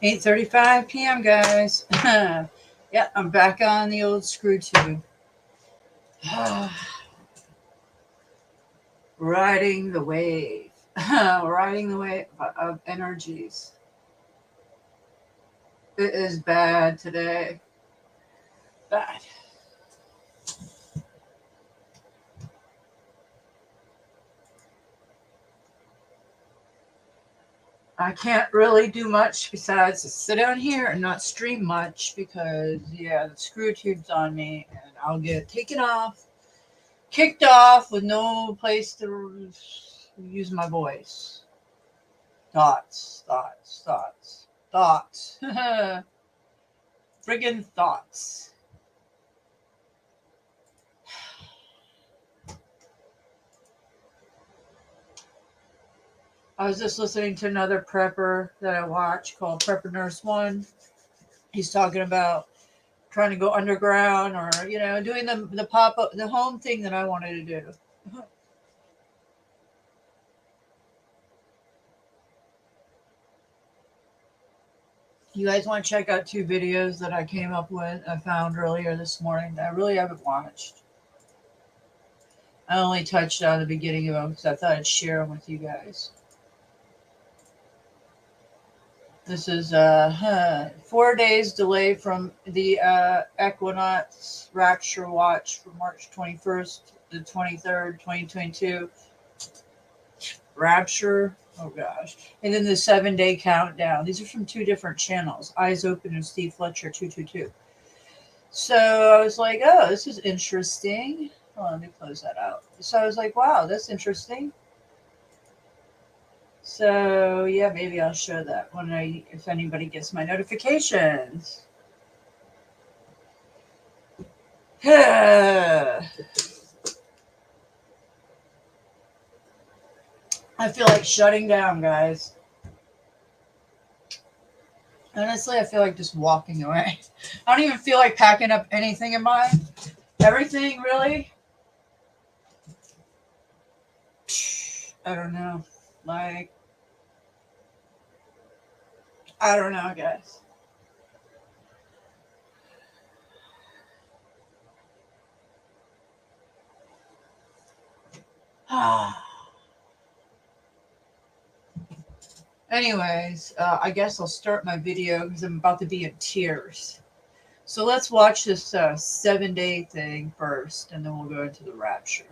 8:35 p.m. guys. Yeah, I'm back on the old screw tube. Riding the wave. Riding the wave of energies. It is bad today. Bad. I can't really do much besides sit down here and not stream much because, yeah, the screw tube's on me and I'll get taken off, kicked off with no place to use my voice. Thoughts, thoughts, thoughts, thoughts. Friggin' thoughts. I was just listening to another prepper that I watch called Prepper Nurse One. He's talking about trying to go underground or, doing the pop up, the home thing that I wanted to do. You guys want to check out two videos that I came up with, I found earlier this morning that I really haven't watched. I only touched on the beginning of them because I thought I'd share them with you guys. This is 4 days delay from the Equinox Rapture Watch from March 21st to 23rd, 2022. Rapture, oh gosh. And then the 7-day countdown. These are from two different channels, Eyes Open and Steve Fletcher 222. So I was like, oh, this is interesting. Oh, let me close that out. So I was like, wow, that's interesting. So yeah, maybe I'll show that if anybody gets my notifications. I feel like shutting down, guys. Honestly, I feel like just walking away. I don't even feel like packing up anything in mine. Everything, really. I don't know. Like, I don't know, guys. Anyways, I guess I'll start my video because I'm about to be in tears. So let's watch this 7-day thing first, and then we'll go into the rapture.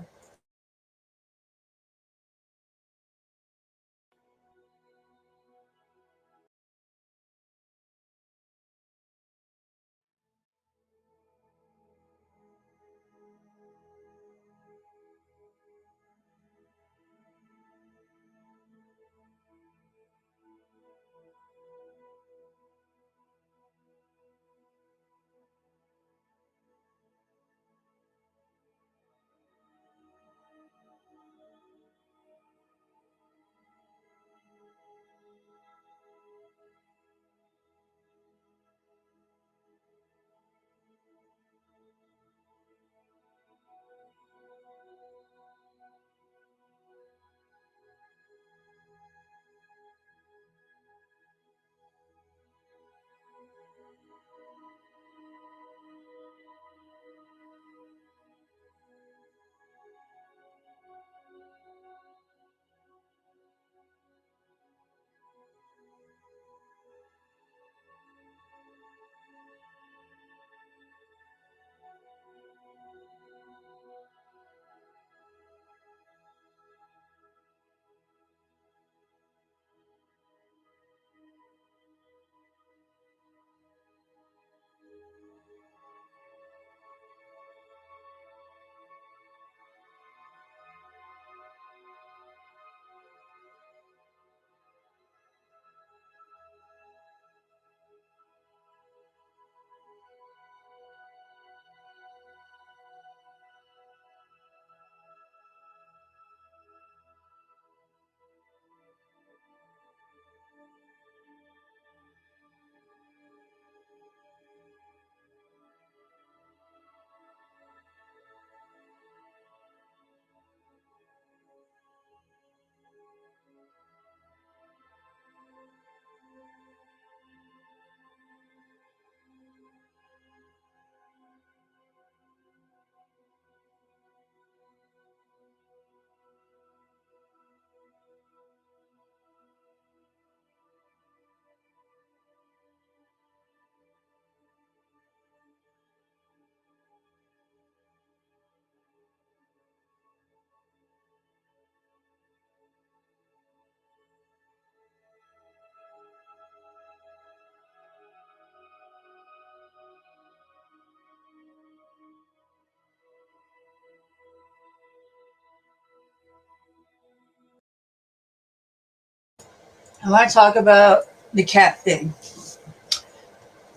I want to talk about the cat thing.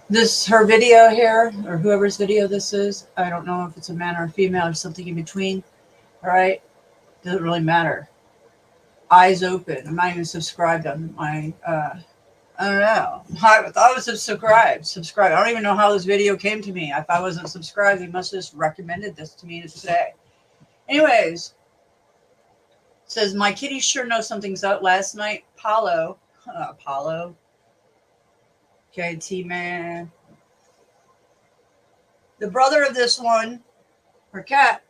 This her video here, or whoever's video this is. I don't know if it's a man or a female or something in between. All right, doesn't really matter. Eyes open. I'm not even subscribed on my. I don't know. I thought I was subscribed. Subscribe. I don't even know how this video came to me. If I wasn't subscribed, they must have just recommended this to me today. Anyways, it says my kitty sure knows something's up. Last night, Apollo, KT man, the brother of this one, her cat,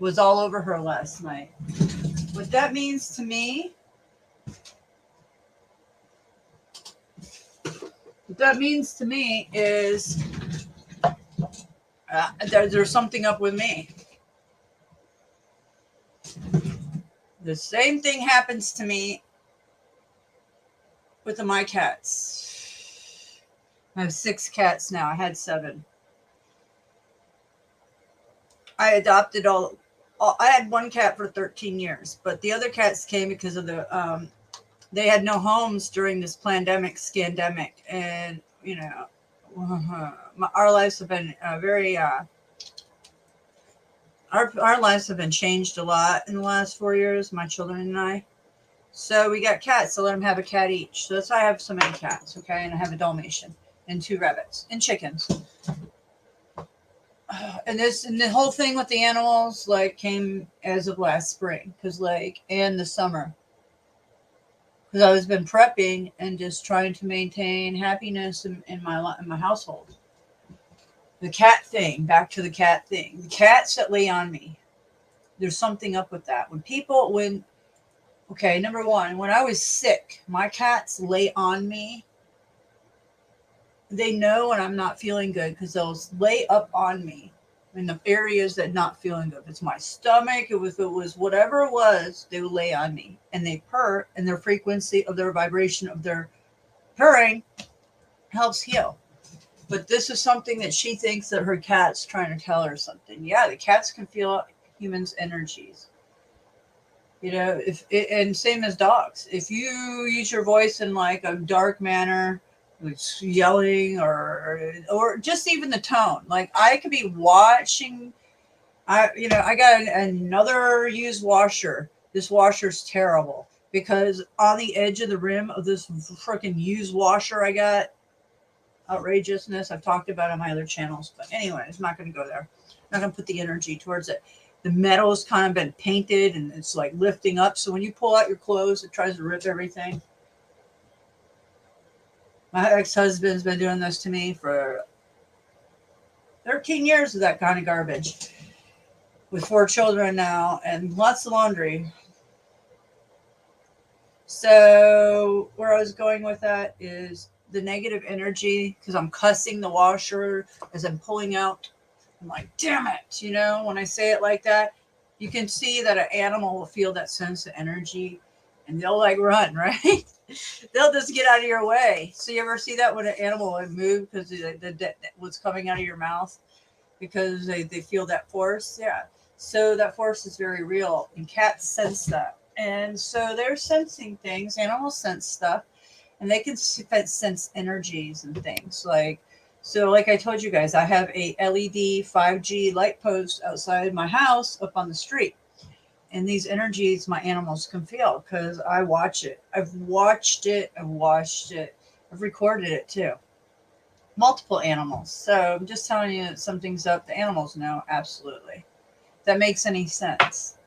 was all over her last night. What that means to me, is there's something up with me. The same thing happens to me with my cats. I have 6 cats now. I had 7. I adopted all. I had one cat for 13 years, but the other cats came because of the they had no homes during this scandemic, and our lives have been very our lives have been changed a lot in the last 4 years, my children and I. So we got cats, so let them have a cat each. So that's why I have so many cats, okay? And I have a Dalmatian and 2 rabbits and chickens. And the whole thing with the animals came as of last spring, and the summer, because I was been prepping and just trying to maintain happiness in my household. The cat thing, back to the cat thing. The cats that lay on me. There's something up with that. Okay, number one, when I was sick, my cats lay on me. They know when I'm not feeling good because they'll lay up on me in the areas that not feeling good. If it's my stomach, if it was whatever it was, they would lay on me and they purr, and their frequency of their vibration of their purring helps heal. But this is something that she thinks that her cat's trying to tell her something. Yeah, the cats can feel humans' energies. And same as dogs. If you use your voice in a dark manner, it's yelling or just even the tone. Like I could be watching. I got another used washer. This washer's terrible because on the edge of the rim of this freaking used washer I got, outrageousness I've talked about on my other channels. But anyway, I'm not going to go there. I'm not going to put the energy towards it. The metal's kind of been painted and it's lifting up. So when you pull out your clothes, it tries to rip everything. My ex-husband's been doing this to me for 13 years of that kind of garbage. With 4 children now and lots of laundry. So where I was going with that is the negative energy, because I'm cussing the washer as I'm pulling out. I'm like, damn it. When I say it like that, you can see that an animal will feel that sense of energy and they'll run, right? They'll just get out of your way. So you ever see that when an animal would move because what's coming out of your mouth because they feel that force? Yeah. So that force is very real and cats sense that. And so they're sensing things. Animals sense stuff and they can sense energies and things so like I told you guys, I have a LED 5G light post outside my house up on the street. And these energies my animals can feel because I watch it. I've watched it. I've recorded it too. Multiple animals. So I'm just telling you that something's up. The animals know, absolutely. If that makes any sense.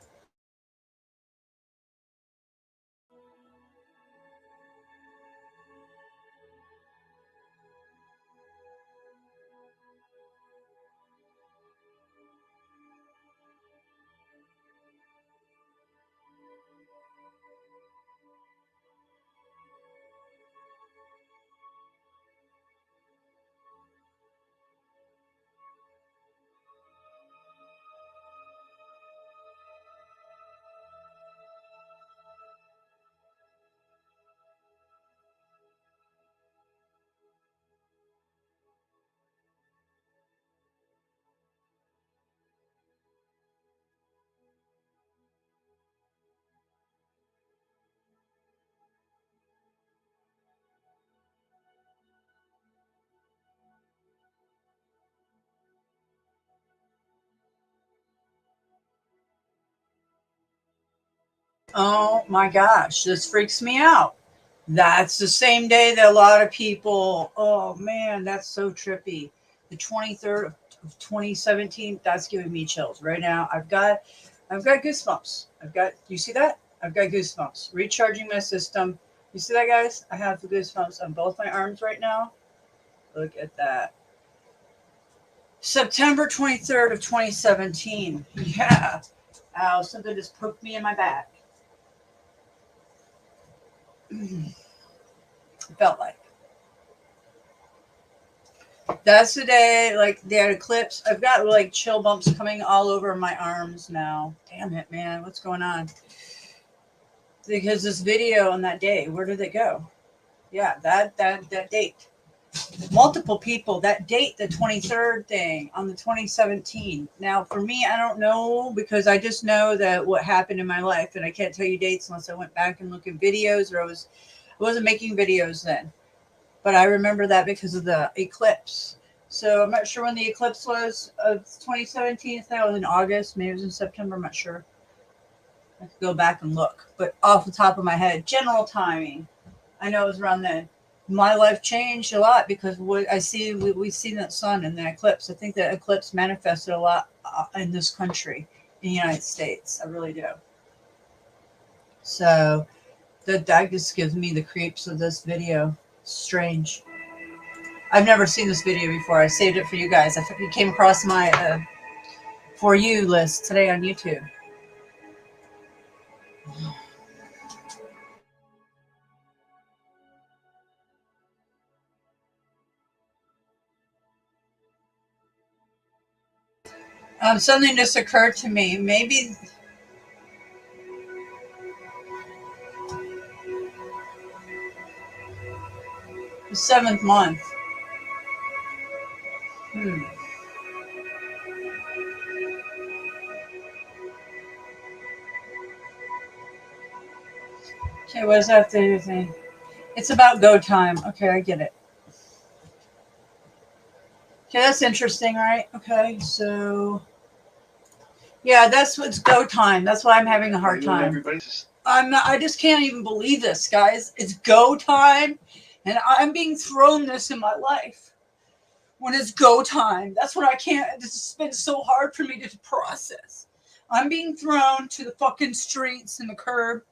Oh my gosh, this freaks me out. That's the same day that a lot of people, oh man, that's so trippy. The 23rd of 2017, that's giving me chills. Right now, I've got goosebumps. You see that? I've got goosebumps. Recharging my system. You see that, guys? I have the goosebumps on both my arms right now. Look at that. September 23rd of 2017. Yeah. Ow, something just poked me in my back. Felt like. That's the day, like, they had eclipse. I've got, like, chill bumps coming all over my arms now. Damn it, man. What's going on? Because this video on that day, where did it go? Yeah, that date. Multiple people, that date, the 23rd thing on the 2017. Now, for me, I don't know, because I just know that what happened in my life, and I can't tell you dates unless I went back and looked at videos, or I wasn't making videos then. But I remember that because of the eclipse. So I'm not sure when the eclipse was of 2017. I think it was in August. Maybe it was in September. I'm not sure. I could go back and look. But off the top of my head, general timing, I know it was around then. My life changed a lot because what I see, we've seen that sun in the eclipse. I think that eclipse manifested a lot in this country, in the United States. I really do. So that just gives me the creeps of this video. Strange. I've never seen this video before. I saved it for you guys. It came across my For You list today on YouTube. Something just occurred to me. Maybe the 7th month. Okay, what does that have to do with me? It's about go time. Okay, I get it. Okay, that's interesting, right? Okay, so yeah, that's what's go time. That's why I'm having a hard time. I just can't even believe this, guys. It's go time, and I'm being thrown this in my life. When it's go time, that's what I can't. This has been so hard for me to process. I'm being thrown to the fucking streets and the curb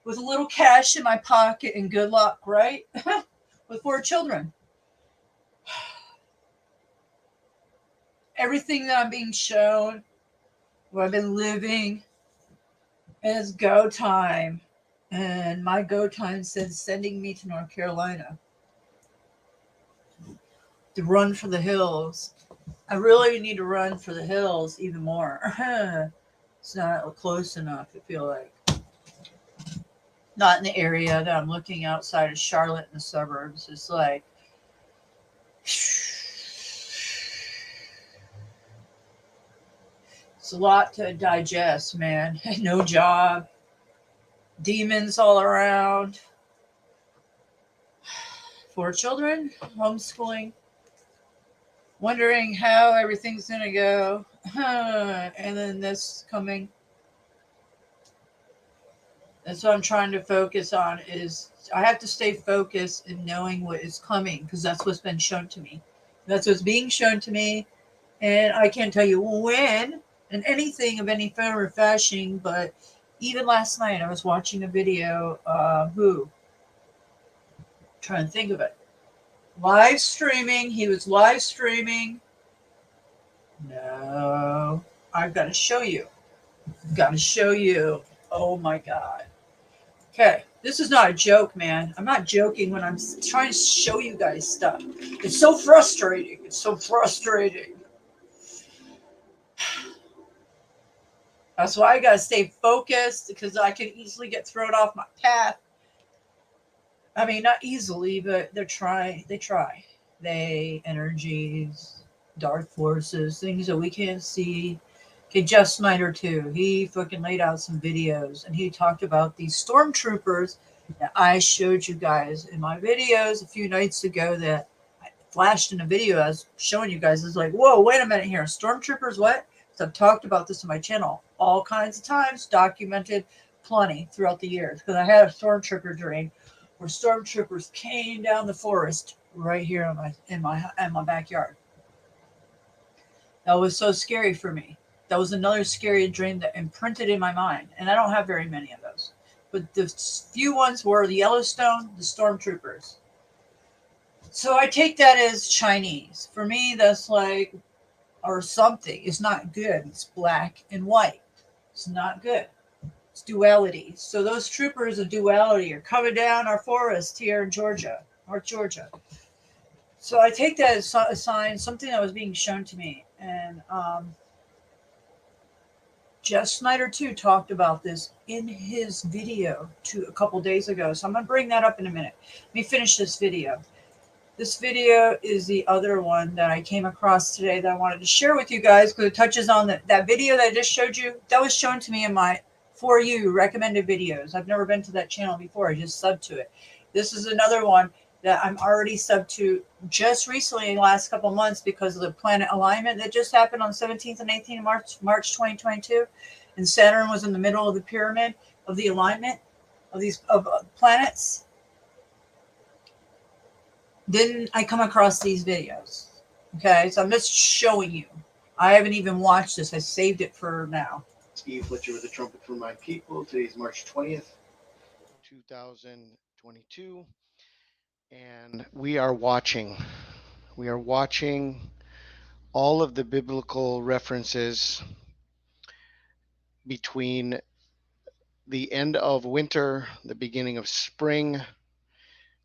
with a little cash in my pocket and good luck, right? With 4 children. Everything that I'm being shown, what I've been living, is go time. And my go time says sending me to North Carolina to run for the hills. I really need to run for the hills even more. It's not close enough, I feel like. Not in the area that I'm looking outside of Charlotte in the suburbs. It's like it's a lot to digest, man. No job. Demons all around. 4 children, homeschooling. Wondering how everything's going to go. And then this coming. That's what I'm trying to focus on is I have to stay focused in knowing what is coming because that's what's been shown to me. That's what's being shown to me. And I can't tell you when and anything of any form or fashion, but even last night I was watching a video, trying to think of it. Live streaming. He was live streaming. No, I've got to show you. Got to show you. Oh my God. Okay, this is not a joke, man. I'm not joking when I'm trying to show you guys stuff. It's so frustrating. It's so frustrating. That's why I got to stay focused because I can easily get thrown off my path. I mean, not easily, but they try. Energies, dark forces, things that we can't see. Okay, Jeff Snyder too. He fucking laid out some videos and he talked about these stormtroopers that I showed you guys in my videos a few nights ago that I flashed in a video I was showing you guys. It's like, whoa, wait a minute here. Stormtroopers, what? So I've talked about this on my channel all kinds of times, documented plenty throughout the years because I had a stormtrooper dream where stormtroopers came down the forest right here in my backyard. That was so scary for me. That was another scary dream that imprinted in my mind, and I don't have very many of those. But the few ones were the Yellowstone, the stormtroopers. So I take that as Chinese. For me, that's like or something. It's not good. It's black and white. It's not good. It's duality. So those troopers of duality are coming down our forest here in Georgia, North Georgia. So I take that as a sign, something that was being shown to me. And Jeff Snyder too talked about this in his video a couple days ago. So I'm gonna bring that up in a minute. Let me finish this video. This video is the other one that I came across today that I wanted to share with you guys because it touches on that video that I just showed you. That was shown to me in my For You recommended videos. I've never been to that channel before. I just subbed to it. This is another one that I'm already subbed to just recently in the last couple of months because of the planet alignment that just happened on 17th and 18th of March 2022. And Saturn was in the middle of the pyramid of the alignment of these planets. Then I come across these videos. Okay, so I'm just showing you. I haven't even watched this. I saved it for now. Steve Fletcher with the Trumpet for My People. Today's March 20th, 2022. And we are watching all of the biblical references between the end of winter, the beginning of spring.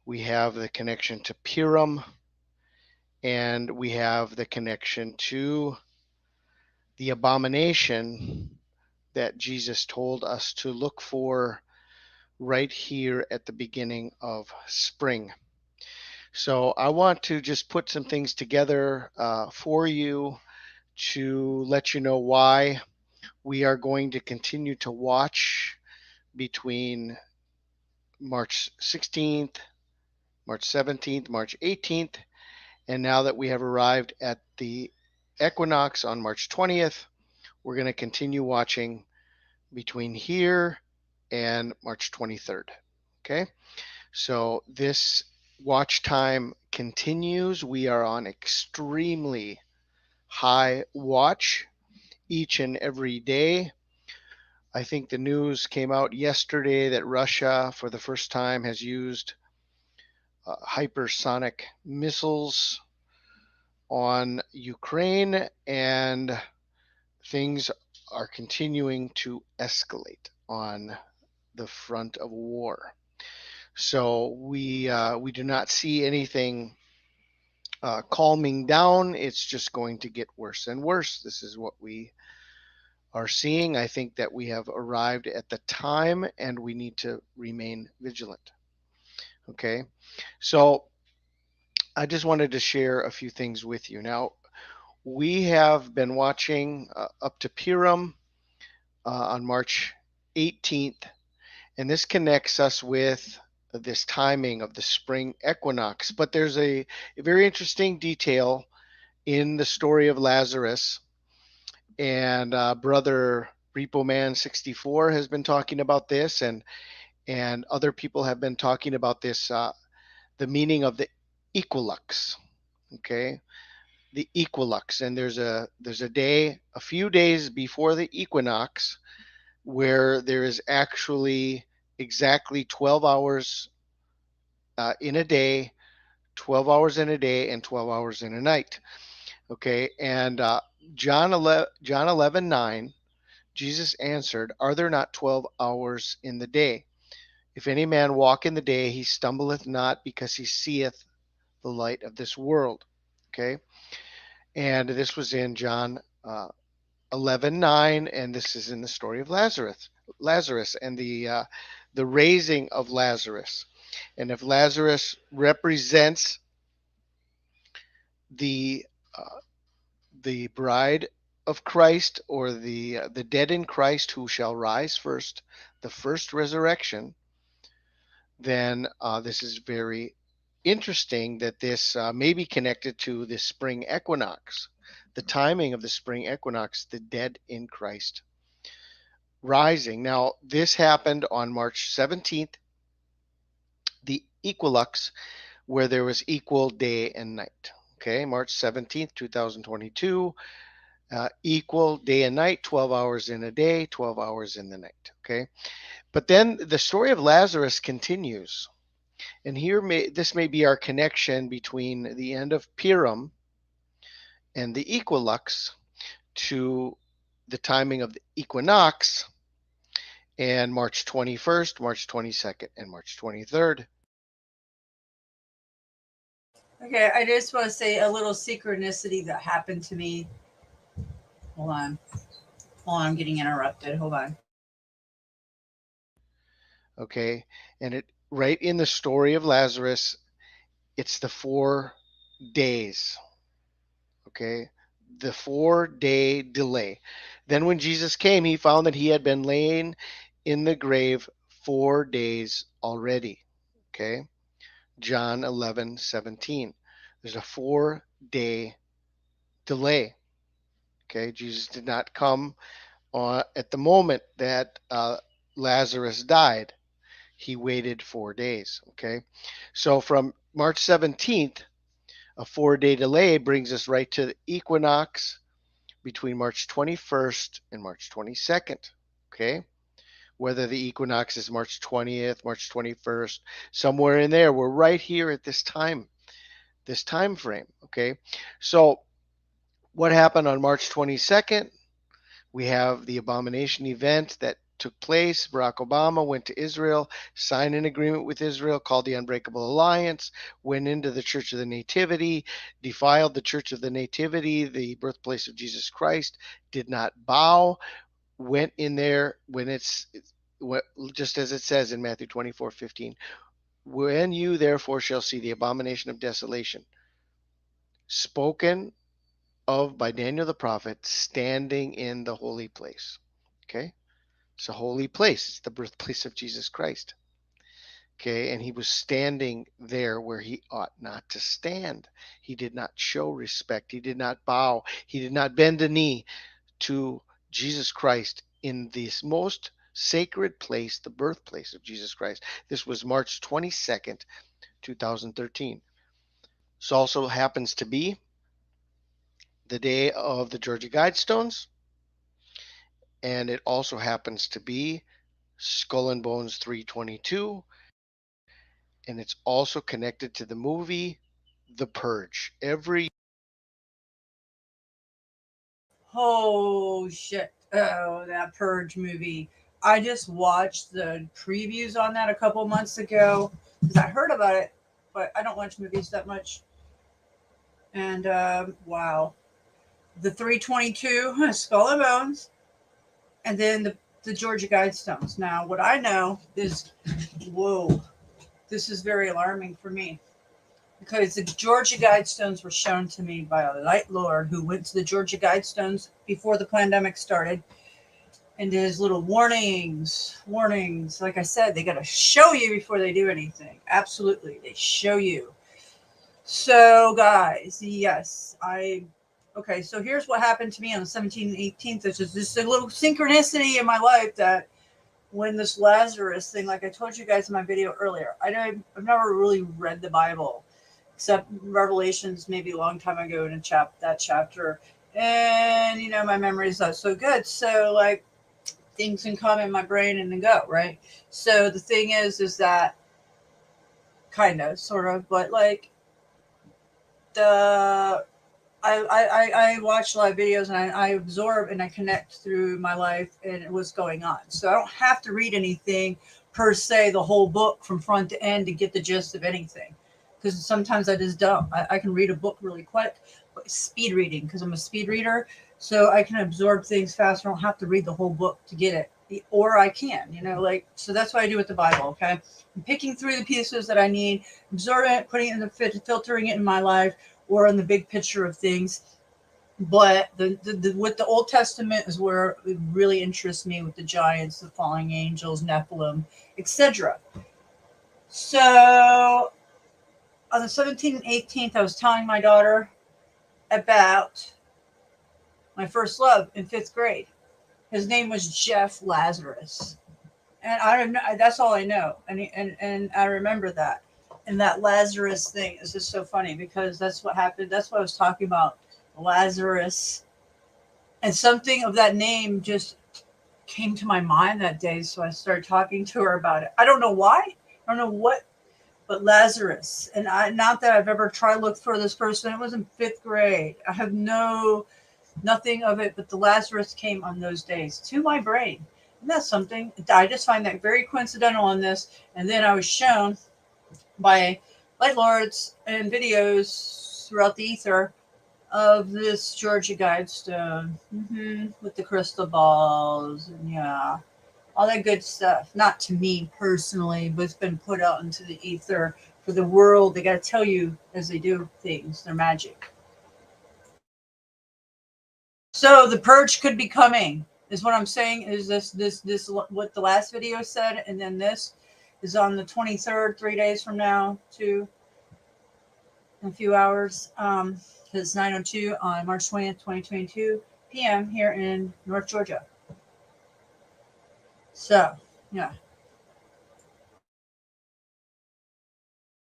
We have the connection to Purim, and we have the connection to the abomination that Jesus told us to look for right here at the beginning of spring. So I want to just put some things together for you to let you know why we are going to continue to watch between March 16th, March 17th, March 18th, and now that we have arrived at the equinox on March 20th, we're going to continue watching between here and March 23rd. Okay, so this watch time continues. We are on extremely high watch each and every day. I think the news came out yesterday that Russia, for the first time, has used hypersonic missiles on Ukraine, and things are continuing to escalate on the front of war. So we do not see anything calming down. It's just going to get worse and worse. This is what we are seeing. I think that we have arrived at the time, and we need to remain vigilant. Okay, so I just wanted to share a few things with you. Now, we have been watching up to Purim on March 18th, and this connects us with this timing of the spring equinox. But there's a very interesting detail in the story of Lazarus, and Brother Repo Man 64 has been talking about this, and other people have been talking about this, the meaning of the equilux. Okay, the equilux, and there's a day, a few days before the equinox, where there is actually exactly 12 hours in a day, 12 hours in a day, and 12 hours in a night. Okay, and John 11:9, Jesus answered, "Are there not 12 hours in the day? If any man walk in the day, he stumbleth not, because he seeth the light of this world." Okay, and this was in John 11:9, and this is in the story of Lazarus, and the raising of Lazarus. And if Lazarus represents the bride of Christ, or the dead in Christ who shall rise first, the first resurrection, then this is very interesting that this may be connected to the spring equinox, the timing of the spring equinox, the dead in Christ. rising. Now, this happened on March 17th, the equilux, where there was equal day and night. Okay, March 17th, 2022, equal day and night, 12 hours in a day, 12 hours in the night. Okay, but then the story of Lazarus continues. And this may be our connection between the end of Purim and the equilux to the timing of the equinox and March 21st, March 22nd, and March 23rd. Okay, I just want to say a little synchronicity that happened to me. Hold on. I'm getting interrupted. Hold on. Okay, and it right in the story of Lazarus, it's the 4 days. Okay, the 4 day delay. Then when Jesus came, he found that he had been laying in the grave 4 days already. Okay, John 11:17. There's a 4 day delay. Okay, Jesus did not come at the moment that Lazarus died. He waited 4 days. Okay, so from March 17th, a 4 day delay brings us right to the equinox between March 21st and March 22nd. Okay, whether the equinox is March 20th, March 21st, somewhere in there, we're right here at this time frame. Okay, so what happened on March 22nd? We have the abomination event that took place. Barack Obama went to Israel, signed an agreement with Israel called the Unbreakable Alliance, went into the Church of the Nativity, defiled the Church of the Nativity, the birthplace of Jesus Christ, did not bow, went in there when it's just as it says in Matthew 24:15. When you therefore shall see the abomination of desolation, spoken of by Daniel the prophet, standing in the holy place. Okay? It's a holy place. It's the birthplace of Jesus Christ. Okay? And he was standing there where he ought not to stand. He did not show respect. He did not bow. He did not bend a knee to Jesus Christ in this most sacred place, the birthplace of Jesus Christ. This was March 22nd, 2013. This also happens to be the day of the Georgia Guidestones, and it also happens to be Skull and Bones 322, and it's also connected to the movie The Purge. Oh shit! Oh, that Purge movie. I just watched the previews on that a couple months ago because I heard about it, but I don't watch movies that much. And wow, the 322 Skull and Bones, and then the Georgia Guidestones. Now, what I know is, whoa, this is very alarming for me because the Georgia Guidestones were shown to me by a light lord who went to the Georgia Guidestones before the pandemic started and did his little warnings. Like I said, they got to show you before they do anything. Absolutely, they show you. So, guys, yes, okay, so here's what happened to me on the 17th and 18th. This is just a little synchronicity in my life that when this Lazarus thing, like I told you guys in my video earlier, I've never really read the Bible except Revelations maybe a long time ago in that chapter. And, my memory is not so good. So, like, things can come in my brain and then go, right? So the thing is that kind of, sort of, but like, the I watch a lot of videos and I absorb and I connect through my life and what's going on. So I don't have to read anything per se, the whole book from front to end to get the gist of anything. Because sometimes I just don't. I can read a book really quick, but speed reading because I'm a speed reader. So I can absorb things faster. I don't have to read the whole book to get it. Or I can, so that's what I do with the Bible, okay? I'm picking through the pieces that I need, absorbing it, putting it in filtering it in my life, or in the big picture of things. But with the Old Testament is where it really interests me, with the giants, the falling angels, Nephilim, etc. So on the 17th and 18th, I was telling my daughter about my first love in 5th grade. His name was Jeff Lazarus, and I don't know. That's all I know, and I remember that. And that Lazarus thing is just so funny because that's what happened. That's what I was talking about, Lazarus, and something of that name just came to my mind that day. So I started talking to her about it. I don't know why. I don't know what, but Lazarus. And I, not that I've ever tried to look for this person. It was in fifth grade. I have nothing of it, but the Lazarus came on those days to my brain. And that's something. I just find that very coincidental on this. And then I was shown by light lords and videos throughout the ether of this Georgia Guidestone with the crystal balls and yeah, all that good stuff. Not to me personally, but it's been put out into the ether for the world. They got to tell you as they do things. They're magic. So the purge could be coming. Is what I'm saying. Is this what the last video said, and then this is on the 23rd, 3 days from now, too, in a few hours. It's 9:02 on March 20th, 2022 p.m. here in North Georgia. So yeah.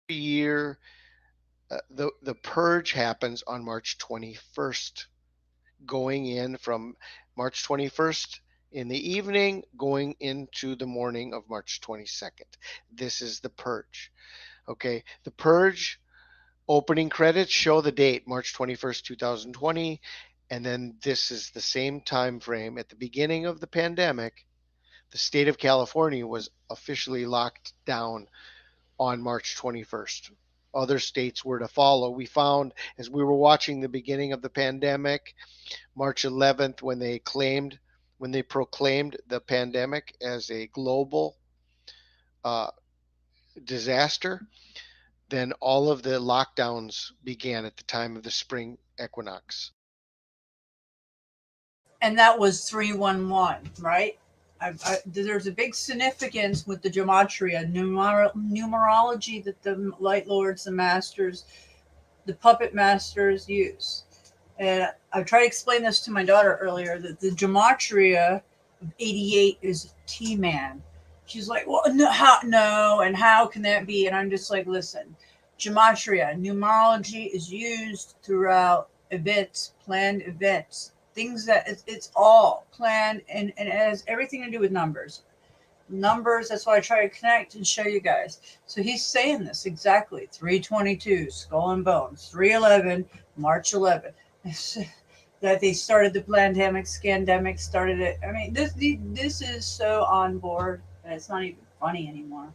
Year, the purge happens on March 21st, going in from March 21st in the evening, going into the morning of March 22nd. This is the purge. Okay, the purge opening credits show the date March 21st, 2020, and then this is the same time frame at the beginning of the pandemic. The state of California was officially locked down on March 21st. Other states were to follow. We found as we were watching the beginning of the pandemic, March 11th, when they proclaimed the pandemic as a global uh, disaster, then all of the lockdowns began at the time of the spring equinox. And that was 311, right? There's a big significance with the gematria, numerology that the light lords, the masters, the puppet masters use. And I tried to explain this to my daughter earlier that the gematria of 88 is T Man. She's like, well, no, no, and how can that be? And I'm just like, listen, gematria, numerology is used throughout events, planned events, things that it's all planned and it has everything to do with numbers. Numbers, that's why I try to connect and show you guys. So he's saying this exactly 322, skull and bones, 311, March 11th. That they started the pandemic, scandemic, started it. I mean, this is so on board that it's not even funny anymore.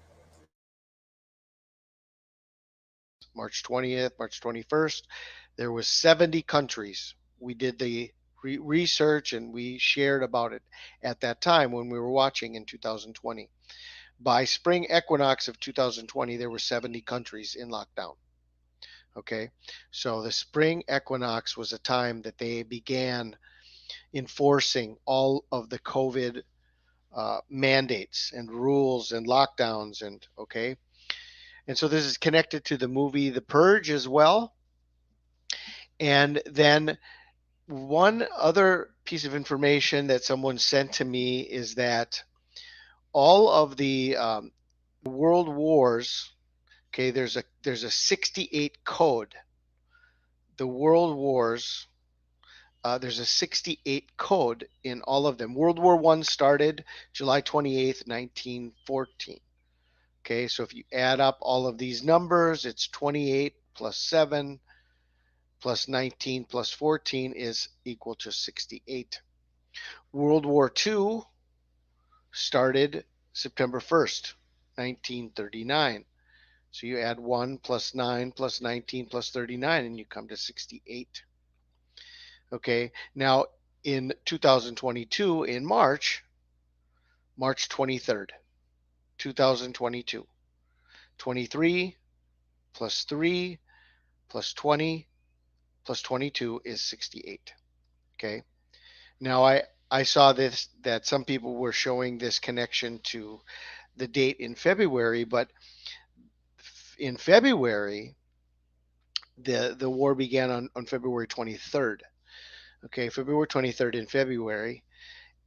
March 20th, March 21st, there was 70 countries. We did the research and we shared about it at that time when we were watching in 2020. By spring equinox of 2020, there were 70 countries in lockdown. Okay, so the spring equinox was a time that they began enforcing all of the COVID mandates and rules and lockdowns, and okay, and so this is connected to the movie The Purge as well. And then one other piece of information that someone sent to me is that all of the world wars, okay, there's a 68 code. The world wars, there's a 68 code in all of them. World War One started July 28th, 1914. Okay, so if you add up all of these numbers, it's 28 plus 7 plus 19 plus 14 is equal to 68. World War II started September 1st, 1939. So you add 1 plus 9 plus 19 plus 39 and you come to 68. Okay, now in 2022, in March 23rd, 2022, 23 plus 3 plus 20 plus 22 is 68. Okay, now I saw this that some people were showing this connection to the date in February, but in February, the war began on February 23rd. Okay, February 23rd in February,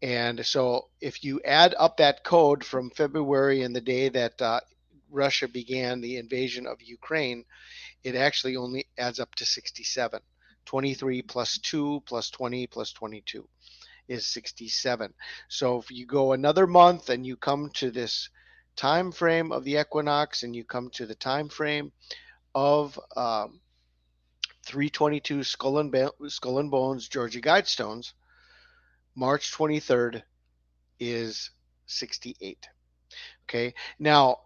And so if you add up that code from February and the day that Russia began the invasion of Ukraine, it actually only adds up to 67. 23 plus 2 plus 20 plus 22 is 67. So if you go another month and you come to this time frame of the equinox and you come to the time frame of 322 Skull and Bones Georgia Guidestones, March 23rd is 68. Okay. Now,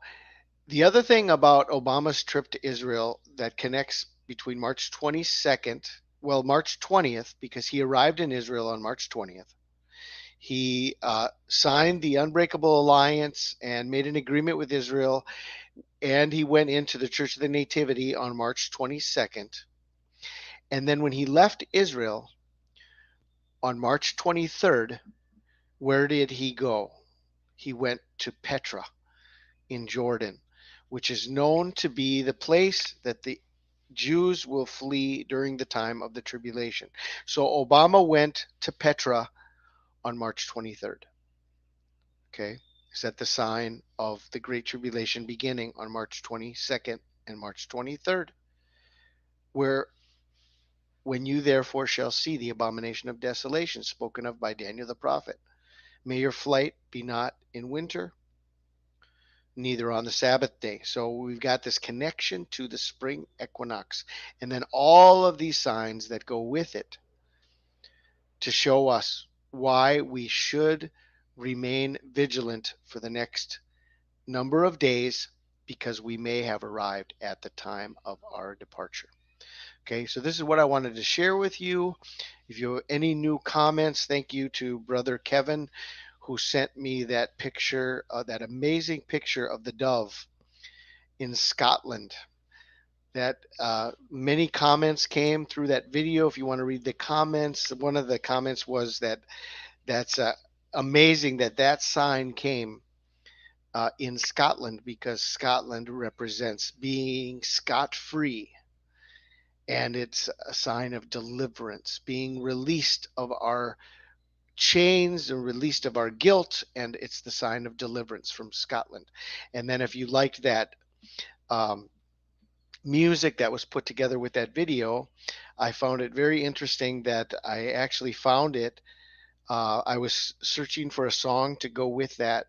the other thing about Obama's trip to Israel that connects between March 22nd, well, March 20th, because he arrived in Israel on March 20th. He signed the Unbreakable Alliance and made an agreement with Israel, and he went into the Church of the Nativity on March 22nd. And then when he left Israel on March 23rd, where did he go? He went to Petra in Jordan, which is known to be the place that the Jews will flee during the time of the tribulation. So Obama went to Petra on March 23rd. Okay. Is that the sign of the Great Tribulation beginning on March 22nd and March 23rd? Where, when you therefore shall see the abomination of desolation spoken of by Daniel the prophet, may your flight be not in winter, neither on the Sabbath day. So we've got this connection to the spring equinox, and then all of these signs that go with it to show us why we should remain vigilant for the next number of days, because we may have arrived at the time of our departure. Okay, so this is what I wanted to share with you. If you have any new comments, thank you to Brother Kevin, who sent me that picture, that amazing picture of the dove in Scotland. That many comments came through that video. If you want to read the comments, one of the comments was that that's amazing that that sign came in Scotland, because Scotland represents being scot-free, and it's a sign of deliverance, being released of our chains and released of our guilt, and it's the sign of deliverance from Scotland. And then if you liked that music that was put together with that video, I found it very interesting that I actually found it. I was searching for a song to go with that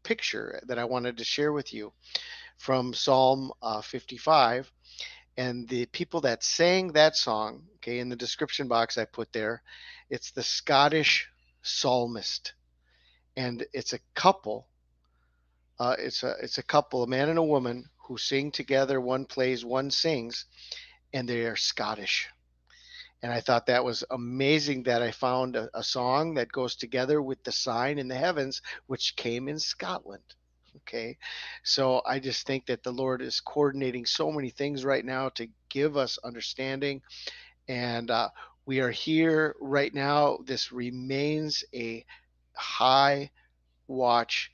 picture that I wanted to share with you from Psalm 55. And the people that sang that song, okay, in the description box I put there, it's the Scottish psalmist. And it's a couple. It's a couple, a man and a woman, who sing together. One plays, one sings, and they are Scottish. And I thought that was amazing that I found a song that goes together with the sign in the heavens, which came in Scotland. Okay. So I just think that the Lord is coordinating so many things right now to give us understanding. And we are here right now. This remains a high watch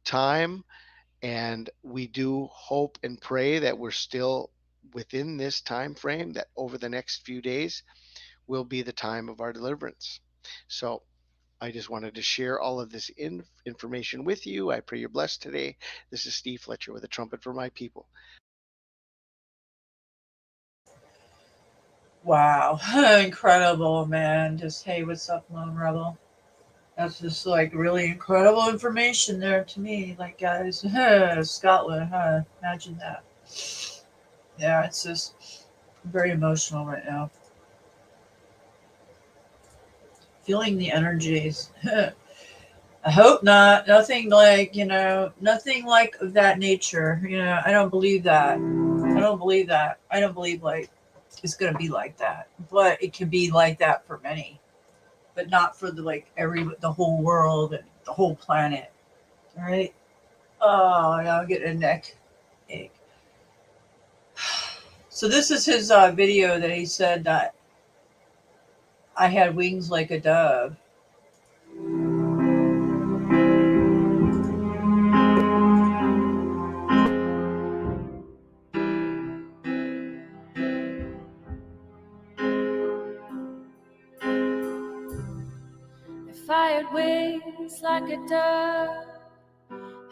time. And we do hope and pray that we're still within this time frame, that over the next few days will be the time of our deliverance. So I just wanted to share all of this information with you. I pray you're blessed today. This is Steve Fletcher with a trumpet for my people. Wow. Incredible, man. Just, hey, what's up, Lone Rebel? That's just like really incredible information there to me. Like, guys, Scotland, huh? Imagine that. Yeah, it's just very emotional right now. Feeling the energies. I hope not. Nothing like, nothing like of that nature. I don't believe that. I don't believe that. I don't believe like it's going to be like that. But it can be like that for many, but not for the whole world and the whole planet. All right. Oh, yeah, I'm getting a neck ache. So this is his video that he said that I had wings like a dove. Fire wide wings like a dove,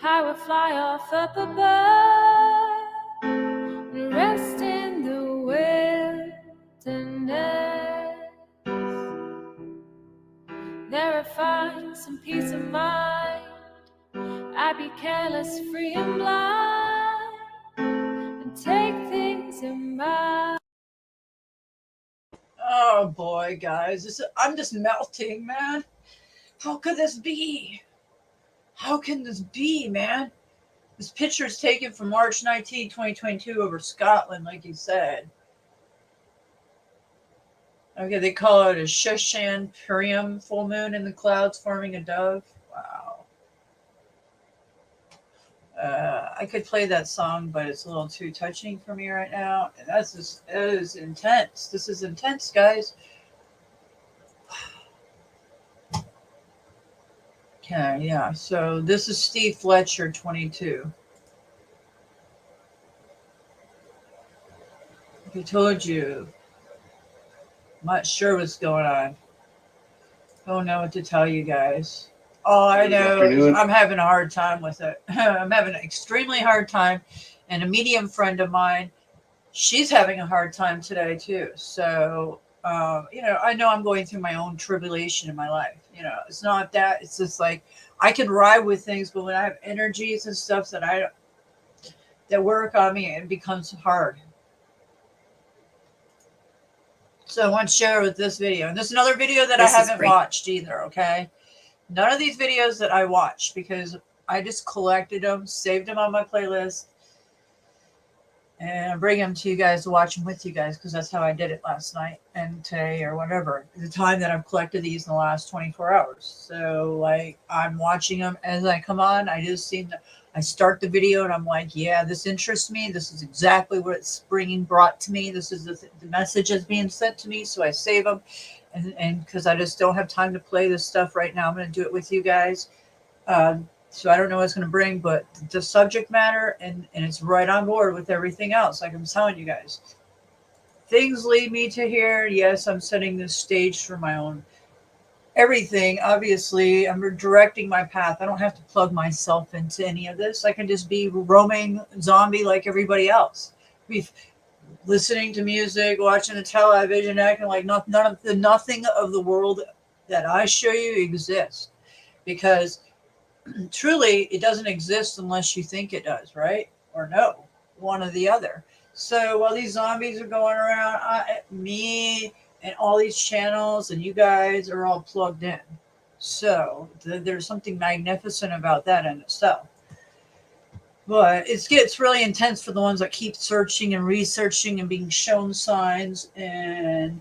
I will fly off up above and rest in the wilderness. There I find some peace of mind. I'd be careless, free and blind, and take things in my... Oh boy, guys, I'm just melting, man. How could this be? How can this be, man? This picture is taken from March 19, 2022 over Scotland, like you said. Okay, they call it a Shushan Purium full moon in the clouds forming a dove. Wow. I could play that song, but it's a little too touching for me right now. And that's just, it is intense. This is intense, guys. Okay, yeah. So this is Steve Fletcher, 22. I told you, I'm not sure what's going on. Don't know what to tell you guys. All I know is I'm having a hard time with it. I'm having an extremely hard time. And a medium friend of mine, she's having a hard time today too. So, I know I'm going through my own tribulation in my life. It's not that. It's just like I can ride with things, but when I have energies and stuff that work on me, it becomes hard. So I want to share with this video. And there's another video that I haven't watched either, okay? None of these videos that I watched because I just collected them, saved them on my playlist, and bring them to you guys to watch them with you guys because that's how I did it last night and today or whatever. The time that I've collected these in the last 24 hours. So, like, I'm watching them as I come on. I start the video and I'm like, yeah, this interests me. This is exactly what it's brought to me. This is the message that's being sent to me. So I save them. And because I just don't have time to play this stuff right now, I'm going to do it with you guys. So I don't know what it's going to bring, but the subject matter and it's right on board with everything else. Like I'm telling you guys, things lead me to here. Yes, I'm setting this stage for my own everything. Obviously, I'm directing my path. I don't have to plug myself into any of this. I can just be roaming zombie like everybody else. Be listening to music, watching the television, acting like nothing of the world that I show you exists. Because truly, it doesn't exist unless you think it does, right? Or no, one or the other. So while these zombies are going around, me and all these channels and you guys are all plugged in. So there's something magnificent about that in itself. But it gets really intense for the ones that keep searching and researching and being shown signs and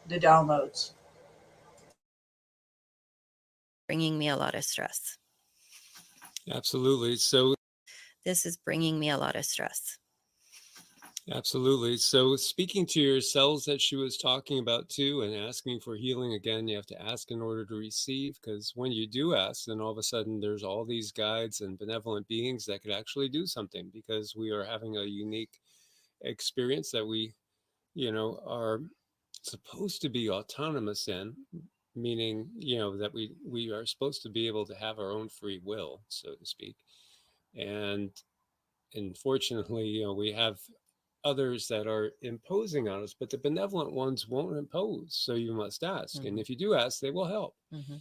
the downloads. Bringing me a lot of stress. Absolutely. So this is bringing me a lot of stress. Absolutely. So speaking to your cells that she was talking about too, and asking for healing again, you have to ask in order to receive, because when you do ask, then all of a sudden there's all these guides and benevolent beings that could actually do something, because we are having a unique experience that we, are supposed to be autonomous in, meaning, that we are supposed to be able to have our own free will, so to speak. And unfortunately, we have others that are imposing on us, but the benevolent ones won't impose. So you must ask. Mm-hmm. And if you do ask, they will help. Mm-hmm.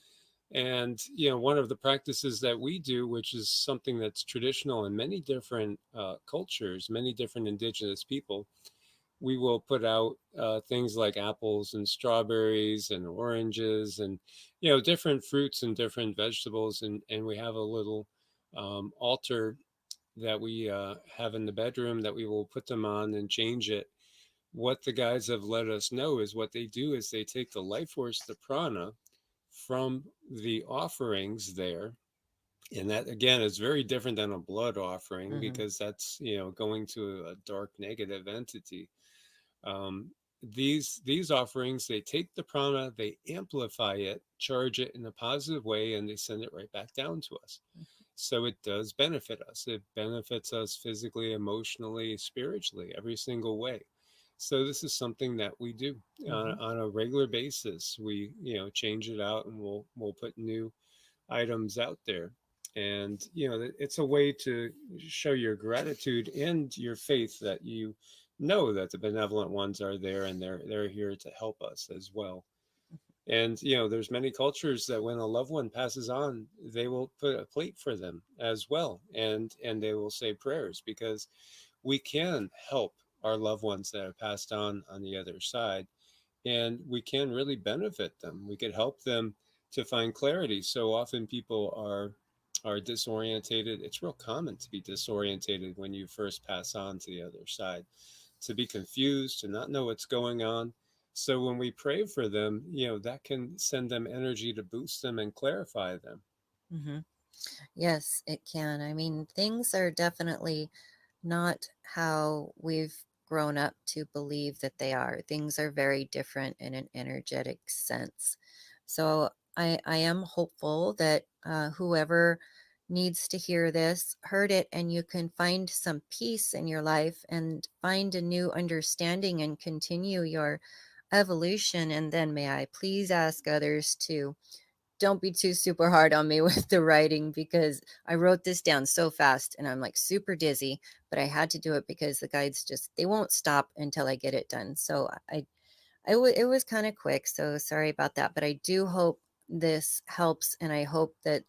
And, one of the practices that we do, which is something that's traditional in many different cultures, many different indigenous people, we will put out things like apples and strawberries and oranges and, different fruits and different vegetables. And we have a little altar that we have in the bedroom that we will put them on and change it. What the guides have let us know is what they do is they take the life force, the prana, from the offerings there. And that, again, is very different than a blood offering, mm-hmm. because that's, going to a dark negative entity. These offerings, they take the prana, they amplify it, charge it in a positive way, and they send it right back down to us. Mm-hmm. So it does benefit us. It benefits us physically, emotionally, spiritually, every single way. So this is something that we do on a regular basis. We, change it out, and we'll put new items out there. And it's a way to show your gratitude and your faith that you know that the benevolent ones are there, and they're here to help us as well. And there's many cultures that when a loved one passes on, they will put a plate for them as well, and they will say prayers, because we can help our loved ones that have passed on the other side, and we can really benefit them. We could help them to find clarity. So often people are disorientated. It's real common to be disorientated when you first pass on to the other side, to be confused, to not know what's going on. So when we pray for them, that can send them energy to boost them and clarify them. Hmm. Yes, it can. I mean, things are definitely not how we've grown up to believe that they are. Things are very different in an energetic sense. So I am hopeful that whoever needs to hear this heard it, and you can find some peace in your life and find a new understanding and continue your evolution. And then may I please ask others to don't be too super hard on me with the writing, because I wrote this down so fast and I'm like super dizzy, but I had to do it because the guides they won't stop until I get it done. So it was kind of quick. So sorry about that, but I do hope this helps. And I hope that,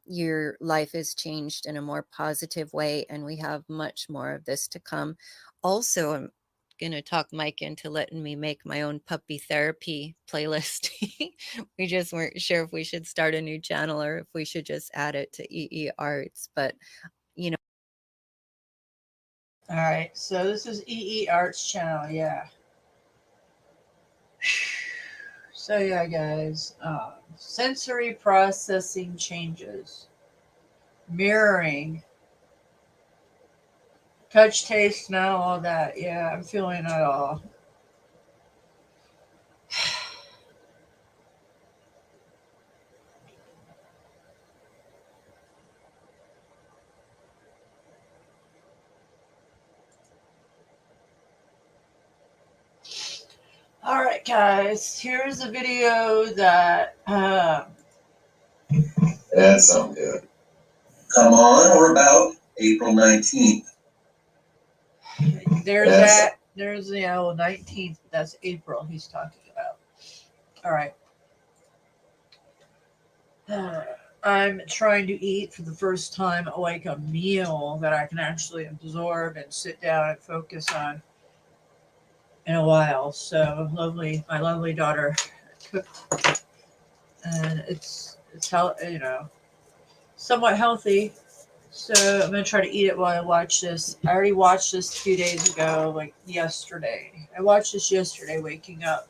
your life is changed in a more positive way, and we have much more of this to come. Also, I'm going to talk Mike into letting me make my own puppy therapy playlist. We just weren't sure if we should start a new channel or if we should just add it to EE Arts, but All right, so this is EE Arts channel, yeah. So yeah, guys, sensory processing changes, mirroring, touch, taste, smell, all that. Yeah, I'm feeling it all. All right, guys, here's a video that That sounds good. Come on or about April 19th. there's Yes. that. There's the 19th. That's April he's talking about. All right. I'm trying to eat for the first time like a meal that I can actually absorb and sit down and focus on in a while. So my lovely daughter cooked, and it's how somewhat healthy. So I'm gonna try to eat it while I watch this. I already watched this 2 days ago, like yesterday. I watched this yesterday, waking up.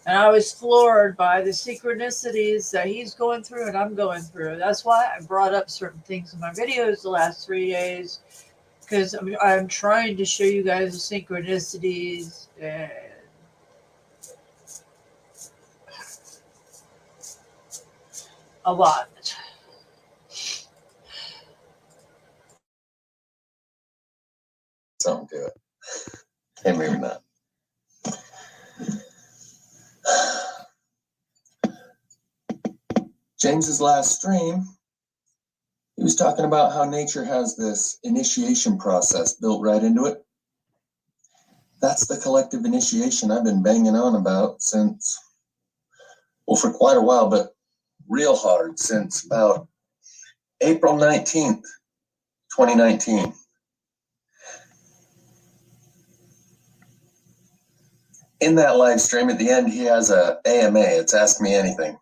And I was floored by the synchronicities that he's going through and I'm going through. That's why I brought up certain things in my videos the last 3 days, because I'm trying to show you guys the synchronicities and a lot. Sound good. Can't believe that. James's last stream, he was talking about how nature has this initiation process built right into it. That's the collective initiation I've been banging on about since, well, for quite a while, but real hard since about April 19th, 2019. In that live stream at the end, he has a AMA, it's Ask Me Anything.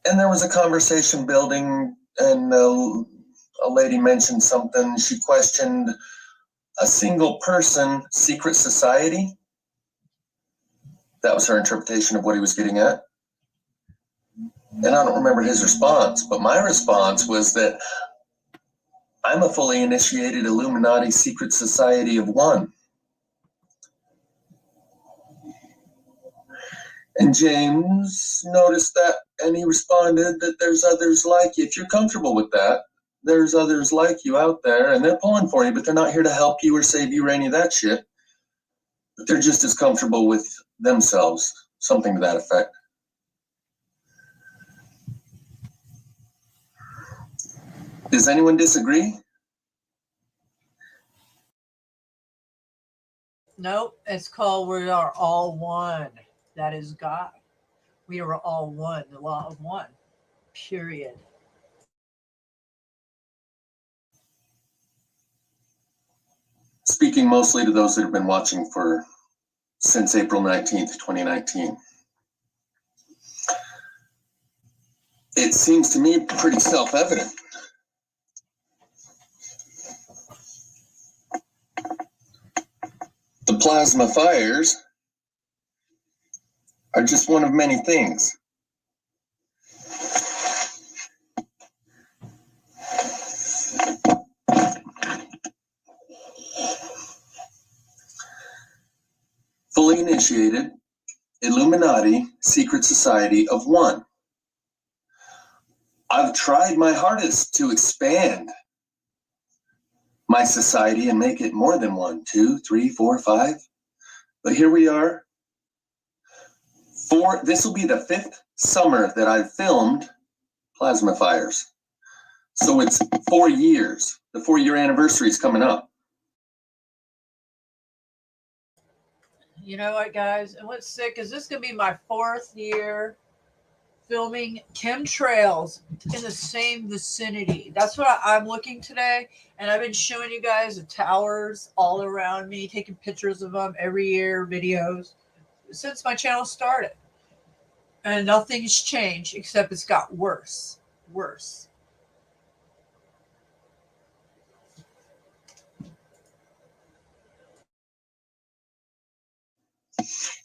And there was a conversation building, and a lady mentioned something. She questioned a single person secret society. That was her interpretation of what he was getting at. And I don't remember his response, but my response was that I'm a fully initiated Illuminati secret society of one. And James noticed that, and he responded that there's others like you. If you're comfortable with that, there's others like you out there, and they're pulling for you, but they're not here to help you or save you or any of that shit. But they're just as comfortable with themselves, something to that effect. Does anyone disagree? Nope, it's called We Are All One. That is God. We are all one, the law of one, period. Speaking mostly to those that have been watching since April 19th, 2019. It seems to me pretty self-evident. The plasma fires are just one of many things. Fully initiated Illuminati secret society of one. I've tried my hardest to expand my society and make it more than 1, 2, 3, 4, 5. But here we are. This will be the 5th summer that I've filmed Plasma Fires. So it's 4 years. The 4-year anniversary is coming up. You know what, guys? And what's sick is this going to be my 4th year filming chemtrails in the same vicinity. That's what I'm looking today. And I've been showing you guys the towers all around me, taking pictures of them every year, videos, since my channel started. And nothing's changed except it's got worse. Worse.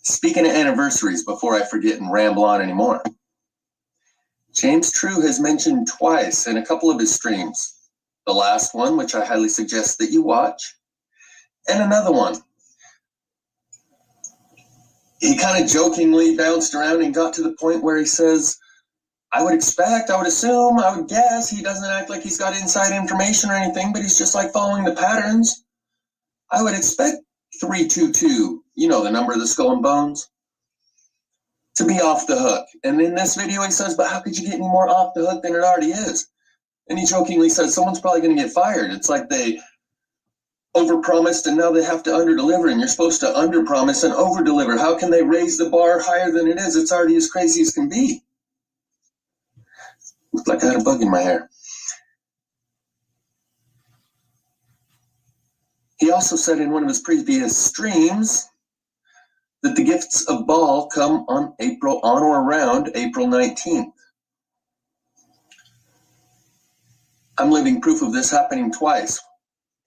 Speaking of anniversaries, before I forget and ramble on anymore, James True has mentioned twice in a couple of his streams. The last one, which I highly suggest that you watch, and another one. He kind of jokingly bounced around and got to the point where he says, I would expect, I would assume, I would guess, he doesn't act like he's got inside information or anything, but he's just like following the patterns. I would expect 322, you know, the number of the skull and bones, to be off the hook. And in this video he says, but how could you get any more off the hook than it already is? And he jokingly says, someone's probably going to get fired. It's like they overpromised and now they have to underdeliver, and you're supposed to underpromise and overdeliver. How can they raise the bar higher than it is? It's already as crazy as can be. Looked like I had a bug in my hair. He also said in one of his previous streams that the gifts of Baal come on or around April 19th. I'm living proof of this happening twice.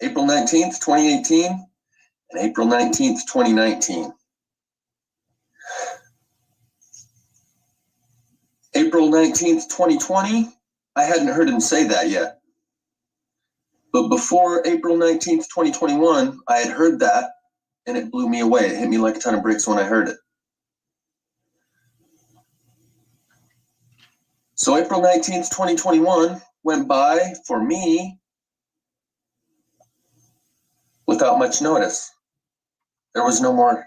April 19th, 2018, and April 19th, 2019. April 19th, 2020, I hadn't heard him say that yet. But before April 19th, 2021, I had heard that, and it blew me away. It hit me like a ton of bricks when I heard it. So April 19th, 2021 went by for me without much notice. There was no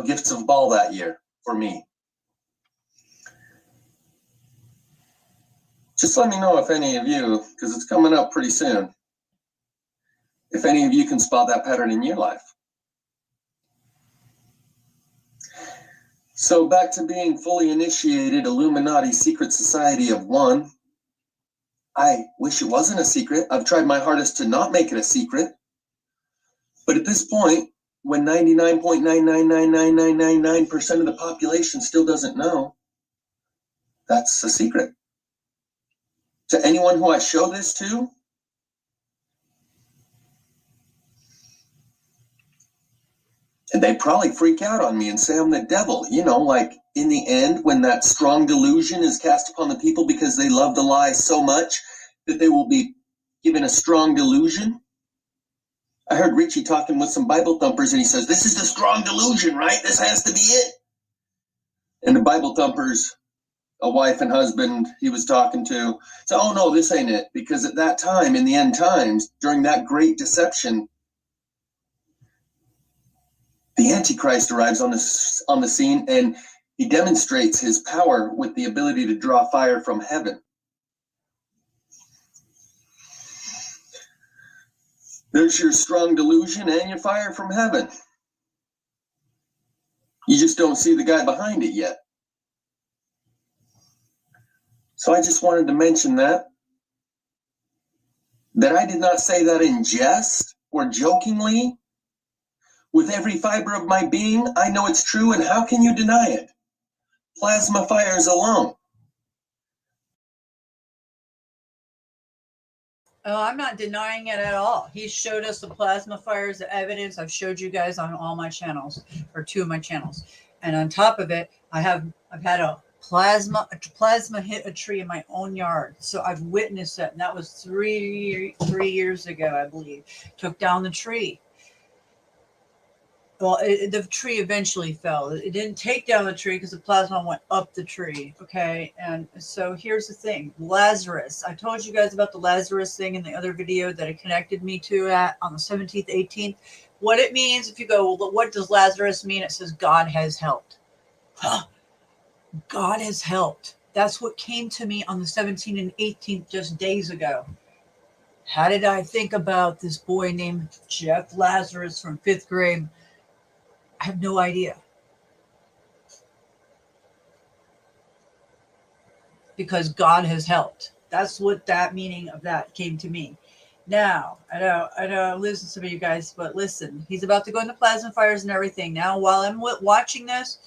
gifts of Baal that year for me. Just let me know if any of you, because it's coming up pretty soon, if any of you can spot that pattern in your life. So back to being fully initiated Illuminati secret society of one. I wish it wasn't a secret. I've tried my hardest to not make it a secret. But at this point, when 99.9999999% of the population still doesn't know, that's a secret. To anyone who I show this to, and they probably freak out on me and say I'm the devil. You know, like in the end, when that strong delusion is cast upon the people because they love the lie so much that they will be given a strong delusion. I heard Richie talking with some Bible thumpers, and he says, this is the strong delusion, right? This has to be it. And the Bible thumpers a wife and husband he was talking to. So, oh no, this ain't it. Because at that time, in the end times, during that great deception, the Antichrist arrives on the scene, and he demonstrates his power with the ability to draw fire from heaven. There's your strong delusion and your fire from heaven. You just don't see the guy behind it yet. So I just wanted to mention that I did not say that in jest or jokingly. With every fiber of my being, I know it's true, and how can you deny it? Plasma fires alone. Oh, I'm not denying it at all. He showed us the plasma fires, the evidence. I've showed you guys on all my channels, or 2 of my channels. And on top of it, I've had a plasma hit a tree in my own yard. So I've witnessed it. And that was three years ago, I believe. Took down the tree. Well, the tree eventually fell. It didn't take down the tree because the plasma went up the tree. Okay. And so here's the thing. Lazarus. I told you guys about the Lazarus thing in the other video that it connected me to on the 17th, 18th. What it means, if you go, well, what does Lazarus mean? It says God has helped. God has helped. That's what came to me on the 17th and 18th just days ago. How did I think about this boy named Jeff Lazarus from 5th grade? I have no idea. Because God has helped. That's what that meaning of that came to me. Now, I know, listen to some of you guys, but listen, he's about to go into plasma fires and everything. Now, while I'm watching this,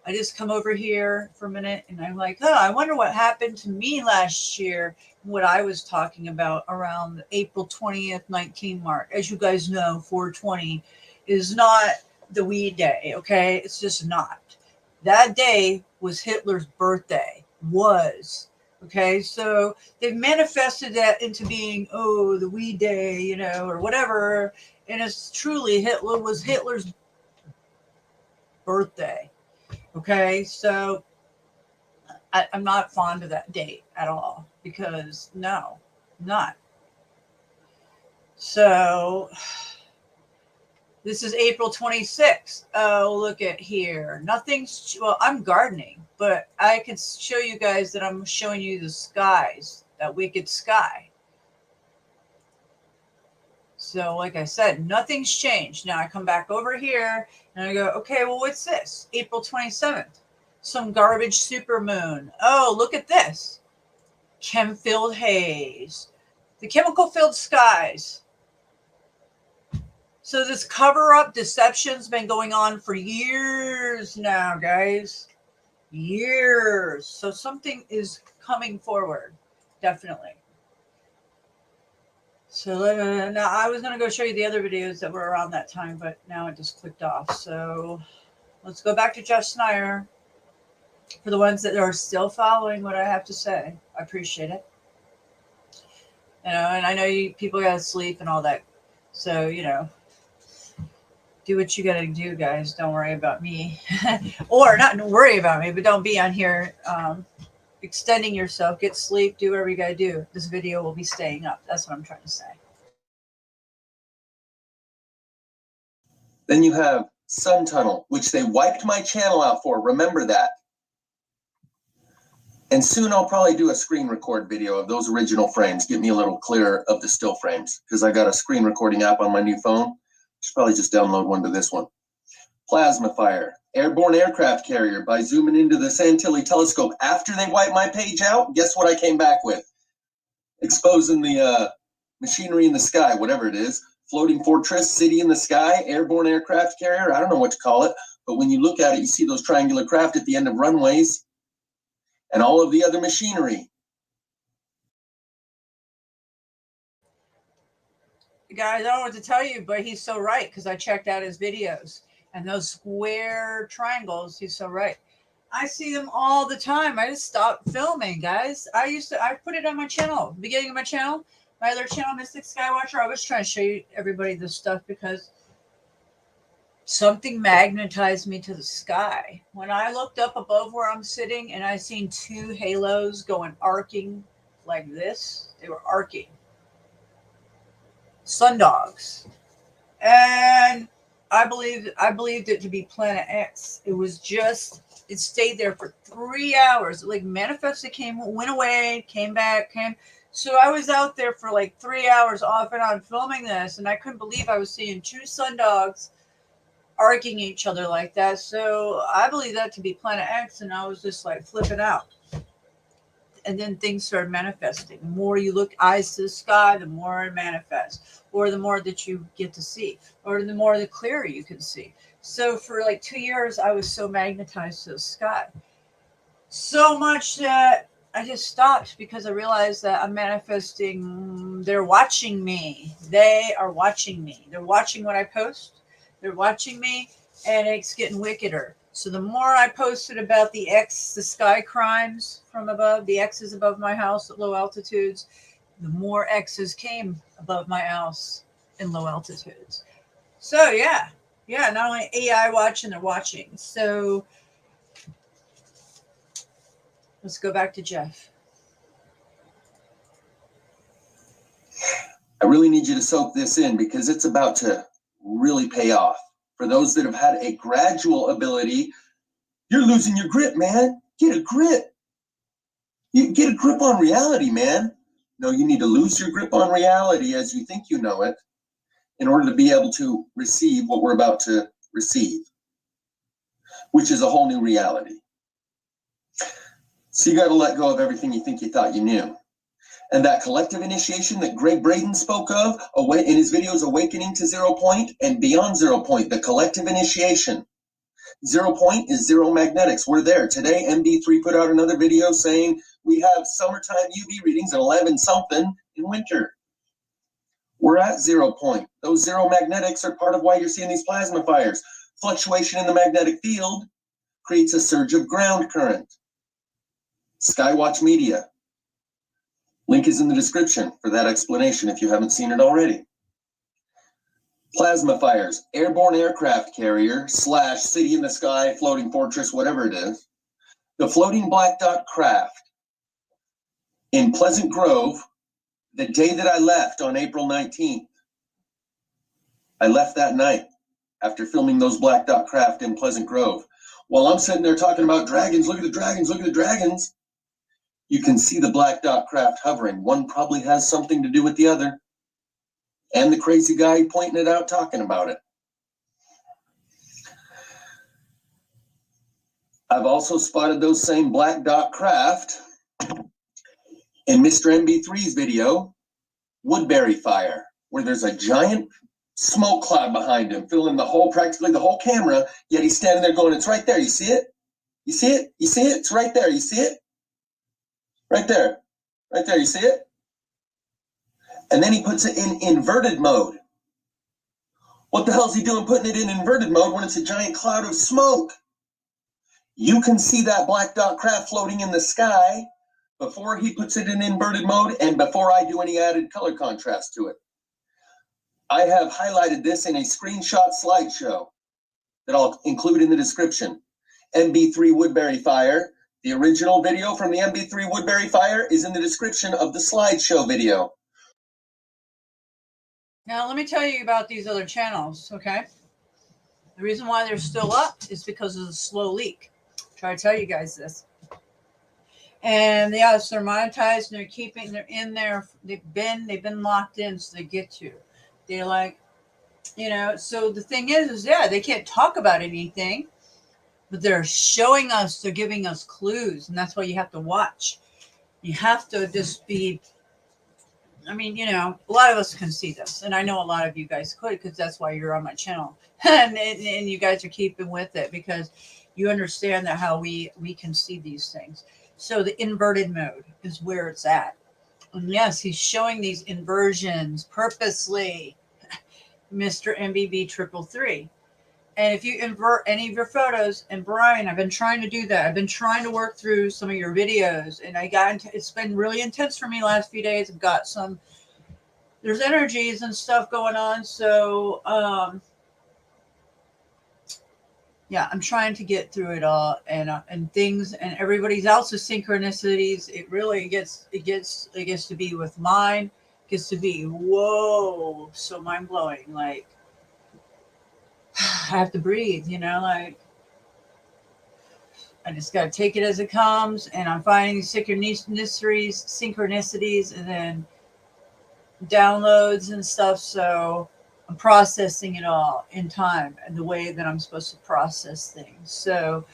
I just come over here for a minute and I'm like, oh, I wonder what happened to me last year, what I was talking about around the April 20th, 19 mark. As you guys know, 420 is not the weed day, okay? It's just not. That day was Hitler's birthday. Okay, so they've manifested that into being, oh, the weed day, you know, or whatever. And it's truly Hitler's birthday. Okay, so I'm not fond of that date at all because no, I'm not. So this is April 26th. Oh, look at here. Nothing's, well, I'm gardening, but I can show you guys that I'm showing you the skies, that wicked sky. So like I said, nothing's changed. Now I come back over here and I go, okay, well, what's this? April 27th, some garbage supermoon. Oh, look at this. Chem-filled haze. The chemical-filled skies. So this cover-up deception's been going on for years now, guys. Years. So something is coming forward, definitely. So now I was going to go show you the other videos that were around that time, but now it just clicked off. So let's go back to Jeff Snyder. For the ones that are still following what I have to say, I appreciate it. You know, and I know people got to sleep and all that. So, you know, do what you got to do, guys. Don't worry about me. Or not worry about me, but don't be on here extending yourself. Get sleep. Do whatever you got to do. This video will be staying up. That's what I'm trying to say. Then you have Sun Tunnel, which they wiped my channel out for. Remember that. And soon I'll probably do a screen record video of those original frames. Get me a little clearer of the still frames because I got a screen recording app on my new phone. Should probably just download one to this one. Plasma fire, airborne aircraft carrier by zooming into the Santilli telescope. After they wiped my page out, guess what I came back with? Exposing the machinery in the sky, whatever it is. Floating fortress, city in the sky, airborne aircraft carrier. I don't know what to call it, but when you look at it, you see those triangular craft at the end of runways and all of the other machinery. Guys, I don't know what to tell you, but he's so right because I checked out his videos and those square triangles. He's so right. I see them all the time. I just stopped filming, guys. I put it on my channel, beginning of my channel, my other channel, Mystic Skywatcher. I was trying to show you everybody this stuff because something magnetized me to the sky. When I looked up above where I'm sitting and I seen two halos going arcing like this, they were arcing. Sundogs. And I believed it to be Planet X. It stayed there for 3 hours. It like manifested, went away, came back, came. So I was out there for like 3 hours off and on filming this, and I couldn't believe I was seeing two sundogs arcing each other like that. So I believe that to be Planet X, and I was just like flipping out. And then things started manifesting. The more you look eyes to the sky, the more it manifests, or the more that you get to see, or the clearer you can see. So for like 2 years, I was so magnetized to the sky, so much that I just stopped because I realized that I'm manifesting. They're watching me. They are watching me. They're watching what I post. They're watching me, and it's getting wickeder. So the more I posted about the sky crimes from above, the X's above my house at low altitudes, the more X's came above my house in low altitudes. So yeah, not only AI watching, they're watching. So let's go back to Jeff. I really need you to soak this in because it's about to really pay off. For those that have had a gradual ability, you're losing your grip, man. Get a grip. You get a grip on reality, man. No, you need to lose your grip on reality as you think you know it in order to be able to receive what we're about to receive, which is a whole new reality. So you got to let go of everything you think you thought you knew. And that collective initiation that Greg Braden spoke of in his videos, Awakening to Zero Point and Beyond Zero Point, the collective initiation. 0 point is zero magnetics. We're there. Today, MB3 put out another video saying we have summertime UV readings at 11 something in winter. We're at 0 point. Those zero magnetics are part of why you're seeing these plasma fires. Fluctuation in the magnetic field creates a surge of ground current. Skywatch Media. Link is in the description for that explanation if you haven't seen it already. Plasma fires, airborne aircraft carrier / city in the sky, floating fortress, whatever it is. The floating black dot craft in Pleasant Grove, the day that I left on April 19th. I left that night after filming those black dot craft in Pleasant Grove. While I'm sitting there talking about dragons, look at the dragons, look at the dragons. You can see the black dot craft hovering. One probably has something to do with the other. And the crazy guy pointing it out, talking about it. I've also spotted those same black dot craft in Mr. MB3's video, Woodbury Fire, where there's a giant smoke cloud behind him, filling practically the whole camera, yet he's standing there going, it's right there, you see it? You see it? You see it? It's right there, you see it? Right there. Right there, you see it? And then he puts it in inverted mode. What the hell is he doing putting it in inverted mode when it's a giant cloud of smoke? You can see that black dot craft floating in the sky before he puts it in inverted mode and before I do any added color contrast to it. I have highlighted this in a screenshot slideshow that I'll include in the description. MB3 Woodbury Fire. The original video from the MB3 Woodbury Fire is in the description of the slideshow video. Now, let me tell you about these other channels, okay? The reason why they're still up is because of the slow leak. Try to tell you guys this. And yes, they're monetized and they're in there. They've been locked in, so they get you. They're like, so the thing is they can't talk about anything, but they're showing us, they're giving us clues, and that's why you have to watch. You have to just be, a lot of us can see this, and I know a lot of you guys could, because that's why you're on my channel, and you guys are keeping with it, because you understand that how we can see these things. So the inverted mode is where it's at. And yes, he's showing these inversions purposely, Mr. MBB333. And if you invert any of your photos, and Brian, I've been trying to do that. I've been trying to work through some of your videos, and it's been really intense for me last few days. I've got there's energies and stuff going on. So yeah, I'm trying to get through it all, and things, and everybody's else's synchronicities. It gets to be with mine. Gets to be whoa, so mind blowing. Like I have to breathe, like I just got to take it as it comes, and I'm finding synchronicities, and then downloads and stuff. So I'm processing it all in time and the way that I'm supposed to process things. So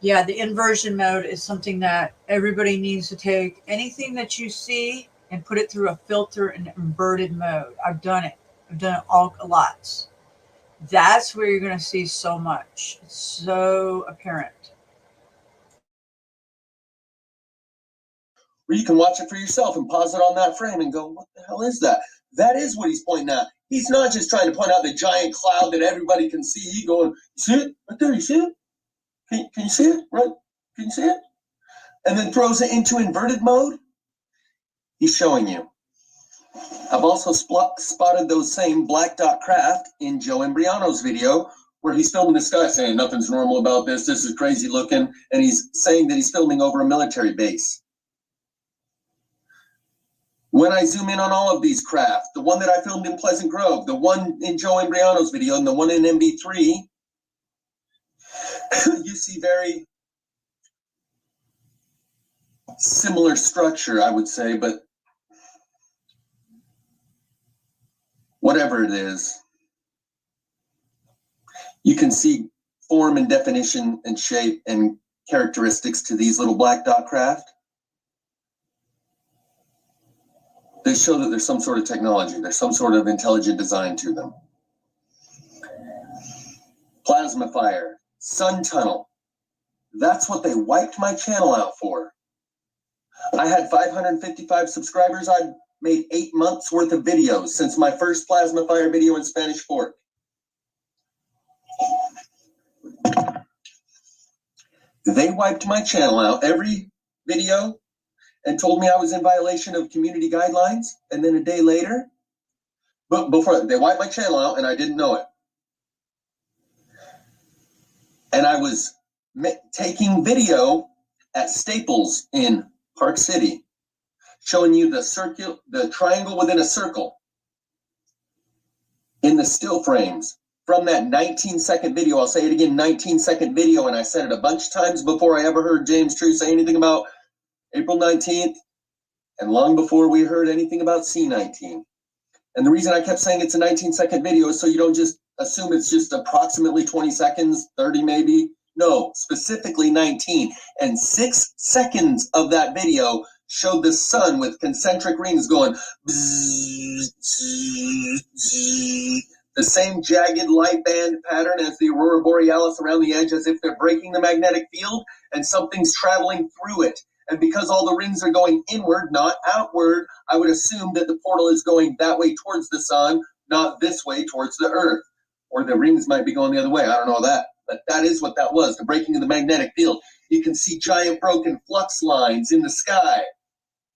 yeah, the inversion mode is something that everybody needs to take. Anything that you see and put it through a filter in inverted mode. I've done it. I've done it all a lot. That's where you're going to see so much. It's so apparent. Or you can watch it for yourself and pause it on that frame and go, what the hell is that? That is what he's pointing at. He's not just trying to point out the giant cloud that everybody can see. He's going, you see it? Right there, you see it? Can you see it? Right? Can you see it? And then throws it into inverted mode. He's showing you. I've also spotted those same black dot craft in Joe Imbriano's video where he's filming this guy saying nothing's normal about this. This is crazy looking. And he's saying that he's filming over a military base. When I zoom in on all of these craft, the one that I filmed in Pleasant Grove, the one in Joe Imbriano's video, and the one in MB3, you see very similar structure, I would say, but whatever it is, you can see form and definition and shape and characteristics to these little black dot craft. They show that there's some sort of technology, there's some sort of intelligent design to them. Plasma fire, sun tunnel. That's what they wiped my channel out for. I had 555 subscribers. I've made 8 months worth of videos since my first plasma fire video in Spanish Fork. They wiped my channel out, every video, and told me I was in violation of community guidelines. And then a day later, but before they wiped my channel out and I didn't know it. And I was taking video at Staples in Park City, showing you the triangle within a circle in the still frames from that 19-second video. I'll say it again, 19-second video. And I said it a bunch of times before I ever heard James True say anything about April 19th, and long before we heard anything about C19. And the reason I kept saying it's a 19-second video is so you don't just assume it's just approximately 20 seconds, 30 maybe. No, specifically 19. And 6 seconds of that video showed the sun with concentric rings going bzzz, bzzz, bzzz. The same jagged light band pattern as the aurora borealis around the edge, as if they're breaking the magnetic field and something's traveling through it. And because all the rings are going inward, not outward, I would assume that the portal is going that way towards the sun, not this way towards the earth. Or the rings might be going the other way. I don't know that. But that is what that was, the breaking of the magnetic field. You can see giant broken flux lines in the sky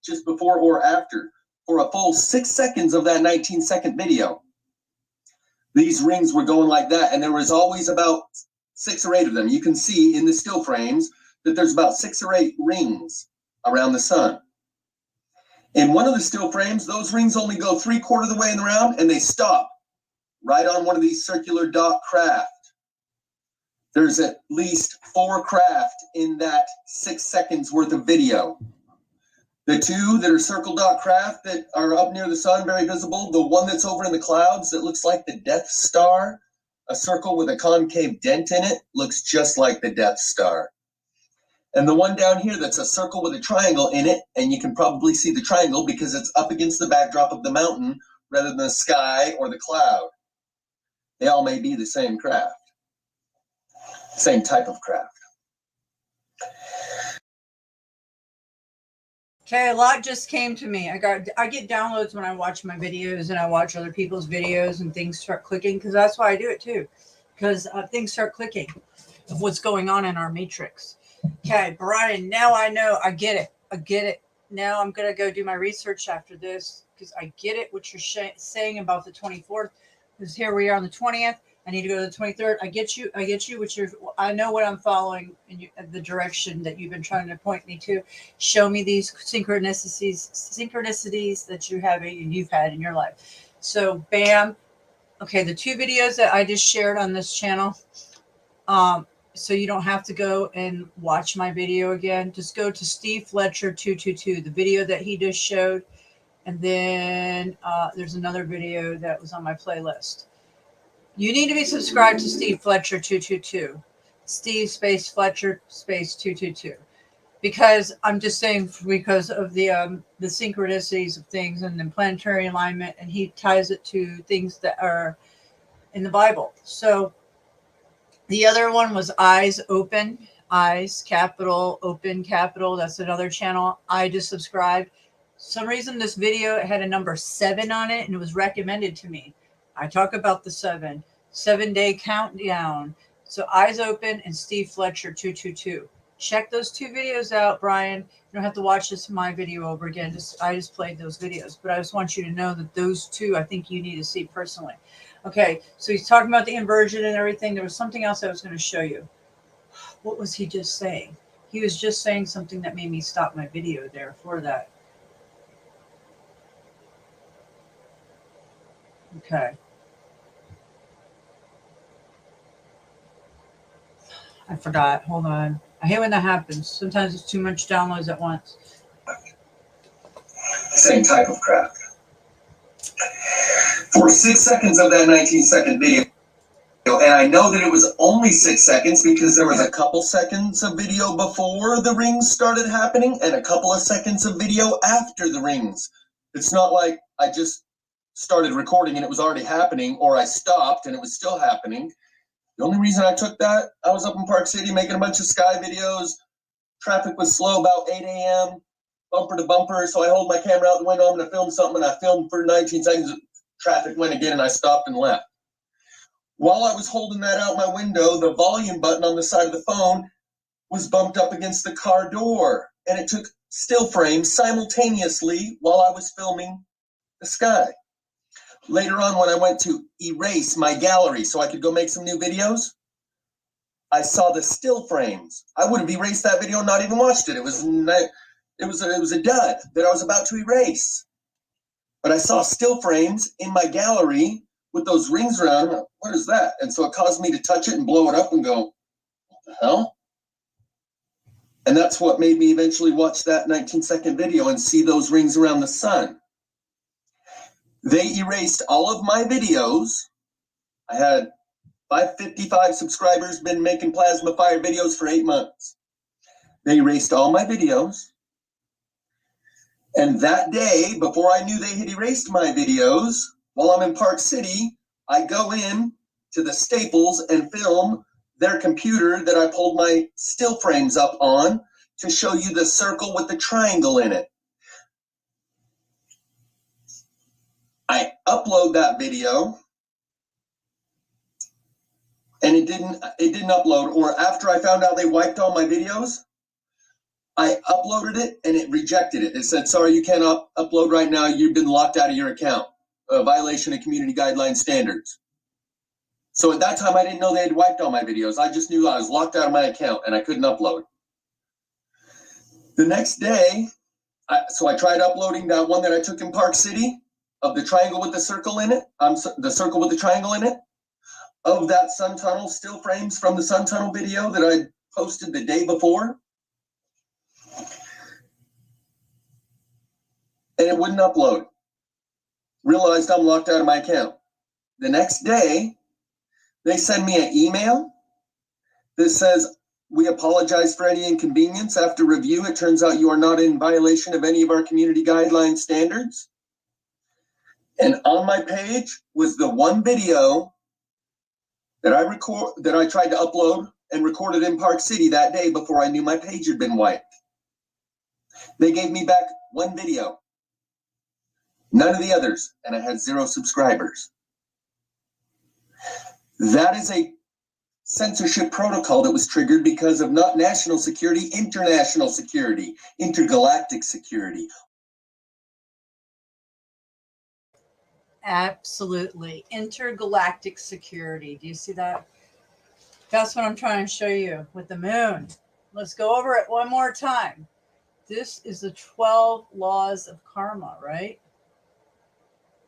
just before or after for a full 6 seconds of that 19-second video. These rings were going like that, and there was always about 6 or 8 of them. You can see in the still frames that there's about 6 or 8 rings around the sun. In one of the still frames, those rings only go 3/4 of the way around, and they stop right on one of these circular dot craft. There's at least 4 craft in that 6 seconds worth of video. The 2 that are circle dot craft that are up near the sun, very visible. The one that's over in the clouds that looks like the Death Star, a circle with a concave dent in it, looks just like the Death Star. And the one down here that's a circle with a triangle in it, and you can probably see the triangle because it's up against the backdrop of the mountain rather than the sky or the cloud. They all may be the same craft, same type of craft. Okay, a lot just came to me. I get downloads when I watch my videos and I watch other people's videos and things start clicking, because that's why I do it too, because things start clicking of what's going on in our matrix. Okay, Brian, now I know. I get it. Now I'm going to go do my research after this, because I get it what you're saying about the 24th, because here we are on the 20th. I need to go to the 23rd. I get you, which I know what I'm following in the direction that you've been trying to point me to. Show me these synchronicities that you've had in your life. So bam. Okay, the 2 videos that I just shared on this channel. So you don't have to go and watch my video again. Just go to Steve Fletcher 222, the video that he just showed. And then there's another video that was on my playlist. You need to be subscribed to Steve Fletcher 222. Steve space Fletcher space 222. Because I'm just saying, because of the synchronicities of things and the planetary alignment, and he ties it to things that are in the Bible. So the other one was Eyes Open, Eyes capital, Open capital. That's another channel. I just subscribed. Some reason this video had a number 7 on it, and it was recommended to me. I talk about the 7-day countdown. So Eyes Open and Steve Fletcher 222. Check those 2 videos out, Brian. You don't have to watch my video over again. I just played those videos, but I just want you to know that those 2, I think you need to see personally. Okay, so he's talking about the inversion and everything. There was something else I was going to show you. What was he just saying? He was just saying something that made me stop my video there for that. Okay. I forgot. Hold on. I hate when that happens. Sometimes it's too much downloads at once. Same type of crap. For 6 seconds of that 19-second video, and I know that it was only 6 seconds because there was a couple seconds of video before the rings started happening and a couple of seconds of video after the rings. It's not like I just started recording and it was already happening, or I stopped and it was still happening. The only reason I took that, I was up in Park City making a bunch of sky videos. Traffic was slow about 8 a.m., bumper to bumper, so I hold my camera out the window. I'm going to film something, and I filmed for 19 seconds. Traffic went again, and I stopped and left. While I was holding that out my window, the volume button on the side of the phone was bumped up against the car door, and it took still frames simultaneously while I was filming the sky. Later on, when I went to erase my gallery so I could go make some new videos, I saw the still frames. I would have erased that video and not even watched it. It was a dud that I was about to erase. But I saw still frames in my gallery with those rings around them. What is that? And so it caused me to touch it and blow it up and go, what the hell? And that's what made me eventually watch that 19-second video and see those rings around the sun. They erased all of my videos. I had 555 subscribers, been making Plasma Fire videos for 8 months. They erased all my videos. And that day, before I knew they had erased my videos, while I'm in Park City, I go in to the Staples and film their computer that I pulled my still frames up on to show you the circle with the triangle in it. I upload that video and it didn't upload, or after I found out they wiped all my videos, I uploaded it and it rejected it. It said, sorry, you cannot upload right now. You've been locked out of your account. A violation of community guideline standards. So at that time, I didn't know they had wiped all my videos. I just knew I was locked out of my account and I couldn't upload. The next day, so I tried uploading that one that I took in Park City of the triangle with the circle in it, the circle with the triangle in it, of that sun tunnel still frames from the sun tunnel video that I posted the day before. And it wouldn't upload. Realized I'm locked out of my account. The next day, they send me an email that says, we apologize for any inconvenience. After review, it turns out you are not in violation of any of our community guideline standards. And on my page was the one video that I tried to upload and recorded in Park City that day before I knew my page had been wiped. They gave me back one video. None of the others, and I had 0 subscribers. That is a censorship protocol that was triggered because of not national security, international security, intergalactic security. Absolutely. Intergalactic security. Do you see that? That's what I'm trying to show you with the moon. Let's go over it one more time. This is the 12 laws of karma, right?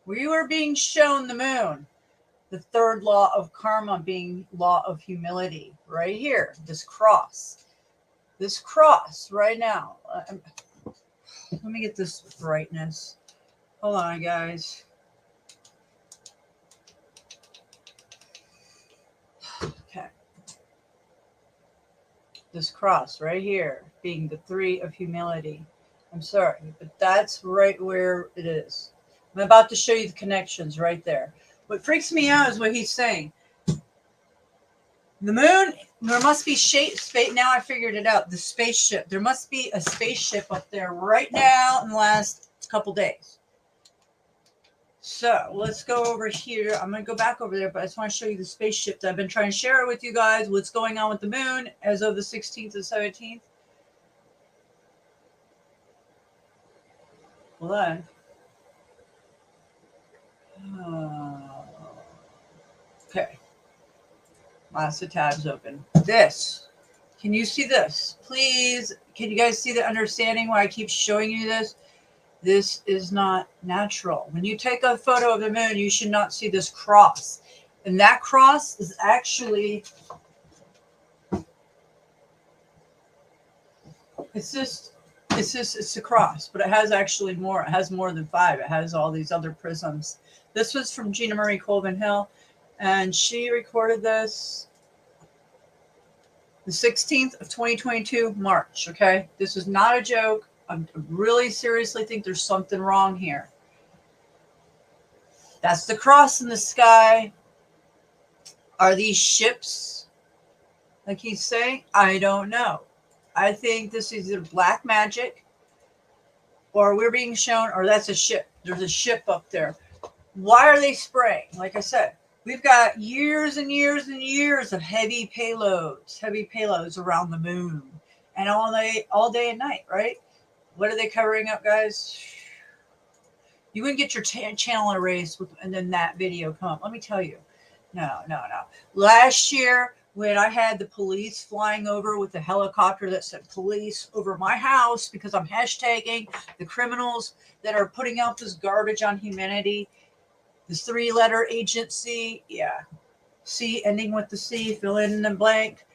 We were being shown the moon. The third law of karma being law of humility, right here. This cross right now. Let me get this brightness. Hold on, guys. Okay. This cross right here being the 3 of humility. I'm sorry, but that's right where it is. I'm about to show you the connections right there. What freaks me out is what he's saying. The moon, there must be space. Now I figured it out. The spaceship. There must be a spaceship up there right now in the last couple days. So let's go over here. I'm going to go back over there, but I just want to show you the spaceship that I've been trying to share with you guys. What's going on with the moon as of the 16th and 17th. Hold on. Okay. Lots of tabs open. This. Can you see this? Please. Can you guys see the understanding why I keep showing you this? This is not natural. When you take a photo of the moon, you should not see this cross. And that cross is actually, it's a cross, but it has actually more. It has more than 5. It has all these other prisms. This was from Gina Marie Colvin Hill, and she recorded this the 16th of 2022, March. Okay. This is not a joke. I really seriously think there's something wrong here. That's the cross in the sky. Are these ships, like he's saying? I don't know. I think this is either black magic, or we're being shown, or that's a ship. There's a ship up there. Why are they spraying? Like I said, we've got years and years and years of heavy payloads around the moon, and all day and night, right? What are they covering up, guys? You wouldn't get your channel erased and then that video come up. Let me tell you. No. Last year, when I had the police flying over with the helicopter that said police over my house because I'm hashtagging the criminals that are putting out this garbage on humanity, this 3-letter agency, yeah. C, ending with the C, fill in the blank.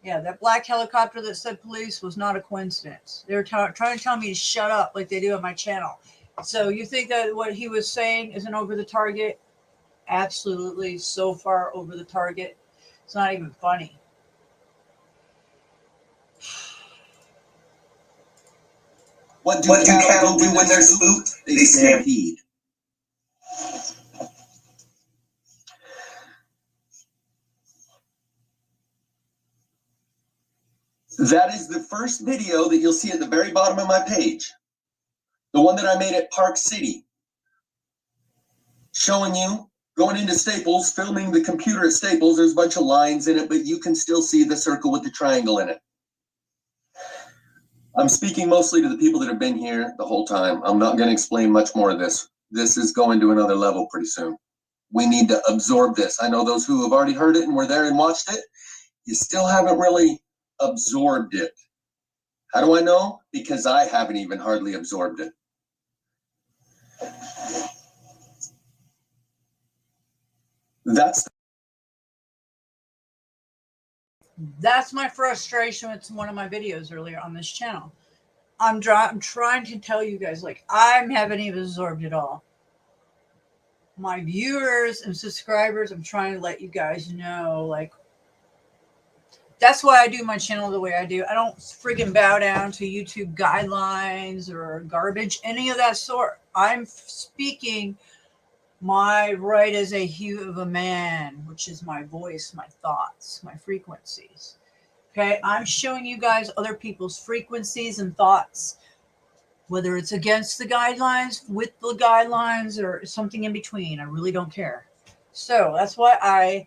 Yeah, that black helicopter that said police was not a coincidence. They were trying to tell me to shut up like they do on my channel. So you think that what he was saying isn't over the target? Absolutely, so far over the target. It's not even funny. What do cattle do when they're spooked? They stampede. That is the first video that you'll see at the very bottom of my page. The one that I made at Park City. Showing you going into Staples, filming the computer at Staples. There's a bunch of lines in it, but you can still see the circle with the triangle in it. I'm speaking mostly to the people that have been here the whole time. I'm not going to explain much more of this. This is going to another level pretty soon. We need to absorb this. I know those who have already heard it and were there and watched it, you still haven't really absorbed it. How do I know? Because I haven't even hardly absorbed it. That's my frustration with one of my videos earlier on this channel. I'm trying to tell you guys, like, I haven't even absorbed it all. My viewers and subscribers, I'm trying to let you guys know, like, that's why I do my channel the way I do. I don't freaking bow down to YouTube guidelines or garbage, any of that sort. I'm speaking my right as a hue of a man, which is my voice, my thoughts, my frequencies. Okay, I'm showing you guys other people's frequencies and thoughts, whether it's against the guidelines, with the guidelines, or something in between. I really don't care. So that's why I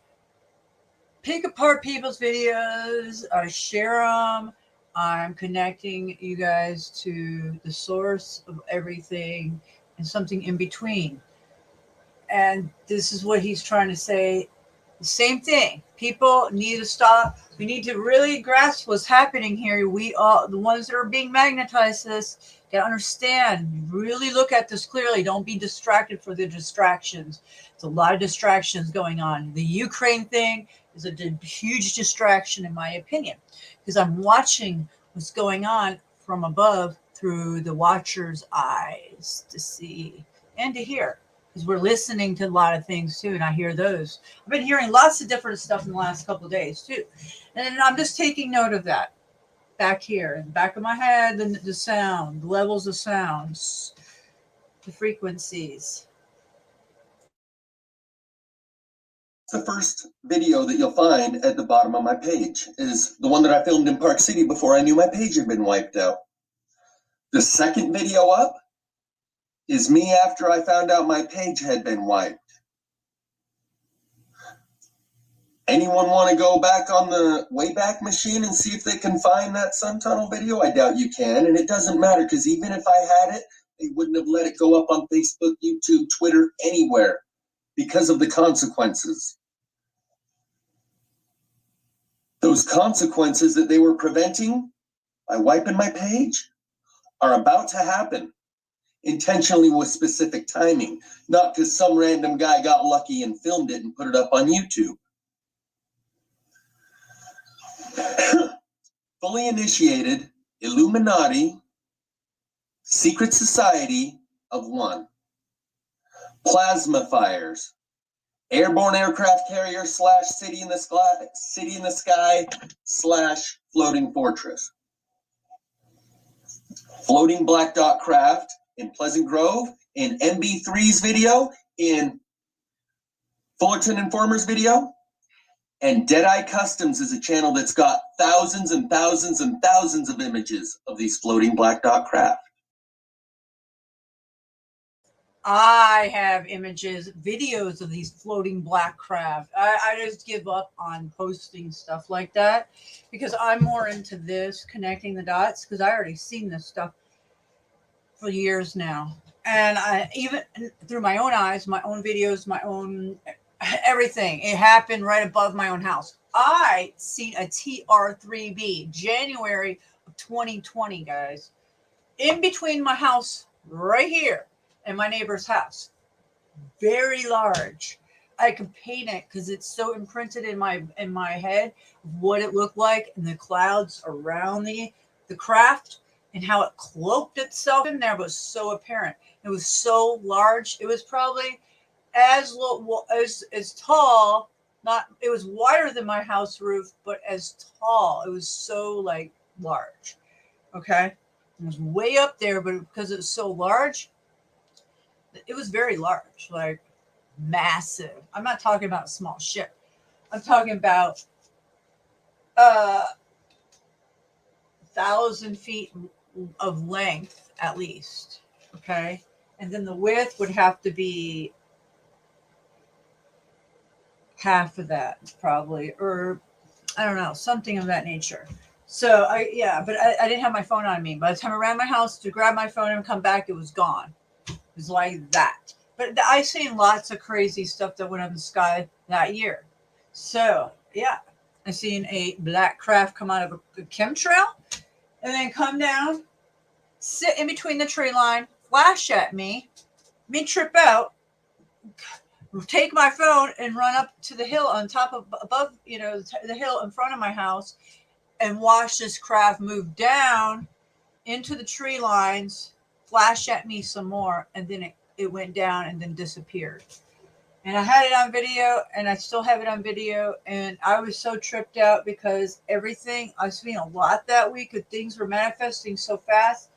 pick apart people's videos, I share them. I'm connecting you guys to the source of everything. and something in between. And this is what he's trying to say. The same thing. People need to stop. We need to really grasp what's happening here. We all, the ones that are being magnetized to this, gotta understand. Really look at this clearly. Don't be distracted for the distractions. There's a lot of distractions going on. The Ukraine thing is a huge distraction, in my opinion, because I'm watching what's going on from above through the watcher's eyes to see and to hear. Because we're listening to a lot of things too, and I hear those. I've been hearing lots of different stuff in the last couple of days too, and I'm just taking note of that back here in the back of my head. The sound, the levels of sounds, the frequencies. The first video that you'll find at the bottom of my page is the one that I filmed in Park City before I knew my page had been wiped out. The second video up is me after I found out my page had been wiped. Anyone want to go back on the Wayback Machine and see if they can find that sun tunnel video? I doubt you can, and it doesn't matter, because even if I had it, they wouldn't have let it go up on Facebook, YouTube, Twitter, anywhere, because of the consequences. Those consequences that they were preventing by wiping my page are about to happen, intentionally with specific timing, not because some random guy got lucky and filmed it and put it up on YouTube. Fully initiated Illuminati secret society of one. Plasma fires. Airborne aircraft carrier / city in the sky / floating fortress. Floating black dot craft in Pleasant Grove, in MB3's video, in Fullerton Informer's video, and Deadeye Customs is a channel that's got thousands and thousands and thousands of images of these floating black dot craft. I have images, videos of these floating black craft. I just give up on posting stuff like that because I'm more into this, connecting the dots, because I already seen this stuff for years now. And I even through my own eyes, my own videos, my own everything. It happened right above my own house. I seen a TR-3B January of 2020, guys, in between my house right here and my neighbor's house. Very large. I could paint it because it's so imprinted in my head what it looked like, and the clouds around the craft and how it cloaked itself in there was so apparent. It was so large. It was probably as tall. Not, it was wider than my house roof, but as tall. It was so like large. Okay, it was way up there, but because it was so large, it was very large, like massive. I'm not talking about a small ship. I'm talking about 1,000 feet of length at least. Okay, and then the width would have to be half of that probably, or I don't know, something of that nature. So I didn't have my phone on me. By the time I ran my house to grab my phone and come back, it was gone. It was like that. But I seen lots of crazy stuff that went up in the sky that year. So yeah, I seen a black craft come out of a chemtrail and then come down, sit in between the tree line, flash at me trip out, take my phone and run up to the hill on top of above, the hill in front of my house, and watch this craft move down into the tree lines, flash at me some more, and then it went down and then disappeared. And I had it on video, and I still have it on video, and I was so tripped out because everything, I was feeling a lot that week, and things were manifesting so fast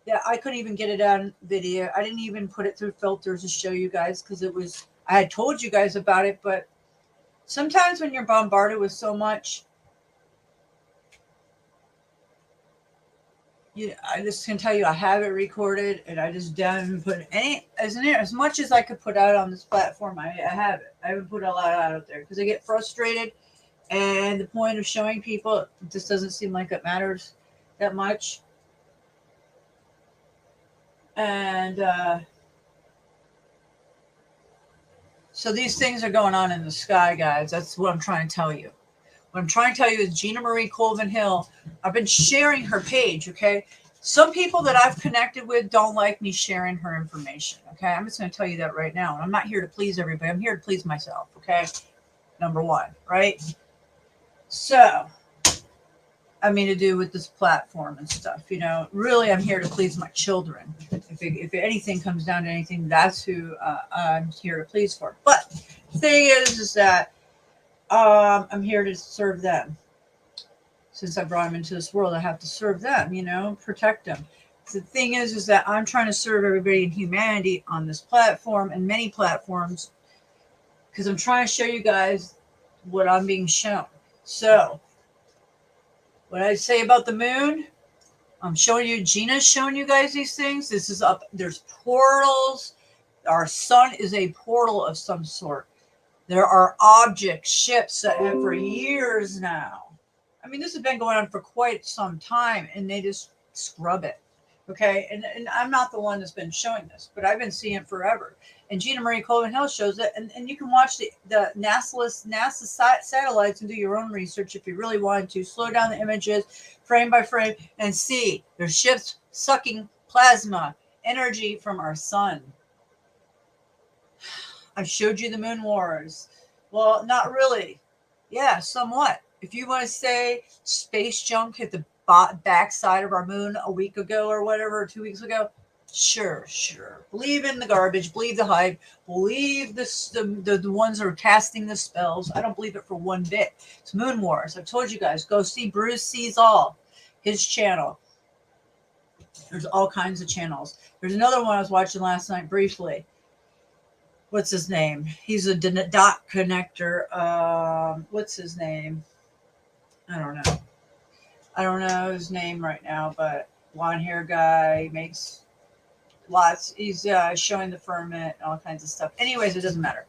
that I couldn't even get it on video. I didn't even put it through filters to show you guys because I had told you guys about it, but sometimes when you're bombarded with so much, I just can tell you I have it recorded, and I just haven't put as much as I could put out on this platform. I have it. I haven't put a lot out there because I get frustrated, and the point of showing people, it just doesn't seem like it matters that much. And So these things are going on in the sky, guys. That's what I'm trying to tell you. What I'm trying to tell you is Gina Marie Colvin Hill. I've been sharing her page, okay? Some people that I've connected with don't like me sharing her information, okay? I'm just going to tell you that right now. I'm not here to please everybody. I'm here to please myself, okay? Number one, right? So, I mean, to do with this platform and stuff, you know, really I'm here to please my children. If anything comes down to anything, that's who I'm here to please for. But the thing is that I'm here to serve them. Since I brought them into this world, I have to serve them, you know, protect them. The thing is that I'm trying to serve everybody in humanity on this platform and many platforms because I'm trying to show you guys what I'm being shown. So, what I say about the moon, I'm showing you, Gina's showing you guys these things. This is up, there's portals. Our sun is a portal of some sort. There are objects, ships that have for years now. I mean, this has been going on for quite some time, and they just scrub it. Okay, and I'm not the one that's been showing this, but I've been seeing it forever. And Gina Marie Colvin Hill shows it, and you can watch the NASA satellites and do your own research if you really wanted to. Slow down the images frame by frame and see there's ships sucking plasma energy from our sun. I showed you the moon wars. Well, not really. Yeah, somewhat. If you want to say space junk hit the backside of our moon a week ago or whatever, 2 weeks ago, sure. Believe in the garbage, believe the hype, believe the ones that are casting the spells. I don't believe it for one bit. It's moon wars. I've told you guys, go see Bruce Sees All, his channel. There's all kinds of channels. There's another one I was watching last night briefly. What's his name? He's a dot connector. What's his name? I don't know his name right now, but blonde hair guy, makes lots. He's showing the firmament and all kinds of stuff. Anyways, it doesn't matter.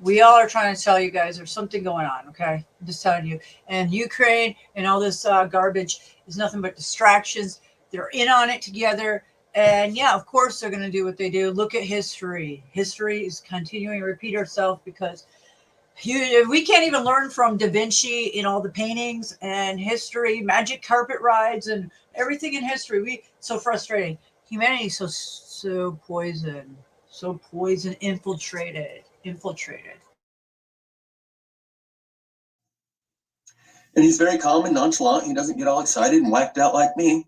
We all are trying to tell you guys there's something going on, okay? I'm just telling you. And Ukraine and all this garbage is nothing but distractions. They're in on it together. And yeah, of course they're going to do what they do. Look at history. History is continuing to repeat itself because we can't even learn from Da Vinci in all the paintings and history, magic carpet rides and everything in history. So frustrating. Humanity is so poisoned, infiltrated. And he's very calm and nonchalant. He doesn't get all excited and whacked out like me.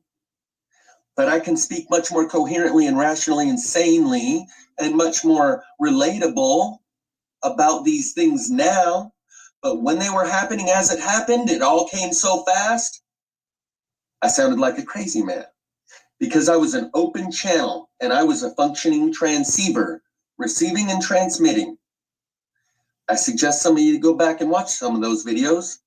But I can speak much more coherently and rationally and sanely and much more relatable about these things now. But when they were happening as it happened, it all came so fast. I sounded like a crazy man because I was an open channel and I was a functioning transceiver, receiving and transmitting. I suggest some of you to go back and watch some of those videos.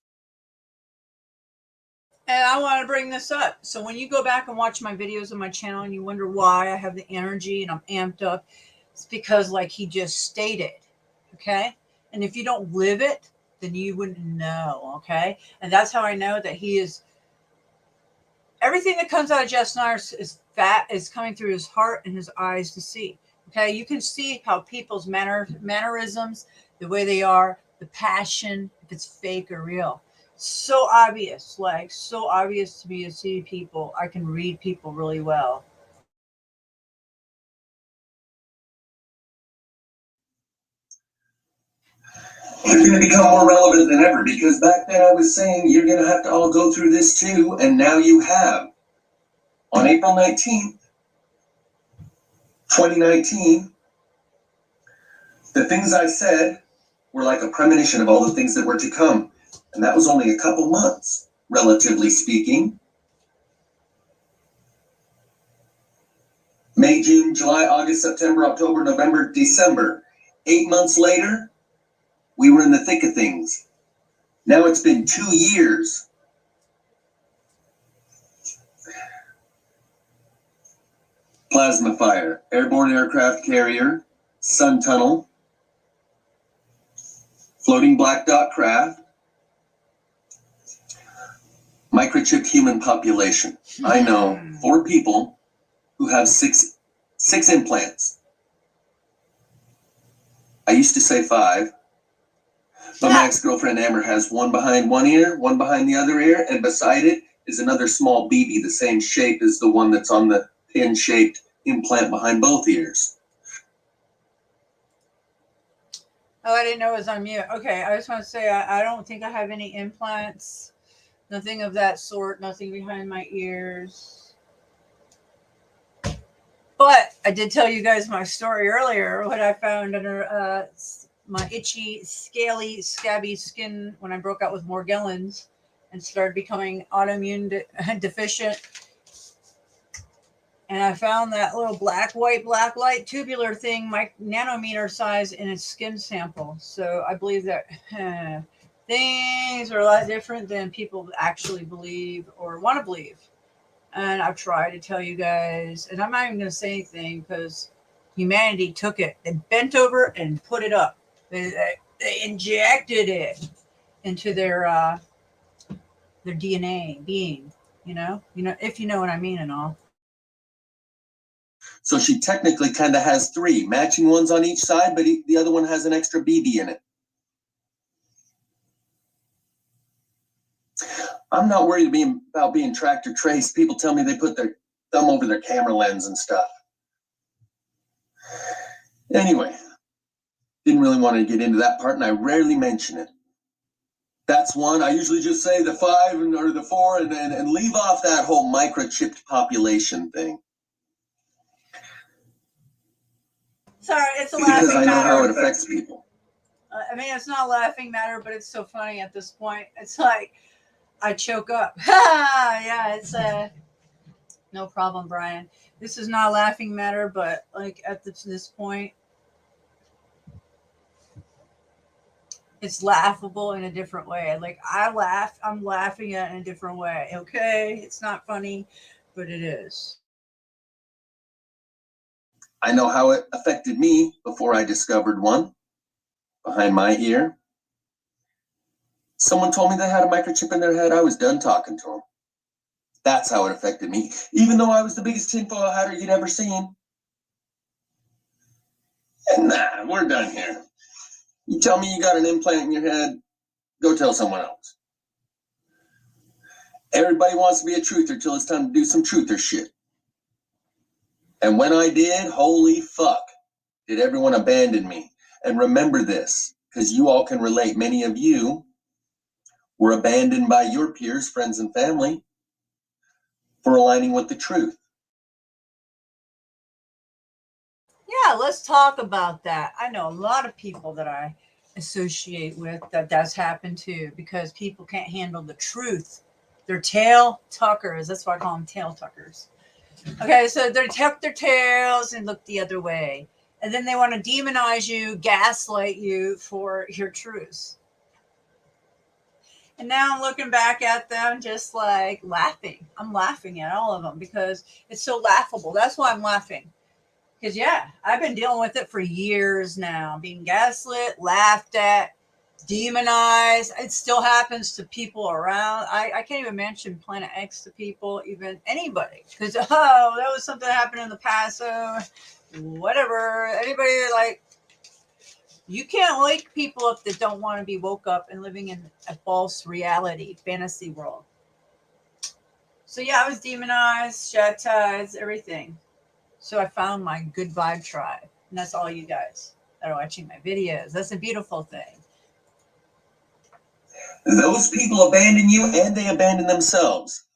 And I want to bring this up. So when you go back and watch my videos on my channel and you wonder why I have the energy and I'm amped up, it's because like he just stated, okay? And if you don't live it, then you wouldn't know, okay? And that's how I know that he is, everything that comes out of Jeff Snyder is coming through his heart and his eyes to see, okay? You can see how people's mannerisms, the way they are, the passion, if it's fake or real. So obvious to me to see people. I can read people really well. It's going to become more relevant than ever because back then I was saying you're going to have to all go through this too, and now you have. On April 19th, 2019, the things I said were like a premonition of all the things that were to come. And that was only a couple months, relatively speaking. May, June, July, August, September, October, November, December. 8 months later, we were in the thick of things. Now it's been 2 years. Plasma fire, airborne aircraft carrier, sun tunnel, floating black dot craft, microchip human population. I know 4 people who have six implants. I used to say 5. But my ex-girlfriend Amber has one behind one ear, one behind the other ear, and beside it is another small BB, the same shape as the one that's on the pin-shaped implant behind both ears. Oh, I didn't know it was on mute. Okay, I just want to say I don't think I have any implants. Nothing of that sort. Nothing behind my ears. But I did tell you guys my story earlier, what I found under my itchy, scaly, scabby skin when I broke out with Morgellons and started becoming autoimmune deficient. And I found that little black light tubular thing, my nanometer size in a skin sample. So I believe that things are a lot different than people actually believe or want to believe. And I've tried to tell you guys, and I'm not even going to say anything because humanity took it and bent over and put it up. They injected it into their DNA being, you know, if you know what I mean and all. So she technically kind of has 3 matching ones on each side, but the other one has an extra BB in it. I'm not worried about being tracked or traced. People tell me they put their thumb over their camera lens and stuff. Anyway, didn't really want to get into that part, and I rarely mention it. That's one. I usually just say the 5 or the 4 and leave off that whole microchipped population thing. Sorry, it's a laughing Because I know matter. how it affects people. I mean, it's not a laughing matter, but it's so funny at this point. It's like I choke up. Yeah, it's no problem, Brian. This is not a laughing matter, but like at this point, it's laughable in a different way. Like I'm laughing at it in a different way. Okay, it's not funny, but it is. I know how it affected me before I discovered one behind my ear. Someone told me they had a microchip in their head. I was done talking to them. That's how it affected me, even though I was the biggest tinfoil hatter you'd ever seen. And nah, we're done here. You tell me you got an implant in your head, go tell someone else. Everybody wants to be a truther till it's time to do some truther shit. And when I did, holy fuck, did everyone abandon me. And remember this, because you all can relate. Many of you were abandoned by your peers, friends, and family for aligning with the truth. Yeah, let's talk about that. I know a lot of people that I associate with that's happened to because people can't handle the truth. They're tail tuckers. That's why I call them tail tuckers. Okay, so they tuck their tails and look the other way. And then they want to demonize you, gaslight you for your truths. And now I'm looking back at them just like laughing. I'm laughing at all of them because it's so laughable. That's why I'm laughing. Because, yeah, I've been dealing with it for years now. Being gaslit, laughed at, demonized. It still happens to people around. I can't even mention Planet X to people, even anybody. Because, that was something that happened in the past. So, whatever. Anybody like, you can't wake people up that don't want to be woke up and living in a false reality, fantasy world. So, yeah, I was demonized, chastised, everything. So I found my good vibe tribe. And that's all you guys that are watching my videos. That's a beautiful thing. Those people abandon you and they abandon themselves.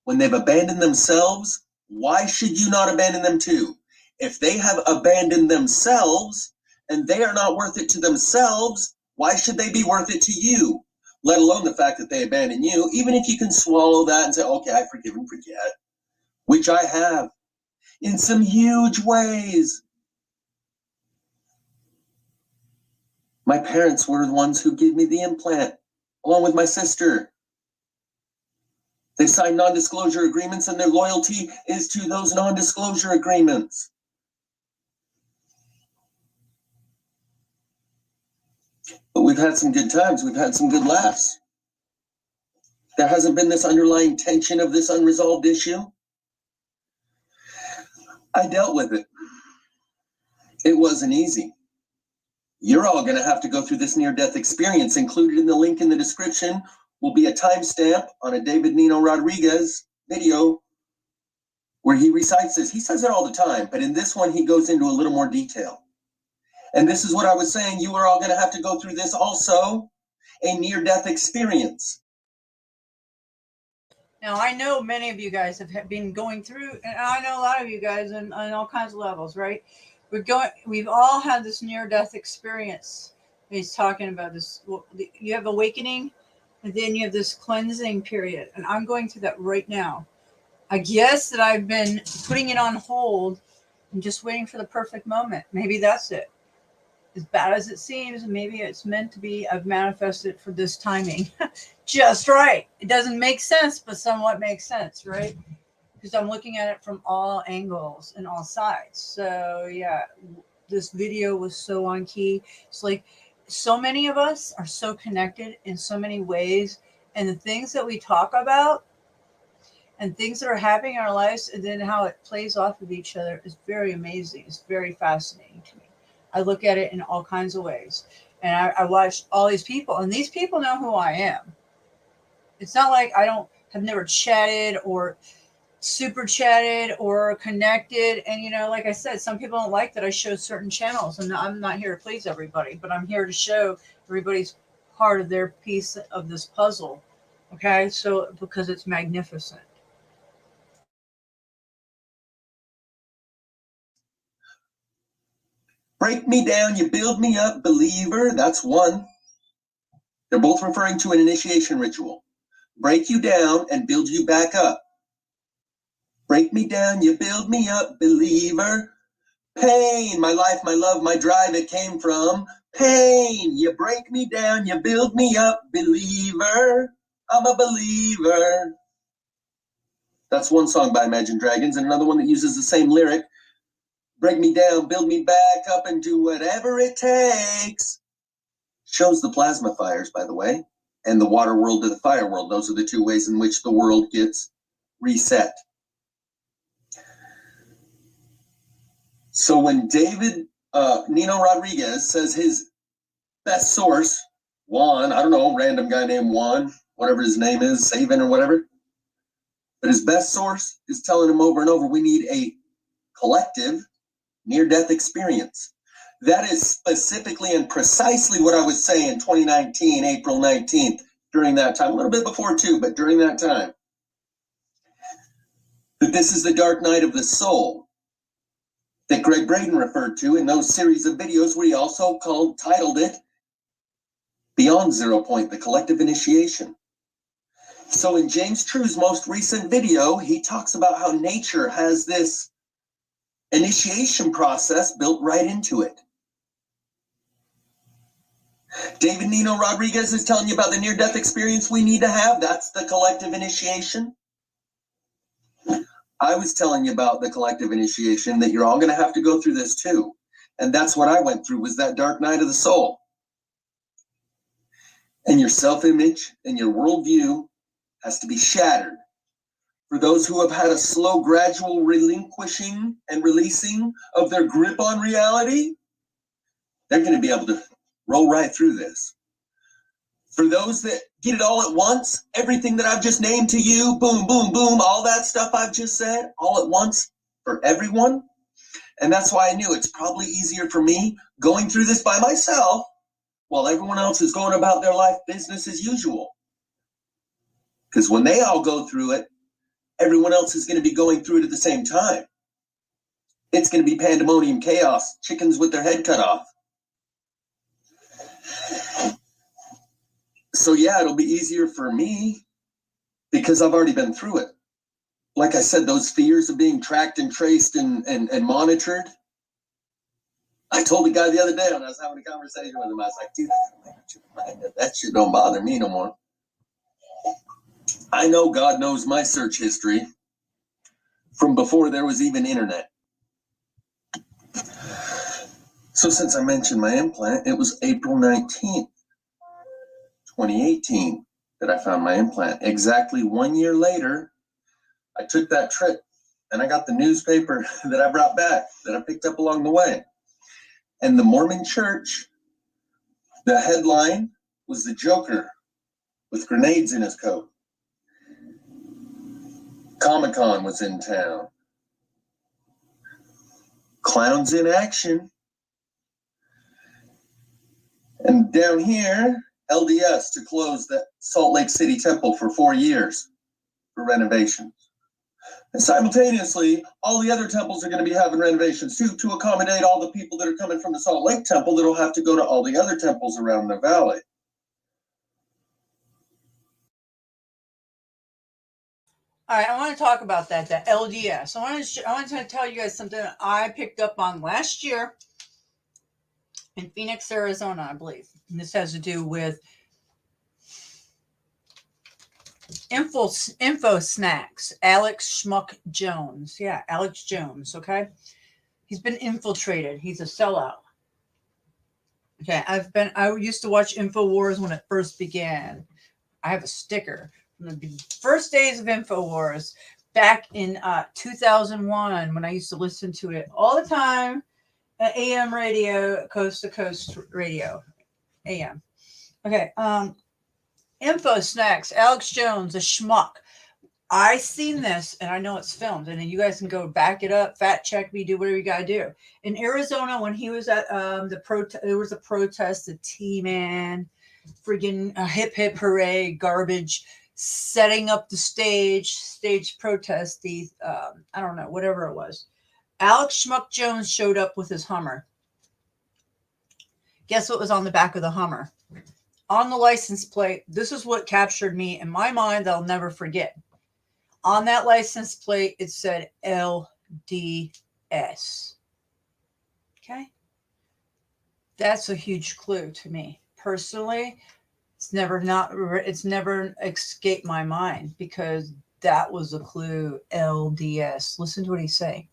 When they've abandoned themselves, why should you not abandon them too? If they have abandoned themselves and they are not worth it to themselves, why should they be worth it to you? Let alone the fact that they abandon you, even if you can swallow that and say, okay, I forgive and forget, which I have. In some huge ways. My parents were the ones who gave me the implant, along with my sister. They signed non-disclosure agreements, and their loyalty is to those non-disclosure agreements. But we've had some good times. We've had some good laughs. There hasn't been this underlying tension of this unresolved issue. I dealt with it. It wasn't easy. You're all going to have to go through this near-death experience. Included in the link in the description will be a timestamp on a David Nino Rodriguez video where he recites this. He says it all the time, but in this one, he goes into a little more detail. And this is what I was saying. You are all going to have to go through this also, a near-death experience. Now, I know many of you guys have been going through, and I know a lot of you guys on all kinds of levels, right? We've all had this near-death experience. He's talking about this. You have awakening, and then you have this cleansing period. And I'm going through that right now. I guess that I've been putting it on hold and just waiting for the perfect moment. Maybe that's it. As bad as it seems, maybe it's meant to be. I've manifested for this timing. Just right. It doesn't make sense, but somewhat makes sense, right? Because I'm looking at it from all angles and all sides. So yeah, this video was so on key. It's like so many of us are so connected in so many ways, and the things that we talk about and things that are happening in our lives, and then how it plays off of each other is very amazing. It's very fascinating to me. I look at it in all kinds of ways, and I watch all these people, and these people know who I am. It's not like I have never chatted or super chatted or connected. And, like I said, some people don't like that I show certain channels, and I'm not here to please everybody, but I'm here to show everybody's part of their piece of this puzzle. Okay. So, because it's magnificent. Break me down, you build me up, believer. That's one. They're both referring to an initiation ritual. Break you down and build you back up. Break me down, you build me up, believer. Pain, my life, my love, my drive, it came from pain. You break me down, you build me up, believer. I'm a believer. That's one song by Imagine Dragons, and another one that uses the same lyric. Break me down, build me back up, and do whatever it takes. Shows the plasma fires, by the way, and the water world to the fire world. Those are the two ways in which the world gets reset. So when David Nino Rodriguez says his best source, Juan, I don't know, random guy named Juan, whatever his name is, Saban or whatever, but his best source is telling him over and over, we need a collective near-death experience. That is specifically and precisely what I was saying 2019, April 19th, during that time, a little bit before too, but during that time. That this is the dark night of the soul that Greg Braden referred to in those series of videos where he also titled it Beyond Zero Point, the Collective Initiation. So in James True's most recent video, he talks about how nature has this initiation process built right into it. David Nino Rodriguez is telling you about the near-death experience we need to have. That's the collective initiation. I was telling you about the collective initiation, that you're all going to have to go through this too. And that's what I went through, was that dark night of the soul. And your self-image and your worldview has to be shattered. For those who have had a slow, gradual relinquishing and releasing of their grip on reality, they're going to be able to roll right through this. For those that get it all at once, everything that I've just named to you, boom, boom, boom, all that stuff I've just said, all at once for everyone. And that's why I knew it's probably easier for me going through this by myself while everyone else is going about their life business as usual. Because when they all go through it, everyone else is going to be going through it at the same time. It's going to be pandemonium chaos, chickens with their head cut off. So yeah, it'll be easier for me because I've already been through it. Like I said, those fears of being tracked and traced and monitored. I told a guy the other day when I was having a conversation with him, I was like, dude, that shit don't bother me no more. I know God knows my search history from before there was even internet. So since I mentioned my implant, it was April 19th, 2018 that I found my implant. Exactly 1 year later, I took that trip and I got the newspaper that I brought back, that I picked up along the way. And the Mormon Church The headline was the Joker with grenades in his coat. Comic-Con was in town. Clowns in action. And down here, LDS to close the Salt Lake City Temple for 4 years for renovations. And simultaneously, all the other temples are going to be having renovations too, to accommodate all the people that are coming from the Salt Lake Temple that'll have to go to all the other temples around the valley. All right, I want to talk about that LDS. I want to tell you guys something that I picked up on last year in Phoenix, Arizona, I believe. And this has to do with info snacks. Alex Schmuck Jones. Yeah, Alex Jones, okay? He's been infiltrated. He's a sellout. Okay, I used to watch InfoWars when it first began. I have a sticker from the first days of InfoWars back in 2001 when I used to listen to it all the time at AM radio, coast to coast radio, AM. Okay, info snacks, Alex Jones, a schmuck. I seen this and I know it's filmed, and then you guys can go back it up, fact check me, do whatever you gotta do. In Arizona, when he was at there was a protest, the T-Man, friggin' hip hip hooray, garbage, setting up the stage protest, I don't know, whatever it was. Alex Schmuck Jones showed up with his Hummer. Guess what was on the back of the Hummer? On the license plate, this is what captured me in my mind that I'll never forget. On that license plate, it said LDS. Okay? That's a huge clue to me. Personally, it's never escaped my mind because that was a clue, LDS. Listen to what he's saying.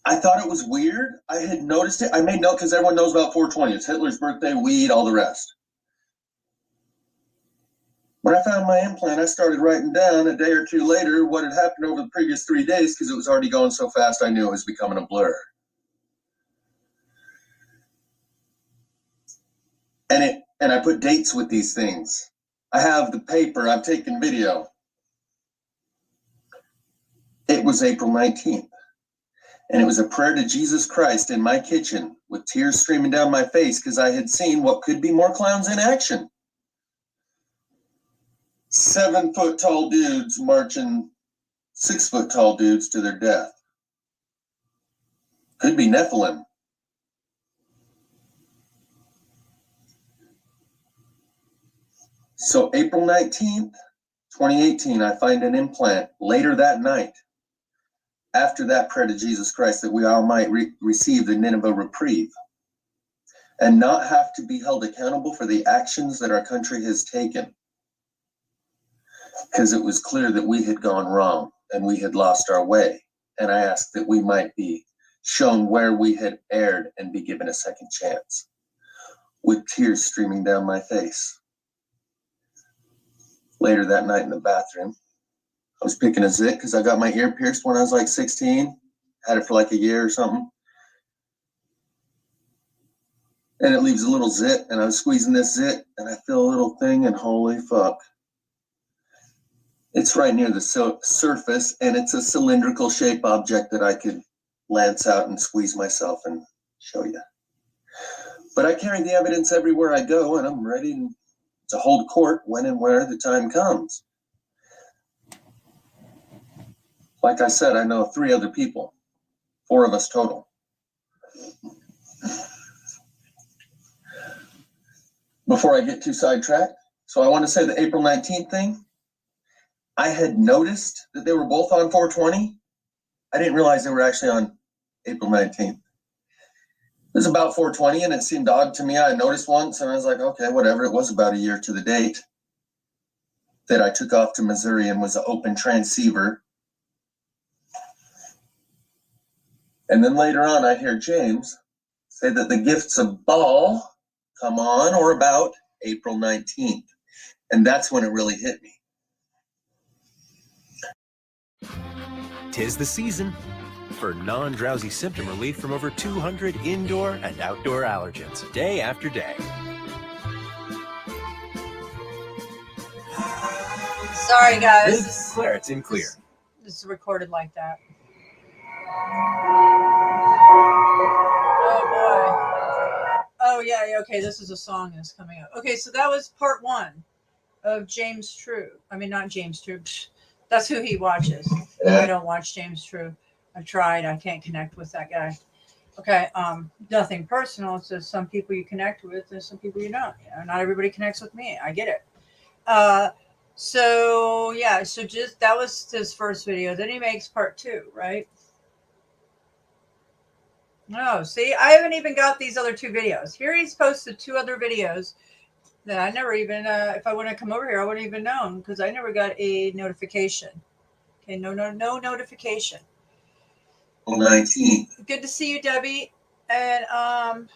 I thought it was weird. I had noticed it. I made note because everyone knows about 420. It's Hitler's birthday, weed, all the rest. When I found my implant, I started writing down a day or two later what had happened over the previous 3 days because it was already going so fast I knew it was becoming a blur. And I put dates with these things. I have the paper. I've taken video. It was April 19th. And it was a prayer to Jesus Christ in my kitchen with tears streaming down my face because I had seen what could be more clowns in action. 7-foot-tall dudes marching 6-foot-tall dudes to their death. Could be Nephilim. So April 19th, 2018, I find an implant later that night. After that prayer to Jesus Christ, that we all might receive the Nineveh reprieve and not have to be held accountable for the actions that our country has taken. Because it was clear that we had gone wrong and we had lost our way. And I asked that we might be shown where we had erred and be given a second chance, with tears streaming down my face. Later that night in the bathroom, I was picking a zit because I got my ear pierced when I was like 16. Had it for like a year or something. And it leaves a little zit, and I was squeezing this zit, and I feel a little thing, and holy fuck. It's right near the surface, and it's a cylindrical shape object that I could lance out and squeeze myself and show you. But I carry the evidence everywhere I go, and I'm ready to hold court when and where the time comes. Like I said, I know 3 other people, 4 of us total. Before I get too sidetracked, so I want to say the April 19th thing. I had noticed that they were both on 420. I didn't realize they were actually on April 19th. It was about 420 and it seemed odd to me. I noticed once and I was like, okay, whatever. It was about a year to the date that I took off to Missouri and was an open transceiver. And then later on, I hear James say that the gifts of Baal come on or about April 19th. And that's when it really hit me. 'Tis the season. for non-drowsy symptom relief from over 200 indoor and outdoor allergens, day after day. Sorry, guys. Claritin Clear. This is recorded like that. Oh boy. Oh yeah, okay. This is a song that's coming up. Okay, so that was part 1 of James True. I mean, not James True. Psh, that's who he watches. I don't watch James True. I've tried. I can't connect with that guy. Okay. Nothing personal. It's just some people you connect with, and some people you don't. You know, not everybody connects with me. I get it. So yeah, so just that was his first video. Then he makes part 2, right? No, see, I haven't even got these other 2 videos. Here he's posted 2 other videos that I never even, if I wouldn't have come over here, I wouldn't even known because I never got a notification. Okay, no notification. 19. Good to see you, Debbie. And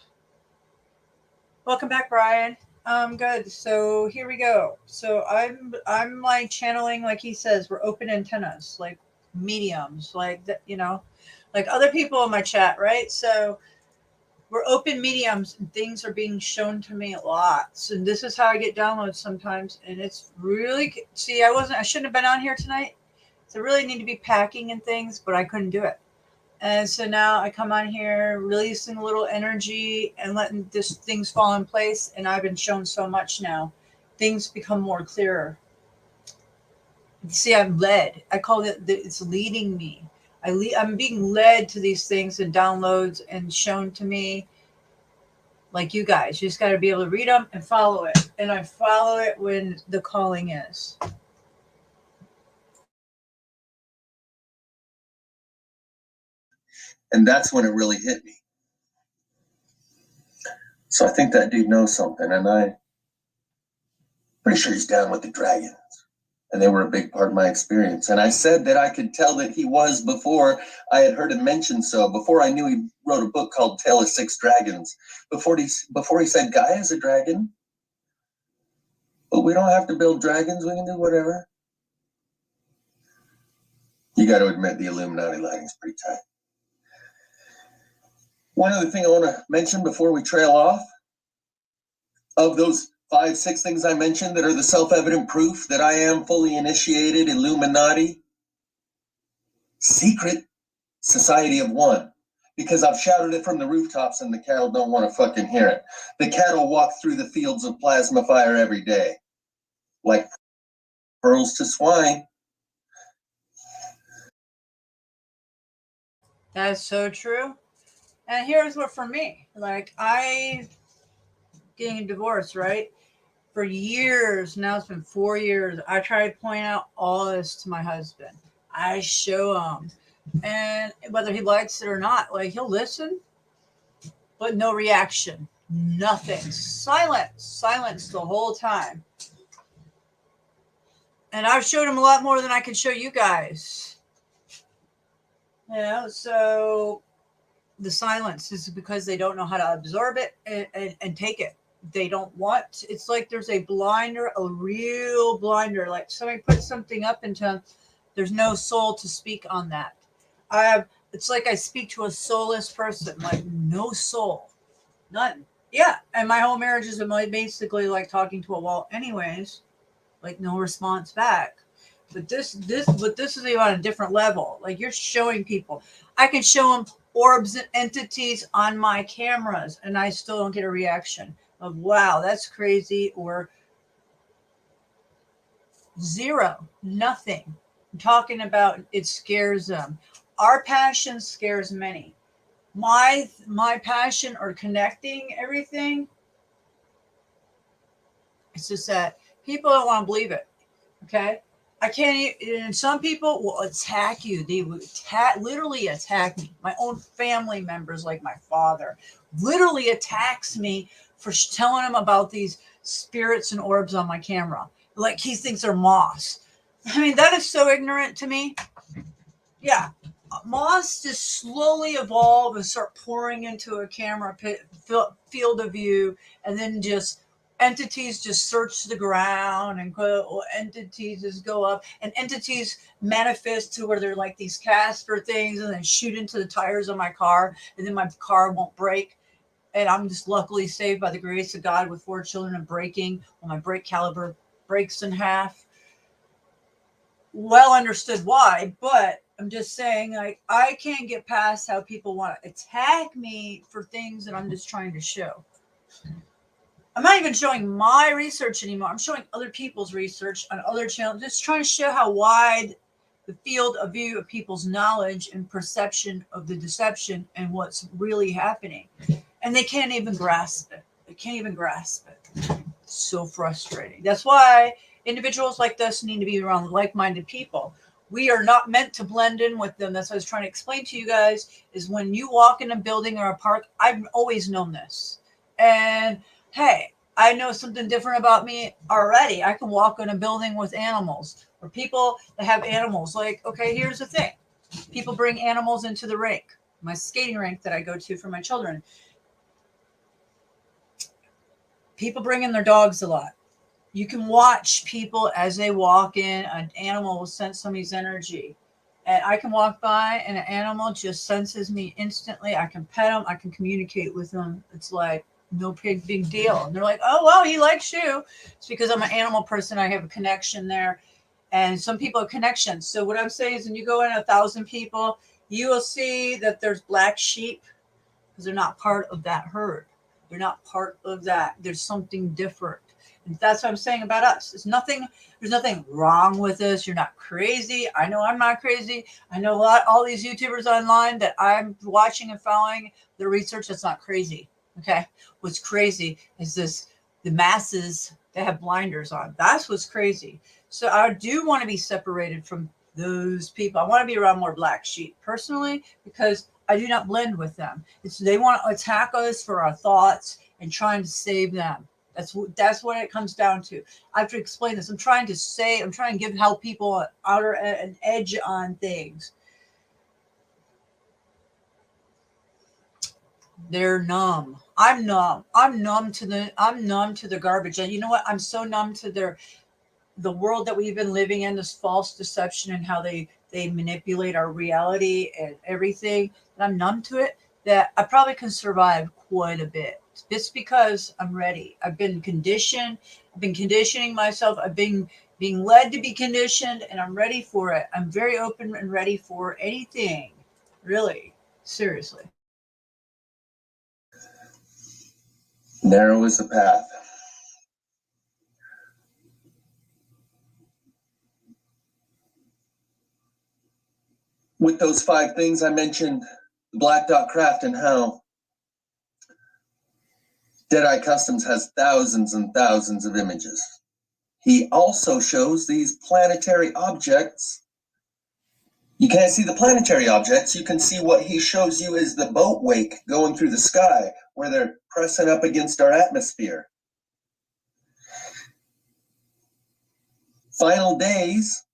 welcome back, Brian. Good. So here we go. So I'm like channeling, like he says, we're open antennas, like mediums, like that, you know, like other people in my chat, right? So we're open mediums and things are being shown to me lots. And this is how I get downloads sometimes. And it's really, see, I shouldn't have been on here tonight. So I really need to be packing and things, but I couldn't do it. And so now I come on here, releasing a little energy and letting things fall in place. And I've been shown so much now. Things become more clearer. See, I'm led. I call it, it's leading me. I'm being led to these things and downloads and shown to me like you guys. You just got to be able to read them and follow it. And I follow it when the calling is. And that's when it really hit me. So I think that dude knows something, and I'm pretty sure he's down with the dragons. And they were a big part of my experience. And I said that I could tell that he was before I had heard him mention so, before I knew he wrote a book called Tale of Six Dragons, before he said Gaia is a dragon, but we don't have to build dragons, we can do whatever. You got to admit the Illuminati lighting's pretty tight. One other thing I want to mention before we trail off, of those 5, 6 things I mentioned that are the self-evident proof that I am fully initiated Illuminati, secret society of one, because I've shouted it from the rooftops and the cattle don't want to fucking hear it. The cattle walk through the fields of plasma fire every day, like pearls to swine. That's so true. And here's what for me, like I getting a divorce, right? For years, now it's been 4 years, I try to point out all this to my husband. I show him. And whether he likes it or not, like he'll listen, but no reaction, nothing. Silence the whole time. And I've showed him a lot more than I can show you guys. You know, so the silence is because they don't know how to absorb it and take it. They don't want, it's like there's a blinder, a real blinder, like somebody put something up into, there's no soul to speak on that. It's like I speak to a soulless person, like no soul, none. Yeah, and my whole marriage is basically like talking to a wall anyways, like no response back. But this is even on a different level. Like you're showing people, I can show them orbs and entities on my cameras and I still don't get a reaction of wow, that's crazy, or zero, nothing. I'm talking about it scares them. Our passion scares many. My passion or connecting everything, it's just that people don't want to believe it. Okay. I can't, and some people will attack you. They will literally attack me. My own family members, like my father, literally attacks me for telling him about these spirits and orbs on my camera. Like he thinks they're moss. I mean, that is so ignorant to me. Yeah. Moss just slowly evolve and start pouring into a camera field of view and then just entities just search the ground and go, or entities just go up, and entities manifest to where they're like these Casper things and then shoot into the tires of my car, and then my car won't break. And I'm just luckily saved by the grace of God with 4 children and braking when my brake caliber breaks in half. Well understood why, but I'm just saying, like, I can't get past how people want to attack me for things that I'm just trying to show. I'm not even showing my research anymore. I'm showing other people's research on other channels, just trying to show how wide the field of view of people's knowledge and perception of the deception and what's really happening. And they can't even grasp it. They can't even grasp it. It's so frustrating. That's why individuals like this need to be around like-minded people. We are not meant to blend in with them. That's what I was trying to explain to you guys, is when you walk in a building or a park, I've always known this. And hey, I know something different about me already. I can walk in a building with animals or people that have animals. Like, okay, here's the thing. People bring animals into the rink, my skating rink that I go to for my children. People bring in their dogs a lot. You can watch people as they walk in. An animal will sense somebody's energy. And I can walk by and an animal just senses me instantly. I can pet them. I can communicate with them. It's like no big deal. And they're like, oh, well, he likes you. It's because I'm an animal person. I have a connection there. And some people have connections. So what I'm saying is when you go in 1,000 people, you will see that there's black sheep because they're not part of that herd. They're not part of that. There's something different. And that's what I'm saying about us. There's nothing wrong with us. You're not crazy. I know I'm not crazy. I know all these YouTubers online that I'm watching and following their research. That's not crazy. Okay. What's crazy is the masses that have blinders on. That's what's crazy. So I do want to be separated from those people. I want to be around more black sheep personally, because I do not blend with them. They want to attack us for our thoughts and trying to save them. That's what it comes down to. I have to explain this. I'm trying to help people an edge on things. They're numb. I'm numb. I'm numb to the garbage. And you know what? I'm so numb to the world that we've been living in, this false deception and how they manipulate our reality and everything. And I'm numb to it, that I probably can survive quite a bit. Just because I'm ready. I've been conditioned. I've been conditioning myself. I've been being led to be conditioned, and I'm ready for it. I'm very open and ready for anything. Really. Seriously. Narrow is the path. With those 5 things I mentioned, Black Dot Craft and how Deadeye Customs has thousands and thousands of images. He also shows these planetary objects. You can't see the planetary objects. You can see what he shows you is the boat wake going through the sky, where they're pressing up against our atmosphere. Final days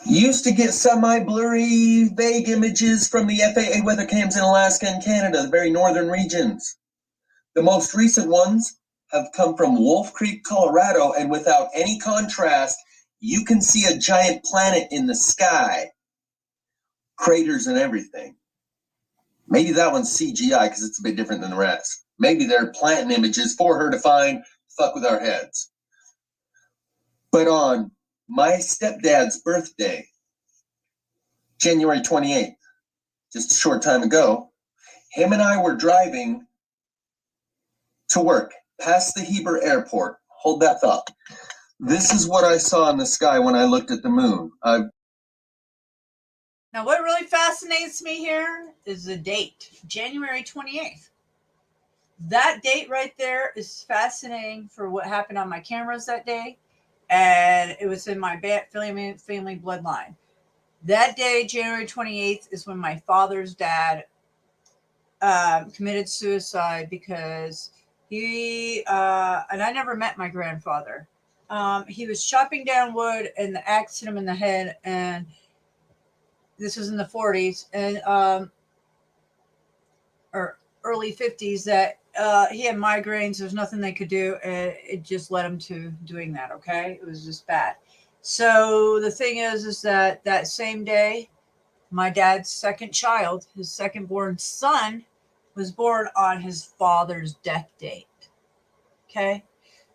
used to get semi-blurry, vague images from the FAA weather cams in Alaska and Canada, the very northern regions. The most recent ones have come from Wolf Creek, Colorado, and without any contrast, you can see a giant planet in the sky. Craters and everything. Maybe that one's CGI because it's a bit different than the rest. Maybe they're planting images for her to find, fuck with our heads. But on my stepdad's birthday, January 28th, just a short time ago, him and I were driving to work past the Heber Airport. Hold that thought. This is what I saw in the sky when I looked at the moon. Now, what really fascinates me here is the date, January 28th. That date right there is fascinating for what happened on my cameras that day. And it was in my family bloodline. That day, January 28th, is when my father's dad committed suicide because and I never met my grandfather. He was chopping down wood and the axe hit him in the head, and this was in the 40s and or early 50s, that he had migraines. There's nothing they could do. And it just led him to doing that. Okay. It was just bad. So the thing is that that same day, my dad's second child, his second born son, was born on his father's death date. Okay.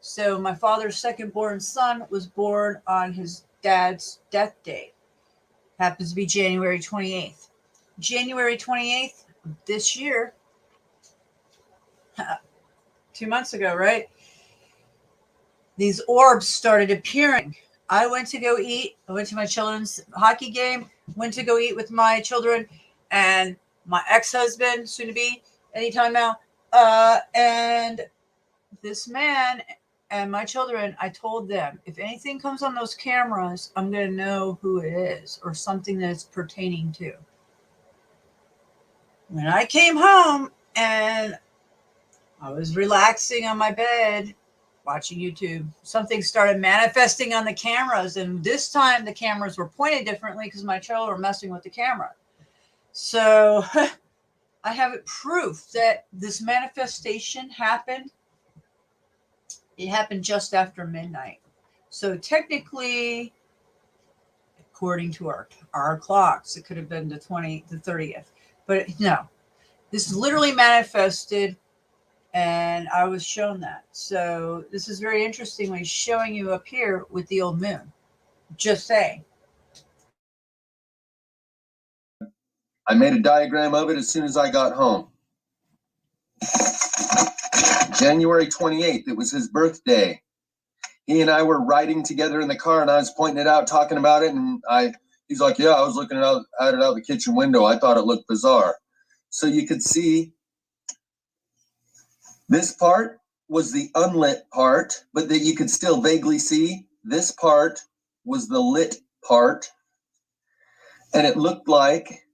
So my father's second born son was born on his dad's death date. Happens to be January 28th. January 28th of this year, 2 months ago, right? These orbs started appearing. I went to go eat. I went to my children's hockey game, went to go eat with my children and my ex-husband, soon to be anytime now. And this man and my children, I told them, if anything comes on those cameras, I'm going to know who it is or something that it's pertaining to. When I came home and I was relaxing on my bed, watching YouTube, something started manifesting on the cameras. And this time the cameras were pointed differently because my children were messing with the camera. So I have proof that this manifestation happened. It happened just after midnight. So technically, according to our clocks, it could have been the 30th. But no, this is literally manifested. And I was shown that. So this is very interestingly showing you up here with the old moon. Just saying. I made a diagram of it as soon as I got home. January 28th, it was his birthday. He and I were riding together in the car, and I was pointing it out, talking about it, and he's like, yeah, I was looking at it out the kitchen window. I thought it looked bizarre. So you could see this part was the unlit part, but that you could still vaguely see. This part was the lit part, and it looked like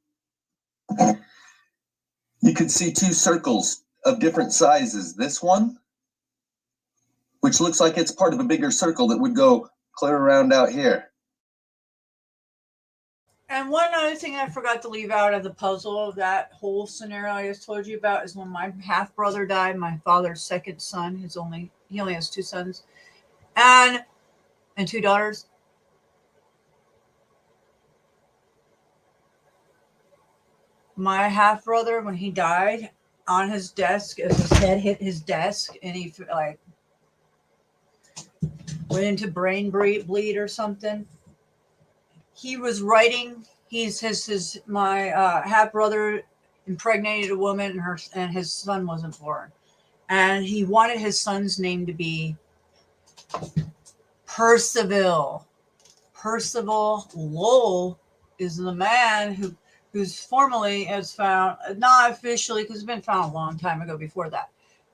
you could see two circles of different sizes. This one, which looks like it's part of a bigger circle that would go clear around out here. And one other thing I forgot to leave out of the puzzle of that whole scenario I just told you about is when my half brother died, my father's second son, he only has two sons and two daughters. My half brother, when he died, on his desk, as his head hit his desk, and he like went into brain bleed or something. He was writing. My half brother impregnated a woman, and his son wasn't born, and he wanted his son's name to be Percival. Percival Lowell is the man who's formally has found, not officially because it's been found a long time ago before that,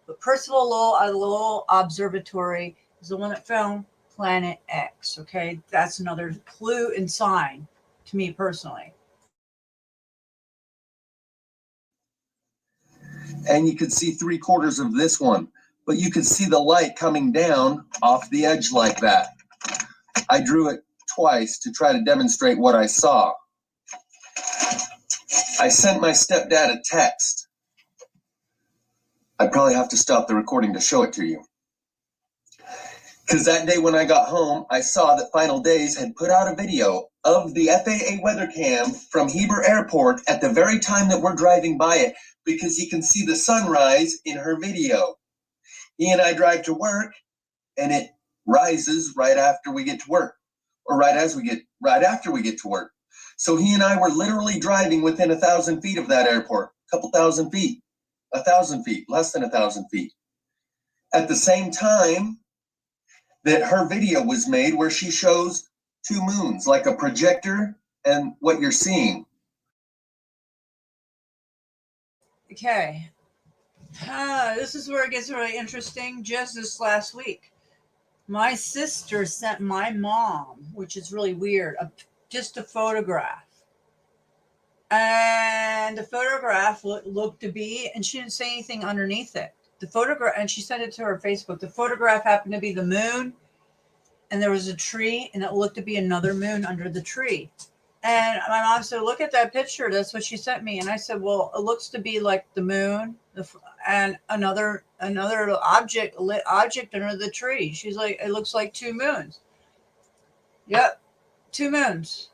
but Percival Lowell out of the Lowell Observatory is the one that found Planet X. Okay, that's another clue and sign to me personally. And you could see 3/4 of this one, but you could see the light coming down off the edge like that. I drew it twice to try to demonstrate what I saw. I sent my stepdad a text. I probably have to stop the recording to show it to you. Because that day when I got home, I saw that Final Days had put out a video of the FAA weather cam from Heber Airport at the very time that we're driving by it, because you can see the sunrise in her video. He and I drive to work, and it rises right after we get to work, or right after we get to work. So he and I were literally driving within 1,000 feet of that airport, a couple thousand feet, 1,000 feet, less than 1,000 feet. At the same time that her video was made, where she shows two moons, like a projector and what you're seeing. Okay. This is where it gets really interesting. Just this last week, my sister sent my mom, which is really weird, just a photograph. And the photograph looked to be, and she didn't say anything underneath it. The photograph, and she sent it to her Facebook. The photograph happened to be the moon, and there was a tree, and it looked to be another moon under the tree. And my mom said, look at that picture. That's what she sent me. And I said, well, it looks to be like the moon. and another object, lit object under the tree. She's like, it looks like two moons. Yep, two moons.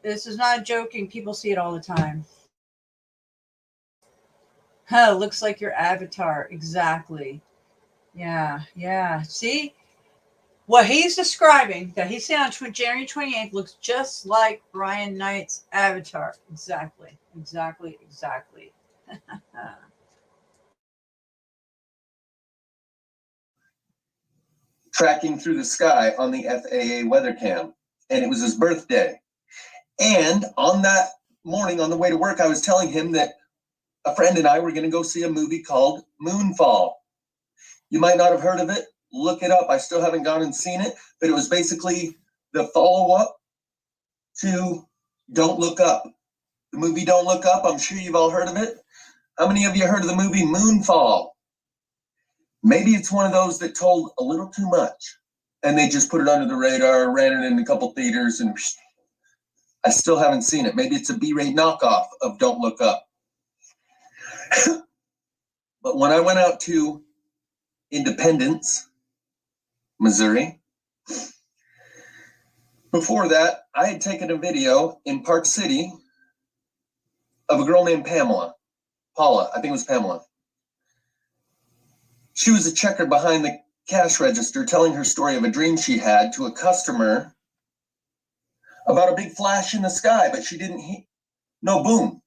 This is not joking. People see it all the time. Huh, looks like your avatar. Exactly. Yeah. See? What he's describing that he said on January 28th looks just like Brian Knight's avatar. Exactly. Tracking through the sky on the FAA weather cam, and it was his birthday. And on that morning on the way to work, I was telling him that a friend and I were going to go see a movie called Moonfall. You might not have heard of it. Look it up. I still haven't gone and seen it, but it was basically the follow-up to Don't Look Up. The movie Don't Look Up, I'm sure you've all heard of it. How many of you heard of the movie Moonfall? Maybe it's one of those that told a little too much, and they just put it under the radar, ran it in a couple theaters, and I still haven't seen it. Maybe it's a B-rate knockoff of Don't Look Up. But when I went out to Independence, Missouri, before that, I had taken a video in Park City of a girl named Paula, I think it was Pamela. She was a checker behind the cash register telling her story of a dream she had to a customer about a big flash in the sky, but she didn't hear, no boom,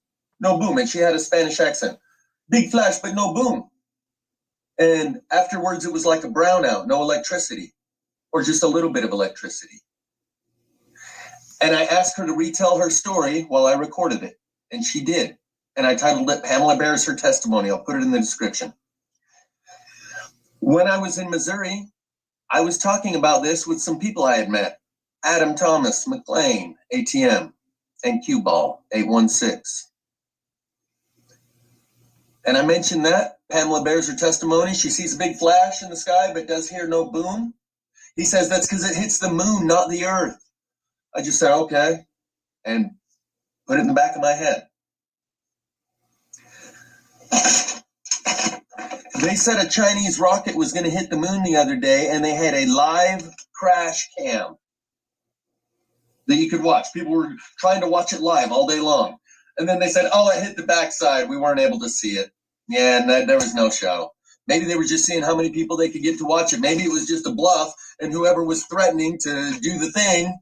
and she had a Spanish accent. Big flash, but no boom. And afterwards, it was like a brownout, no electricity, or just a little bit of electricity. And I asked her to retell her story while I recorded it, and she did. And I titled it, Pamela Bears Her Testimony. I'll put it in the description. When I was in Missouri, I was talking about this with some people I had met. Adam Thomas, McLean, ATM, and Cue Ball, 816. And I mentioned that. Pamela bears her testimony. She sees a big flash in the sky, but does hear no boom. He says that's because it hits the moon, not the earth. I just said, okay, and put it in the back of my head. They said a Chinese rocket was going to hit the moon the other day, and they had a live crash cam that you could watch. People were trying to watch it live all day long. And then they said, oh, it hit the backside. We weren't able to see it. Yeah, and there was no show. Maybe they were just seeing how many people they could get to watch it. Maybe it was just a bluff, and whoever was threatening to do the thing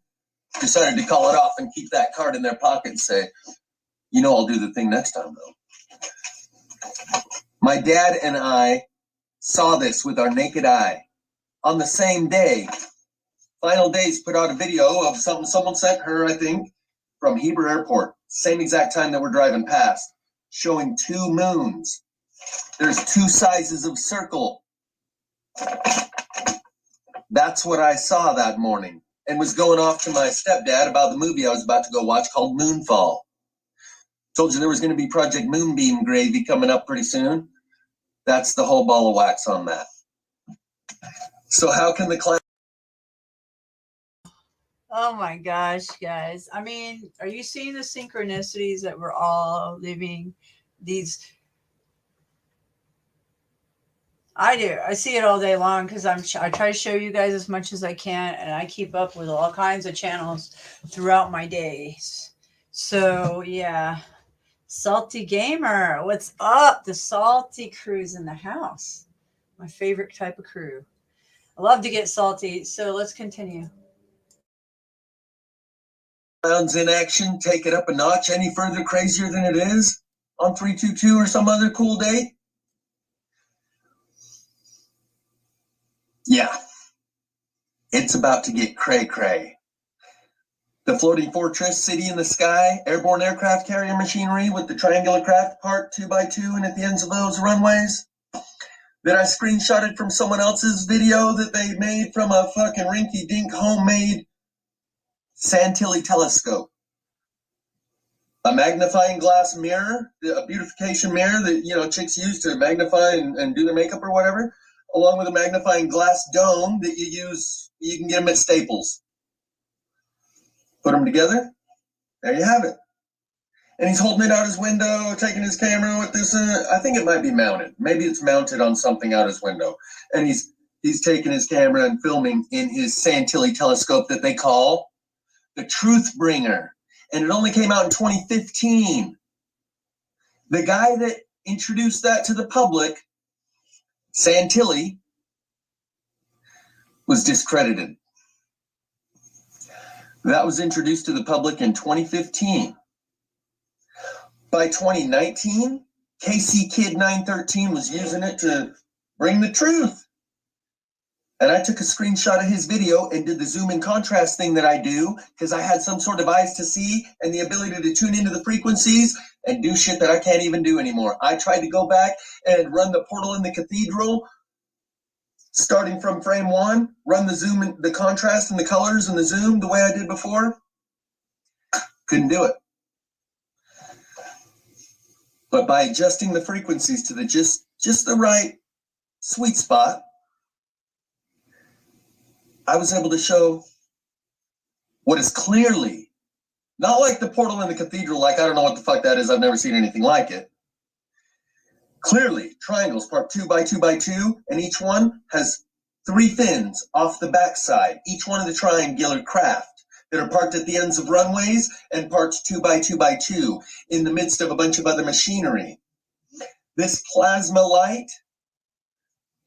decided to call it off and keep that card in their pocket and say, you know, I'll do the thing next time, though. My dad and I saw this with our naked eye. On the same day, Final Days put out a video of something someone sent her, I think, from Heber Airport, same exact time that we're driving past, showing two moons. There's two sizes of circle. That's what I saw that morning, and was going off to my stepdad about the movie I was about to go watch called Moonfall. Told you there was going to be Project Moonbeam gravy coming up pretty soon. That's the whole ball of wax on that. So how can the class... Oh my gosh, guys. I mean, are you seeing the synchronicities that we're all living? I do. I see it all day long because I try to show you guys as much as I can, and I keep up with all kinds of channels throughout my days. So yeah. Salty Gamer, what's up? The salty crew's in the house. My favorite type of crew. I love to get salty, so let's continue. Rounds in action, take it up a notch any further crazier than it is on 322 or some other cool day? Yeah, it's about to get cray-cray. The floating fortress, city in the sky, airborne aircraft carrier machinery with the triangular craft parked 2x2 and at the ends of those runways that I screenshotted from someone else's video that they made from a fucking rinky-dink homemade Santilli telescope. A magnifying glass mirror, a beautification mirror that, you know, chicks use to magnify and do their makeup or whatever, along with a magnifying glass dome that you can get them at Staples. Put them together, there you have it. And he's holding it out his window, taking his camera with this. I think it might be mounted. Maybe it's mounted on something out his window. And he's taking his camera and filming in his Santilli telescope that they call the Truth Bringer. And it only came out in 2015. The guy that introduced that to the public, Santilli, was discredited. That was introduced to the public in 2015. By 2019, KC Kid 913 was using it to bring the truth. And I took a screenshot of his video and did the zoom and contrast thing that I do because I had some sort of eyes to see and the ability to tune into the frequencies and do shit that I can't even do anymore. I tried to go back and run the portal in the cathedral, starting from frame 1, run the zoom and the contrast and the colors and the zoom the way I did before. Couldn't do it. But by adjusting the frequencies to the just the right sweet spot, I was able to show what is clearly, not like the portal in the cathedral, like I don't know what the fuck that is, I've never seen anything like it. Clearly, triangles parked 2 by 2 by 2, and each one has 3 fins off the backside, each one of the triangular craft that are parked at the ends of runways and parked 2 by 2 by 2 in the midst of a bunch of other machinery. This plasma light,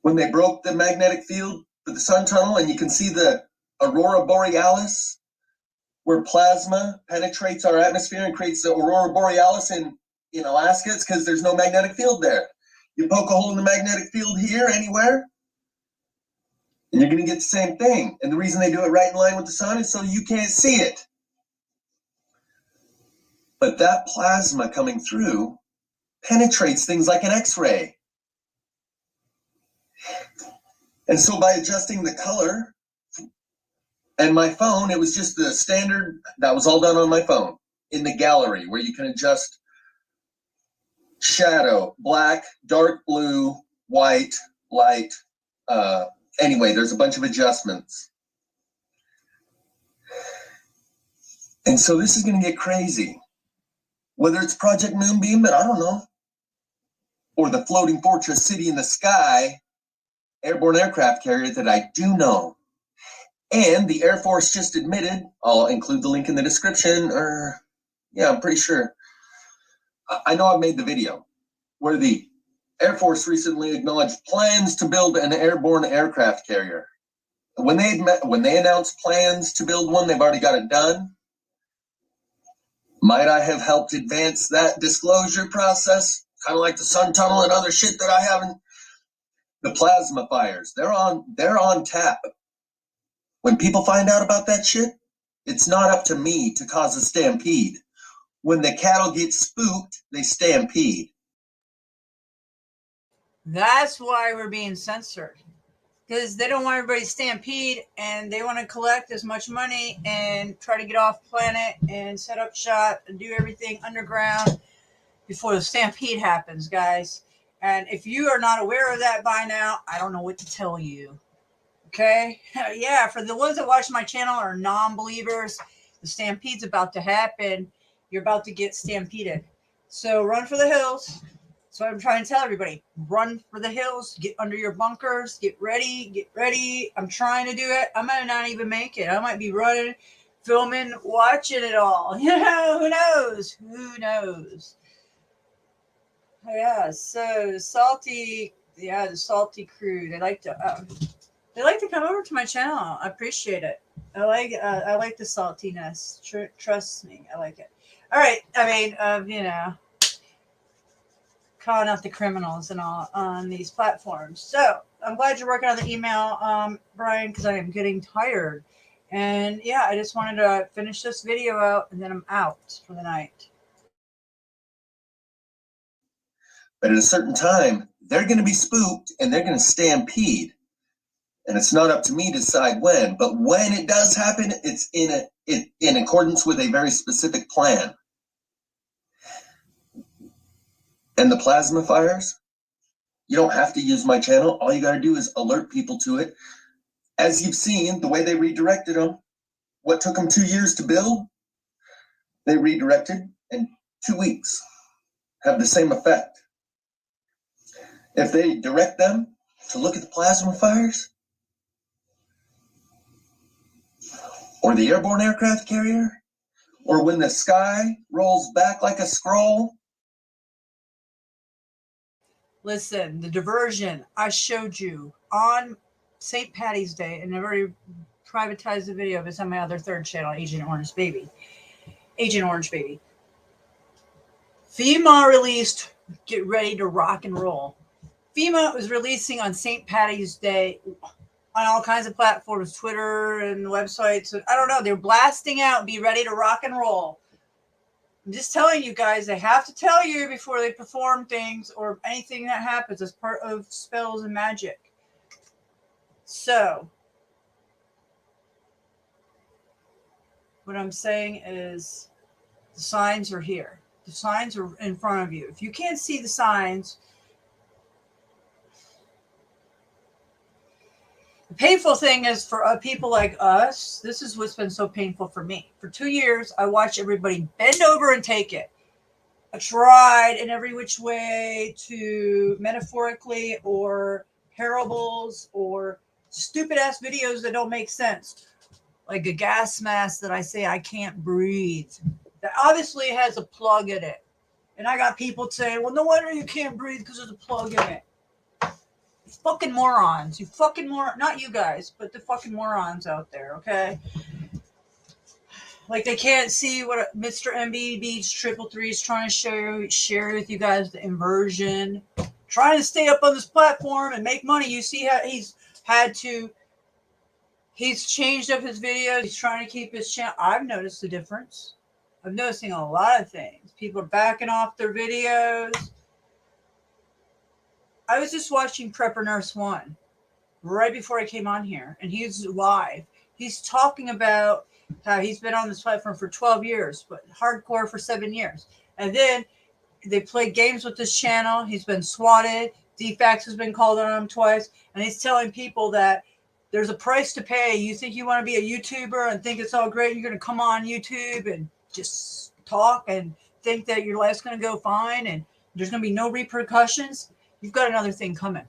when they broke the magnetic field for the sun tunnel, and you can see the aurora borealis, where plasma penetrates our atmosphere and creates the aurora borealis in Alaska, it's because there's no magnetic field there. You poke a hole in the magnetic field here, anywhere, and you're going to get the same thing. And the reason they do it right in line with the sun is so you can't see it. But that plasma coming through penetrates things like an X-ray. And so by adjusting the color and my phone, it was just the standard, that was all done on my phone in the gallery where you can adjust shadow, black, dark blue, white, light, anyway, there's a bunch of adjustments. And so this is going to get crazy. Whether it's Project Moonbeam, but I don't know, or the Floating Fortress City in the Sky airborne aircraft carrier that I do know. And the Air Force just admitted, I'll include the link in the description, or yeah, I'm pretty sure. I know I've made the video where the Air Force recently acknowledged plans to build an airborne aircraft carrier. When they announced plans to build one, they've already got it done. Might I have helped advance that disclosure process? Kind of like the sun tunnel and other shit that I haven't. The plasma fires, they're on tap. When people find out about that shit, it's not up to me to cause a stampede. When the cattle get spooked, they stampede. That's why we're being censored. Because they don't want everybody to stampede, and they want to collect as much money and try to get off planet and set up shop and do everything underground before the stampede happens, guys. And if you are not aware of that by now, I don't know what to tell you. Okay? Yeah, for the ones that watch my channel are non-believers, the stampede's about to happen. You're about to get stampeded. So run for the hills. So I'm trying to tell everybody, run for the hills, get under your bunkers, get ready. I'm trying to do it. I might not even make it. I might be running, filming, watching it all. You know, who knows? Who knows? Yeah, so the salty crew, they like to come over to my channel. I appreciate it. I like the saltiness. Trust me, I like it. All right, I mean, calling out the criminals and all on these platforms. So I'm glad you're working on the email, Brian, because I am getting tired. And yeah, I just wanted to finish this video out, and then I'm out for the night. But at a certain time, they're going to be spooked and they're going to stampede. And it's not up to me to decide when, but when it does happen, it's in accordance with a very specific plan. And the plasma fires, you don't have to use my channel. All you got to do is alert people to it. As you've seen, the way they redirected them, what took them 2 years to build, they redirected, and 2 weeks have the same effect. If they direct them to look at the plasma fires or the airborne aircraft carrier, or when the sky rolls back like a scroll. Listen, the diversion I showed you on St. Patty's Day, and I've already privatized the video of it on my other third channel, Agent Orange Baby. FEMA released Get Ready to Rock and Roll. FEMA was releasing on St. Patty's Day on all kinds of platforms, Twitter and websites. I don't know. They're blasting out, be ready to rock and roll. I'm just telling you guys, they have to tell you before they perform things or anything that happens as part of spells and magic. So, what I'm saying is the signs are here. The signs are in front of you. If you can't see the signs, the painful thing is for people like us, this is what's been so painful for me. For 2 years, I watched everybody bend over and take it. I tried in every which way to metaphorically or parables or stupid ass videos that don't make sense. Like a gas mask that I say I can't breathe. That obviously has a plug in it. And I got people saying, well, no wonder you can't breathe because there's a plug in it. You fucking morons. You fucking not you guys, but the fucking morons out there, okay? Like they can't see what Mr. MBB's 333 is trying to share with you guys, the inversion. Trying to stay up on this platform and make money. You see how he's changed up his videos. He's trying to keep his channel. I've noticed the difference. I'm noticing a lot of things. People are backing off their videos. I was just watching Prepper Nurse 1 right before I came on here, and he's live. He's talking about how he's been on this platform for 12 years, but hardcore for 7 years. And then they play games with this channel. He's been swatted. DFAX has been called on him twice. And he's telling people that there's a price to pay. You think you want to be a YouTuber and think it's all great. You're going to come on YouTube and just talk and think that your life's going to go fine and there's going to be no repercussions. You've got another thing coming.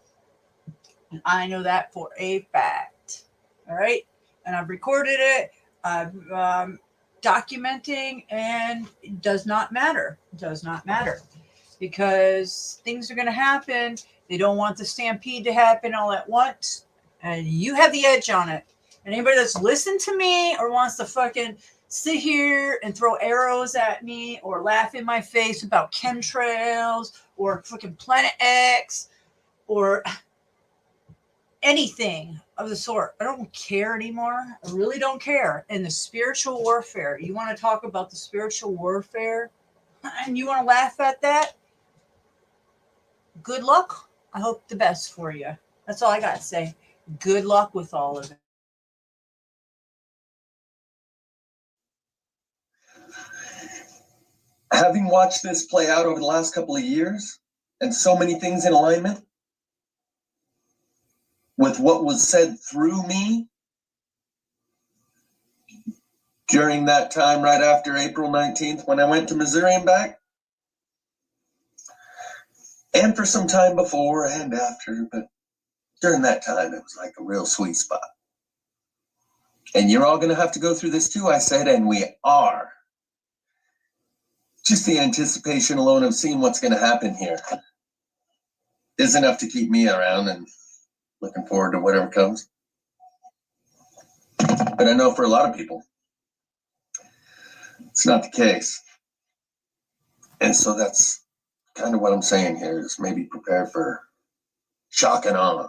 And I know that for a fact. All right. And I've recorded it. I'm documenting, and it does not matter. It does not matter because things are going to happen. They don't want the stampede to happen all at once. And you have the edge on it. And anybody that's listened to me or wants to fucking sit here and throw arrows at me or laugh in my face about chemtrails or fucking Planet X or anything of the sort. I don't care anymore. I really don't care. And the spiritual warfare, you want to talk about the spiritual warfare and you want to laugh at that? Good luck. I hope the best for you. That's all I got to say. Good luck with all of it. Having watched this play out over the last couple of years and so many things in alignment with what was said through me during that time right after April 19th when I went to Missouri and back, and for some time before and after, but during that time it was like a real sweet spot. And you're all going to have to go through this too, I said, and we are. Just the anticipation alone of seeing what's going to happen here is enough to keep me around and looking forward to whatever comes. But I know for a lot of people, it's not the case. And so that's kind of what I'm saying here is maybe prepare for shock and awe.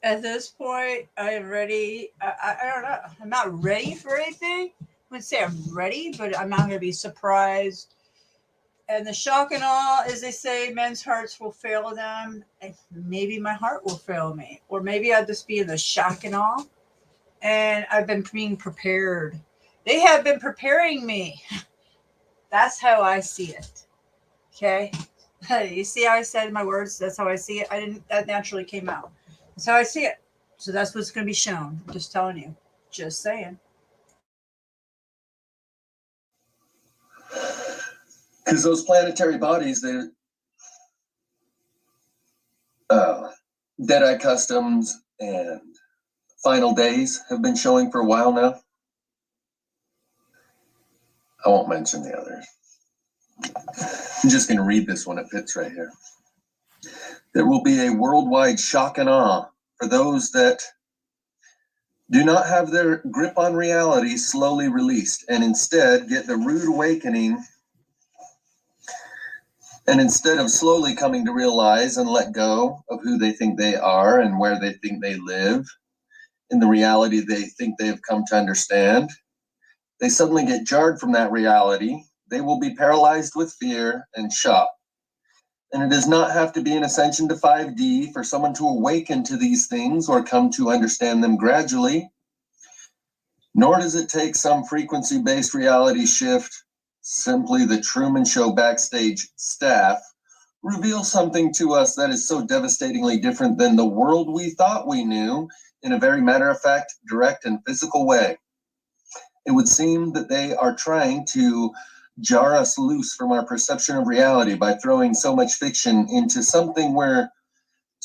At this point, I am ready. I don't know. I'm not ready for anything. I wouldn't say I'm ready, but I'm not going to be surprised. And the shock and awe, as they say, men's hearts will fail them. And maybe my heart will fail me. Or maybe I'll just be in the shock and awe. And I've been being prepared. They have been preparing me. That's how I see it. Okay? You see how I said my words? That's how I see it. That naturally came out. That's how I see it. So that's what's going to be shown. I'm just telling you. Just saying. Because those planetary bodies, they're Deadeye Customs and Final Days have been showing for a while now. I won't mention the others. I'm just going to read this one. It fits right here. There will be a worldwide shock and awe for those that do not have their grip on reality slowly released and instead get the rude awakening. And instead of slowly coming to realize and let go of who they think they are and where they think they live in the reality they think they have come to understand, they suddenly get jarred from that reality. They will be paralyzed with fear and shock. And it does not have to be an ascension to 5D for someone to awaken to these things or come to understand them gradually. Nor does it take some frequency-based reality shift. Simply the Truman Show backstage staff reveal something to us that is so devastatingly different than the world we thought we knew in a very matter-of-fact, direct, and physical way. It would seem that they are trying to jar us loose from our perception of reality by throwing so much fiction into something we're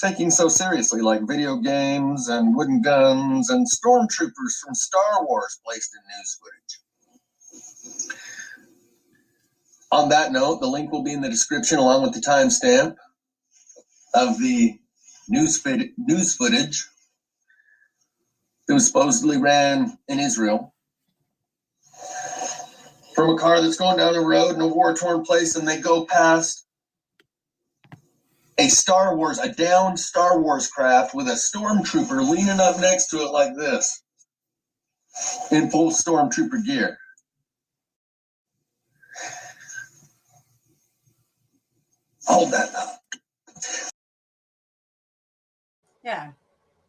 taking so seriously, like video games and wooden guns and stormtroopers from Star Wars placed in news footage. On that note, the link will be in the description along with the timestamp of the news footage that was supposedly ran in Israel from a car that's going down a road in a war-torn place, and they go past a downed Star Wars craft with a stormtrooper leaning up next to it like this, in full stormtrooper gear. Hold that up. Yeah.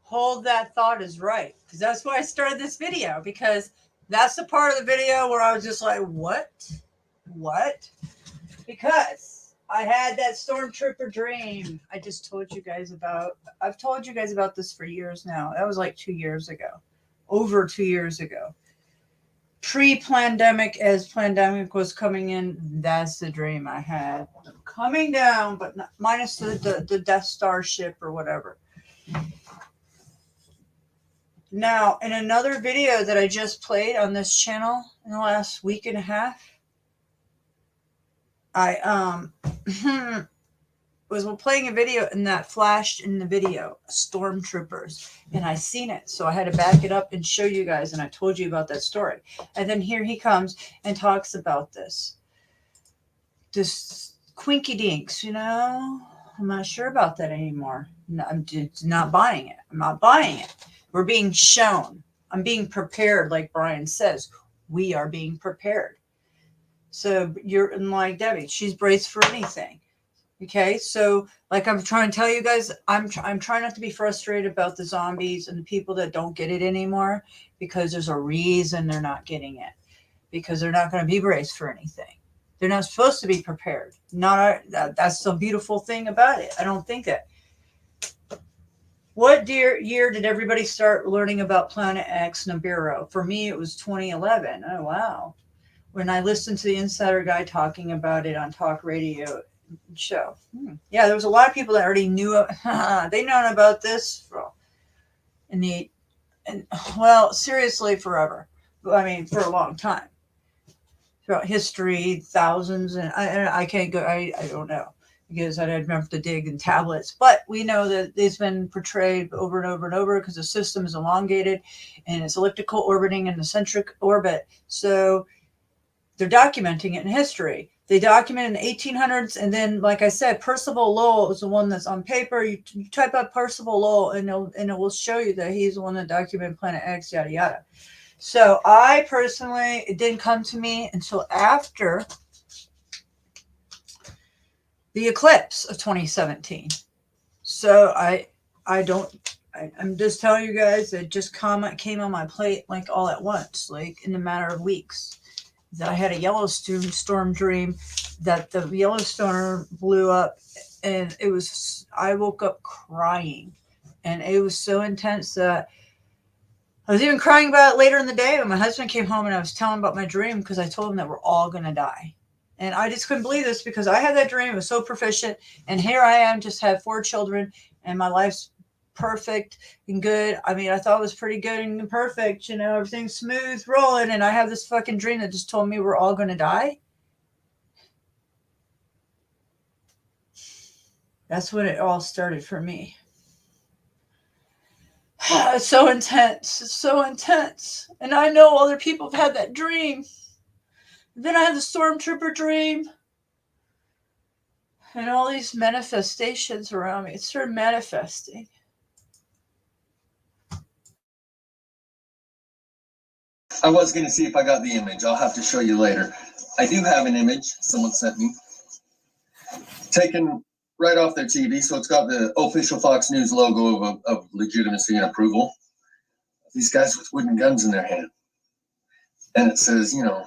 Hold that thought is right. Because that's why I started this video. Because that's the part of the video where I was just like, what? What? Because I had that stormtrooper dream I just told you guys about. I've told you guys about this for years now. That was like 2 years ago. Over 2 years ago. Pre-pandemic, as pandemic was coming in, that's the dream I had. Coming down, but not, minus the Death Star ship or whatever. Now, in another video that I just played on this channel in the last week and a half, I was playing a video and that flashed in the video, stormtroopers, and I seen it. So I had to back it up and show you guys, and I told you about that story. And then here he comes and talks about this Quinky Dinks, you know? I'm not sure about that anymore. No, I'm just not buying it. I'm not buying it. We're being shown. I'm being prepared, like Brian says. We are being prepared. So you're like Debbie. She's braced for anything. Okay, so like I'm trying to tell you guys, I'm trying not to be frustrated about the zombies and the people that don't get it anymore, because there's a reason they're not getting it, because they're not going to be braced for anything. They're not supposed to be prepared. That's the beautiful thing about it. I don't think that. What year did everybody start learning about Planet X Nibiru? For me, it was 2011. Oh, wow. When I listened to the Insider Guy talking about it on talk radio show. Yeah, there was a lot of people that already knew. They known about this well, seriously, forever. I mean, for a long time. Throughout history, thousands, and I can't go. I don't know, because I'd remember to dig in tablets. But we know that it's been portrayed over and over and over because the system is elongated and it's elliptical orbiting in the centric orbit. So they're documenting it in history. They document in the 1800s, and then, like I said, Percival Lowell is the one that's on paper. You type out Percival Lowell, and it will show you that he's the one that documented Planet X, yada yada. So I personally, it didn't come to me until after the eclipse of 2017. So I'm just telling you guys that just came on my plate like all at once, like in a matter of weeks. That I had a Yellowstone storm dream that the Yellowstone blew up, and I woke up crying, and it was so intense that I was even crying about it later in the day when my husband came home and I was telling him about my dream, because I told him that we're all going to die. And I just couldn't believe this because I had that dream. It was so proficient. And here I am, just had 4 children, and my life's perfect and good. I mean, I thought it was pretty good and perfect. You know, everything's smooth rolling. And I have this fucking dream that just told me we're all going to die. That's when it all started for me. It's so intense. It's so intense. And I know other people have had that dream. Then I had the stormtrooper dream. And all these manifestations around me. It started manifesting. I was going to see if I got the image. I'll have to show you later. I do have an image someone sent me. Taken right off their TV, so it's got the official Fox News logo of legitimacy and approval. These guys with wooden guns in their hand. And it says, you know,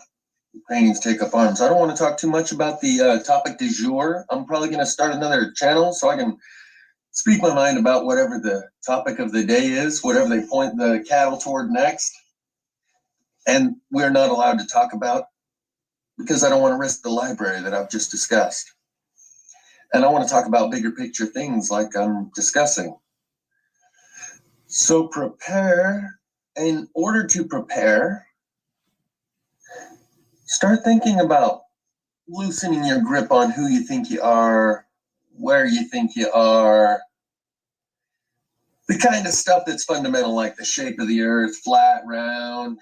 Ukrainians take up arms. I don't want to talk too much about the topic du jour. I'm probably going to start another channel so I can speak my mind about whatever the topic of the day is, whatever they point the cattle toward next. And we're not allowed to talk about because I don't want to risk the library that I've just discussed. And I want to talk about bigger picture things like I'm discussing. So prepare. In order to prepare, start thinking about loosening your grip on who you think you are, where you think you are, the kind of stuff that's fundamental, like the shape of the earth, flat, round.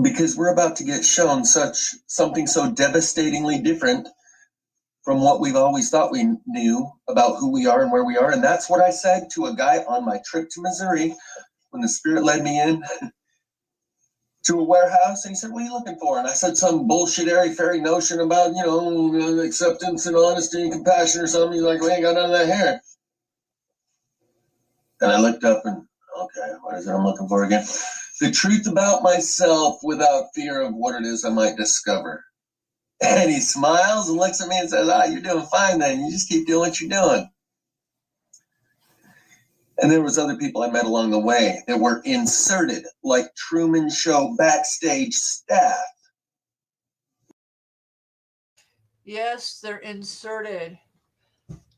Because we're about to get shown something so devastatingly different from what we've always thought we knew about who we are and where we are. And that's what I said to a guy on my trip to Missouri when the Spirit led me in to a warehouse. And he said, "What are you looking for?" And I said some bullshit airy-fairy notion about, you know, acceptance and honesty and compassion or something. He's like, "We ain't got none of that here." And I looked up and, okay, what is it I'm looking for again? The truth about myself without fear of what it is I might discover. And he smiles and looks at me and says, "You're doing fine then. You just keep doing what you're doing." And there was other people I met along the way that were inserted like Truman Show backstage staff. Yes, they're inserted.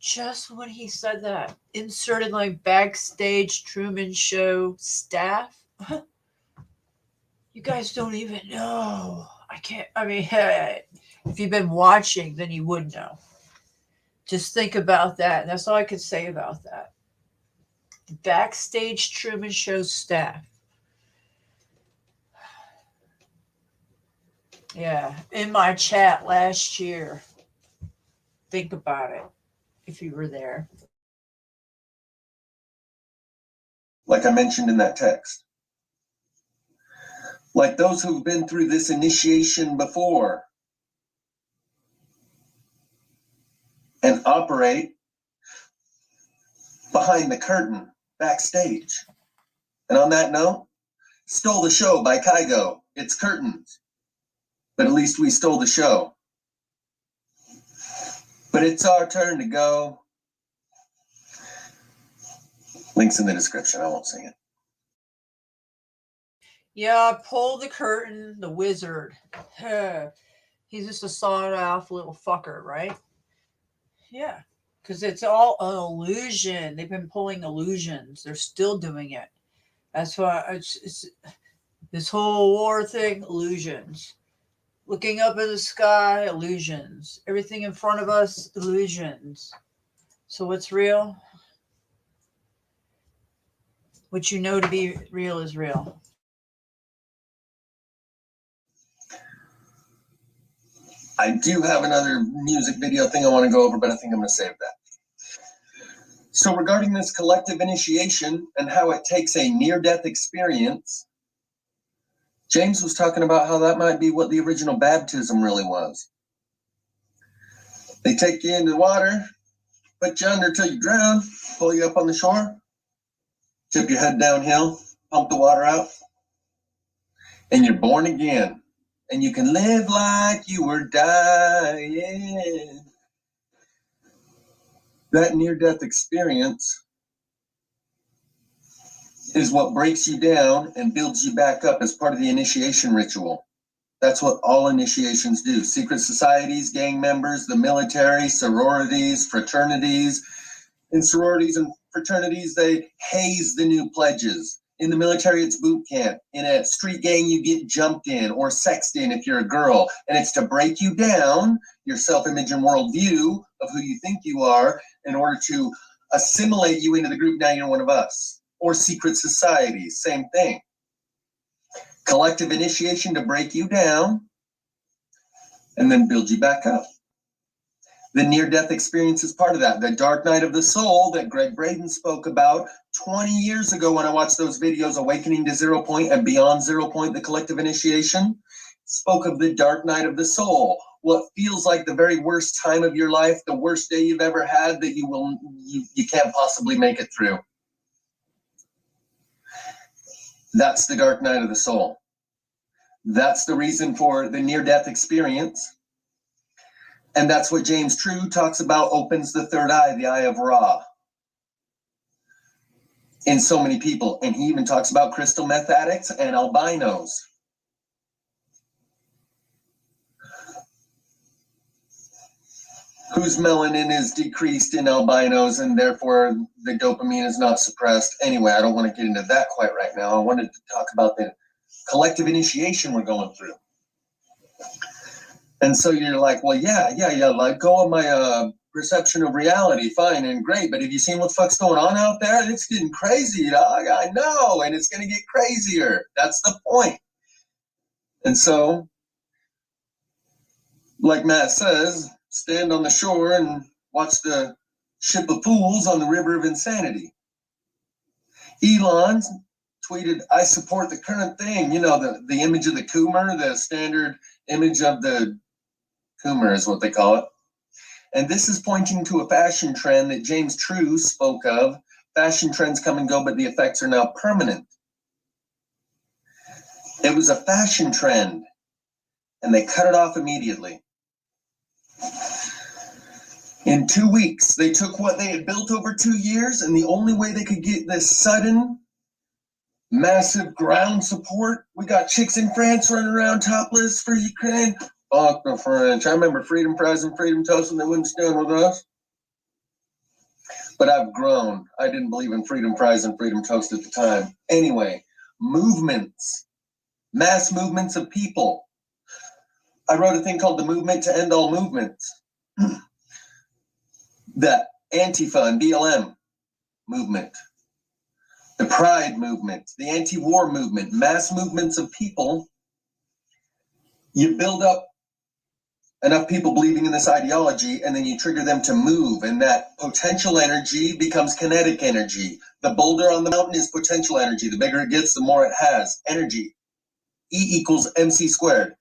Just when he said that, inserted like backstage Truman Show staff. You guys don't even know. If you've been watching, then you would know. Just think about that. That's all I could say about that. Backstage Truman Show staff. Yeah, in my chat last year. Think about it if you were there. Like I mentioned in that text. Like those who've been through this initiation before and operate behind the curtain, backstage. And on that note, Stole the Show by Kygo. It's curtains. But at least we stole the show. But it's our turn to go. Links in the description. I won't sing it. Yeah, pull the curtain, the wizard. He's just a sawed-off little fucker, right? Yeah, because it's all an illusion. They've been pulling illusions. They're still doing it. That's why it's this whole war thing, illusions. Looking up at the sky, illusions. Everything in front of us, illusions. So what's real? What you know to be real is real. I do have another music video thing I want to go over, but I think I'm going to save that. So regarding this collective initiation and how it takes a near-death experience, James was talking about how that might be what the original baptism really was. They take you into the water, put you under till you drown, pull you up on the shore, tip your head downhill, pump the water out, and you're born again. And you can live like you were dying. That near-death experience is what breaks you down and builds you back up as part of the initiation ritual. That's what all initiations do. Secret societies, gang members, the military, sororities, fraternities. In sororities and fraternities, they haze the new pledges. In the military, it's boot camp. In a street gang, you get jumped in or sexed in if you're a girl. And it's to break you down, your self-image and worldview of who you think you are, in order to assimilate you into the group. Now you're one of us. Or secret societies, same thing. Collective initiation to break you down and then build you back up. The near-death experience is part of that. The dark night of the soul that Greg Braden spoke about 20 years ago when I watched those videos, Awakening to Zero Point and Beyond Zero Point, the collective initiation, spoke of the dark night of the soul. What feels like the very worst time of your life, the worst day you've ever had that you can't possibly make it through. That's the dark night of the soul. That's the reason for the near-death experience. And that's what James True talks about, opens the third eye, the eye of Ra, in so many people. And he even talks about crystal meth addicts and albinos. Whose melanin is decreased in albinos and therefore the dopamine is not suppressed. Anyway, I don't want to get into that quite right now. I wanted to talk about the collective initiation we're going through. And so you're like, well, yeah, let go of my perception of reality, fine and great, but have you seen what the fuck's going on out there? It's getting crazy, dog. I know, and it's going to get crazier. That's the point. And so, like Matt says, stand on the shore and watch the ship of fools on the river of insanity. Elon tweeted, I support the current thing. You know, the image of the Coomer, the standard image of the Coomer is what they call it. And this is pointing to a fashion trend that James True spoke of. Fashion trends come and go, but the effects are now permanent. It was a fashion trend, and they cut it off immediately. In 2 weeks, they took what they had built over 2 years, and the only way they could get this sudden, massive ground support, we got chicks in France running around topless for Ukraine. Fuck the French. I remember Freedom Fries and Freedom Toast when they wouldn't stand with us. But I've grown. I didn't believe in Freedom Fries and Freedom Toast at the time. Anyway, movements, mass movements of people. I wrote a thing called The Movement to End All Movements. The Antifa and BLM movement, the Pride movement, the anti-war movement, mass movements of people. You build up enough people believing in this ideology, and then you trigger them to move, and that potential energy becomes kinetic energy. The boulder on the mountain is potential energy. The bigger it gets, the more it has. Energy. E equals mc squared.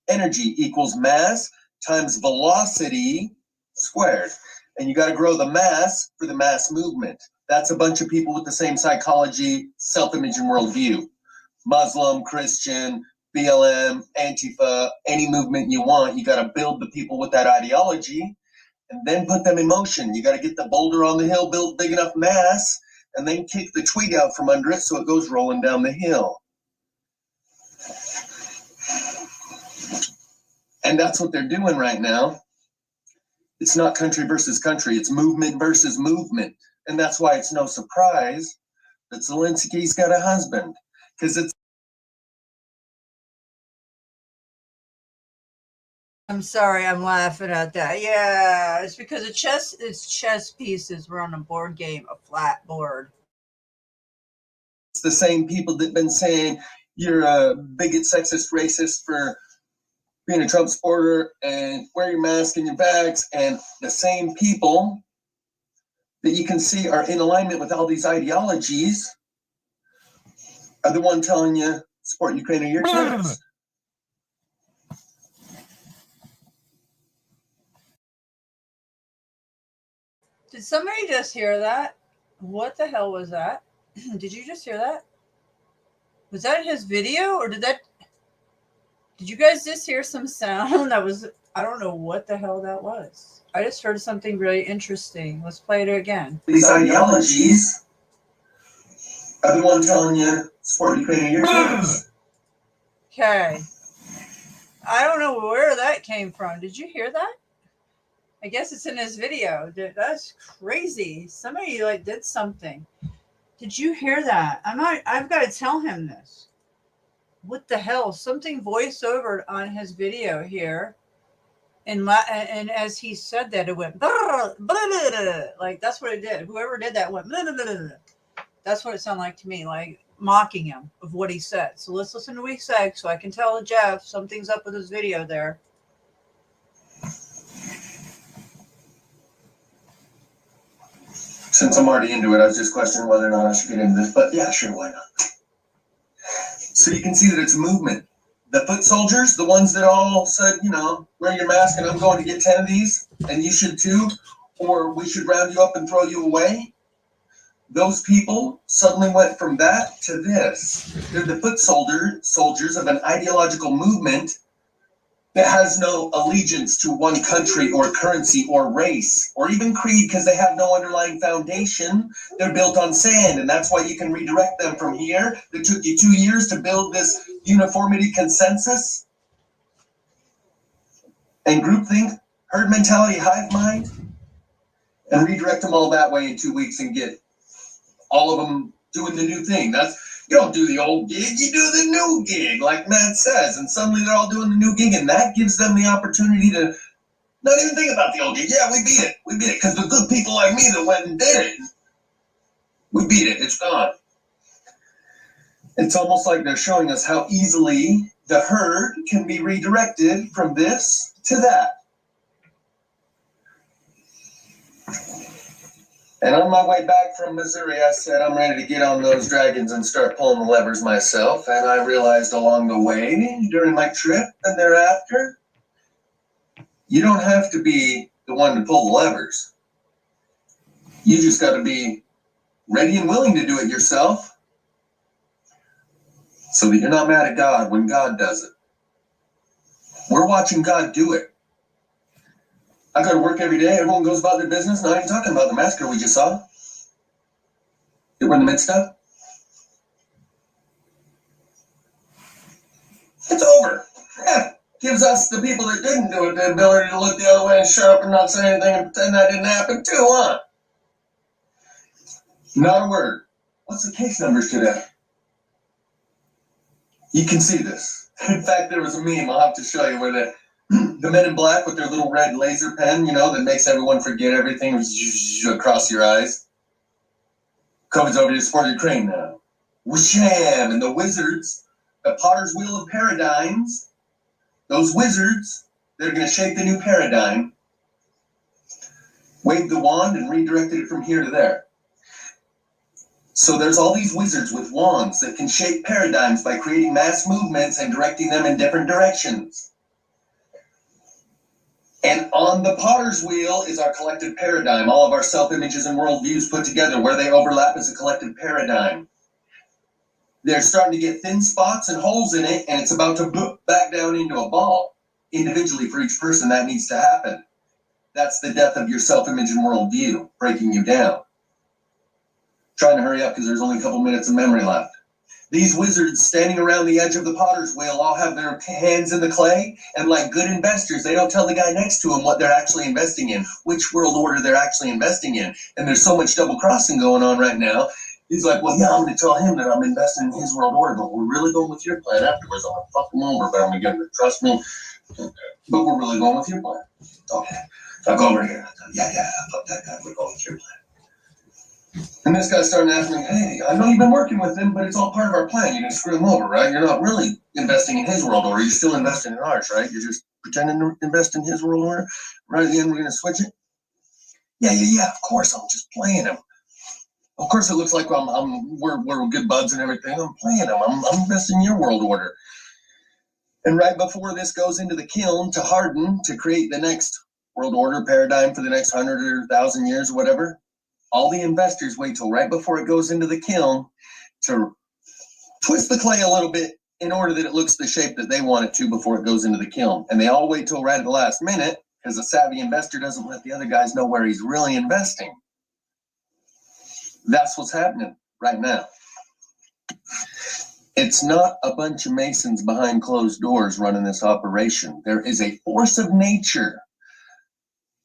Energy equals mass times velocity squared. And you got to grow the mass for the mass movement. That's a bunch of people with the same psychology, self-image, and worldview. Muslim, Christian, BLM, Antifa, any movement you want, you got to build the people with that ideology and then put them in motion. You got to get the boulder on the hill, build big enough mass, and then kick the twig out from under it so it goes rolling down the hill. And that's what they're doing right now. It's not country versus country. It's movement versus movement. And that's why it's no surprise that Zelensky's got a husband. Because it's I'm sorry, I'm laughing at that. Yeah, it's because it's chess pieces. We're on a board game, a flat board. It's the same people that have been saying you're a bigot, sexist, racist for being a Trump supporter and wear your mask and your bags, and the same people that you can see are in alignment with all these ideologies are the one telling you support Ukraine or you're terrorists. Did somebody just hear that? What the hell was that? Did you just hear that? Was that his video, or did you guys just hear some sound that was, I don't know what the hell that was. I just heard something really interesting. Let's play it again. These ideologies are the one telling you support Ukraine or you're terrorists. Okay. I don't know where that came from. Did you hear that? I guess it's in his video. That's crazy. Somebody like did something. Did you hear that? I've got to tell him this. What the hell? Something voiced over on his video here. And as he said that, it went blah, blah, blah, blah, like that's what it did. Whoever did that went blah, blah, blah, blah. That's what it sounded like to me, like mocking him of what he said. So let's listen to what he said so I can tell Jeff something's up with his video there. Since I'm already into it, I was just questioning whether or not I should get into this, but yeah, sure, why not? So you can see that it's a movement. The foot soldiers, the ones that all said, you know, wear your mask and I'm going to get 10 of these, and you should too, or we should round you up and throw you away. Those people suddenly went from that to this. They're the foot soldiers of an ideological movement that has no allegiance to one country or currency or race or even creed because they have no underlying foundation. They're built on sand, and that's why you can redirect them from here. It took you 2 years to build this uniformity consensus and groupthink, herd mentality, hive mind, and redirect them all that way in 2 weeks and get all of them doing the new thing. You don't do the old gig, you do the new gig, like Matt says, and suddenly they're all doing the new gig, and that gives them the opportunity to not even think about the old gig. Yeah, we beat it, because the good people like me that went and did it, we beat it, it's gone. It's almost like they're showing us how easily the herd can be redirected from this to that. And on my way back from Missouri, I said, I'm ready to get on those dragons and start pulling the levers myself. And I realized along the way, during my trip and thereafter, you don't have to be the one to pull the levers. You just got to be ready and willing to do it yourself so that you're not mad at God when God does it. We're watching God do it. I go to work every day. Everyone goes about their business. And I ain't talking about the massacre we just saw that we're in the midst of. It's over. Yeah. Gives us, the people that didn't do it, the ability to look the other way and shut up and not say anything and pretend that didn't happen too, huh? Not a word. What's the case numbers today? You can see this. In fact, there was a meme I'll have to show you where the men in black with their little red laser pen, you know, that makes everyone forget everything across your eyes. COVID's over to support Ukraine now. Wham! And the wizards, the potter's wheel of paradigms, those wizards, they're going to shape the new paradigm, waved the wand and redirected it from here to there. So there's all these wizards with wands that can shape paradigms by creating mass movements and directing them in different directions. And on the potter's wheel is our collective paradigm, all of our self-images and worldviews put together, where they overlap as a collective paradigm. They're starting to get thin spots and holes in it, and it's about to boop back down into a ball. Individually, for each person, that needs to happen. That's the death of your self-image and worldview, breaking you down. Trying to hurry up because there's only a couple minutes of memory left. These wizards standing around the edge of the potter's wheel all have their hands in the clay, and like good investors, they don't tell the guy next to them what they're actually investing in, which world order they're actually investing in. And there's so much double crossing going on right now. He's like, well, yeah, I'm going to tell him that I'm investing in his world order, but we're really going with your plan afterwards. I'm going to fuck him over, but I'm going to get him to trust me. But we're really going with your plan. Okay, I'll go over here. Yeah, fuck that guy. We're going with your plan. And this guy's starting to ask me, hey, I know you've been working with him, but it's all part of our plan. You're going to screw him over, right? You're not really investing in his world order. You're still investing in ours, right? You're just pretending to invest in his world order. Right at the end, we're going to switch it. Yeah, of course. I'm just playing him. Of course, it looks like we're good buds and everything. I'm playing him. I'm investing in your world order. And right before this goes into the kiln to harden, to create the next world order paradigm for the next 100 or 1,000 years, whatever, all the investors wait till right before it goes into the kiln to twist the clay a little bit in order that it looks the shape that they want it to before it goes into the kiln. And they all wait till right at the last minute because a savvy investor doesn't let the other guys know where he's really investing. That's what's happening right now. It's not a bunch of Masons behind closed doors running this operation. There is a force of nature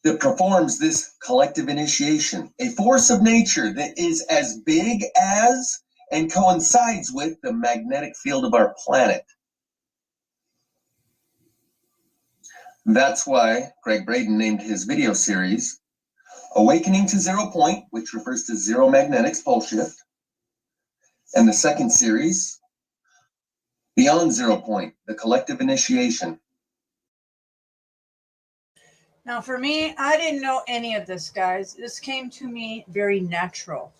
that performs this collective initiation, a force of nature that is as big as and coincides with the magnetic field of our planet. That's why Greg Braden named his video series Awakening to Zero Point, which refers to zero magnetics pole shift, and the second series, Beyond Zero Point, the collective initiation. Now, for me, I didn't know any of this, guys. This came to me very natural.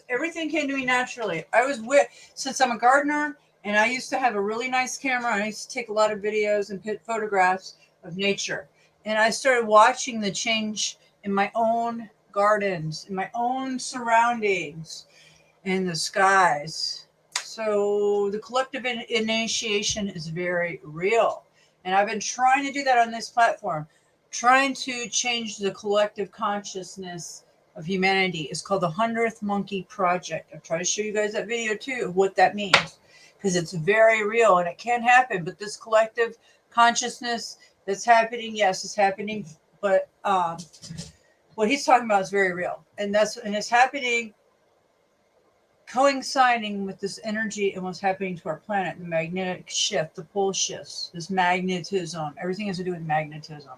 Everything came to me naturally. Since I'm a gardener and I used to have a really nice camera, I used to take a lot of videos and photographs of nature. And I started watching the change in my own gardens, in my own surroundings, in the skies. So the collective initiation is very real. And I've been trying to do that on this platform, trying to change the collective consciousness of humanity. It's called the 100th Monkey Project. I'll try to show you guys that video too, of what that means, because it's very real and it can happen. But this collective consciousness that's happening, yes, it's happening. But what he's talking about is very real. And it's happening coinciding with this energy and what's happening to our planet, the magnetic shift, the pole shifts, this magnetism. Everything has to do with magnetism.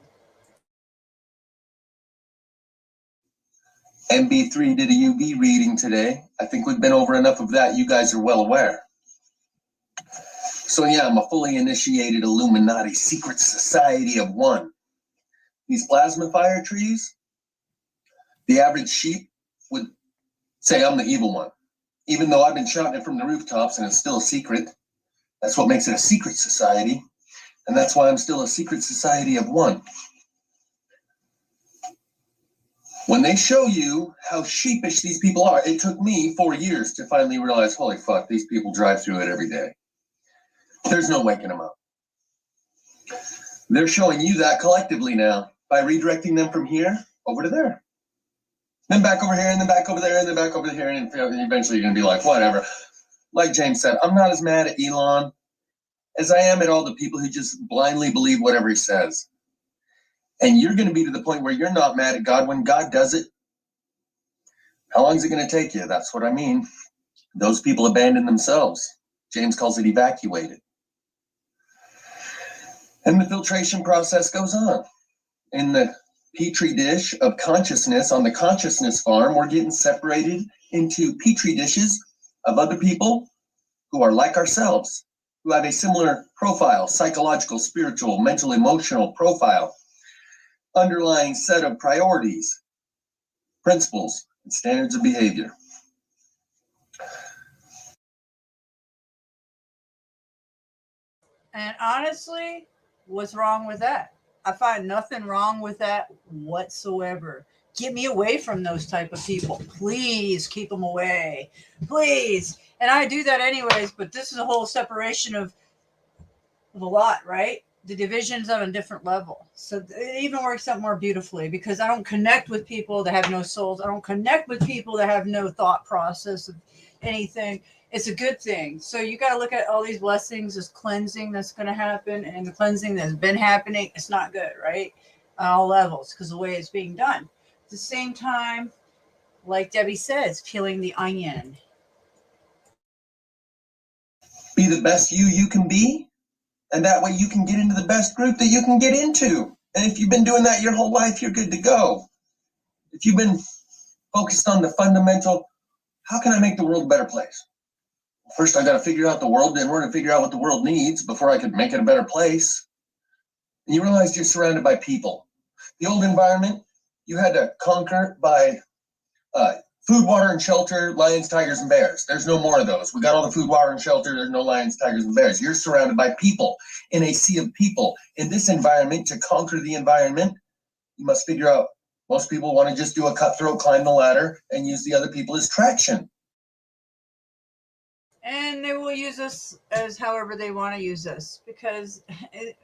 MB3 did a UV reading today. I think we've been over enough of that. You guys are well aware. So yeah, I'm a fully initiated Illuminati secret society of one. These plasma fire trees, the average sheep would say I'm the evil one. Even though I've been shouting it from the rooftops and it's still a secret. That's what makes it a secret society. And that's why I'm still a secret society of one. When they show you how sheepish these people are, it took me 4 years to finally realize, holy fuck, these people drive through it every day. There's no waking them up. They're showing you that collectively now by redirecting them from here over to there. Then back over here, and then back over there, and then back over here, and eventually you're going to be like, whatever. Like James said, I'm not as mad at Elon as I am at all the people who just blindly believe whatever he says. And you're going to be to the point where you're not mad at God when God does it. How long is it going to take you? That's what I mean. Those people abandon themselves. James calls it evacuated. And the filtration process goes on. In the petri dish of consciousness on the consciousness farm, we're getting separated into petri dishes of other people who are like ourselves, who have a similar profile, psychological, spiritual, mental, emotional profile, underlying set of priorities, principles, and standards of behavior. And honestly, what's wrong with that? I find nothing wrong with that whatsoever. Get me away from those type of people. Please keep them away. Please. And I do that anyways, but this is a whole separation of a lot, right? The division's on a different level. So it even works out more beautifully because I don't connect with people that have no souls. I don't connect with people that have no thought process of anything. It's a good thing. So you got to look at all these blessings, this cleansing that's going to happen, and the cleansing that's been happening. It's not good, right? On all levels, because the way it's being done. At the same time, like Debbie says, peeling the onion. Be the best you can be, and that way you can get into the best group that you can get into. And if you've been doing that your whole life, you're good to go. If you've been focused on the fundamental, how can I make the world a better place? First, I got to figure out the world in order to figure out what the world needs before I could make it a better place. And you realize you're surrounded by people. The old environment, you had to conquer by food, water, and shelter, lions, tigers, and bears. There's no more of those. We got all the food, water, and shelter. There's no lions, tigers, and bears. You're surrounded by people in a sea of people. In this environment, to conquer the environment, you must figure out, most people want to just do a cutthroat, climb the ladder, and use the other people as traction. And they will use us as however they want to use us, because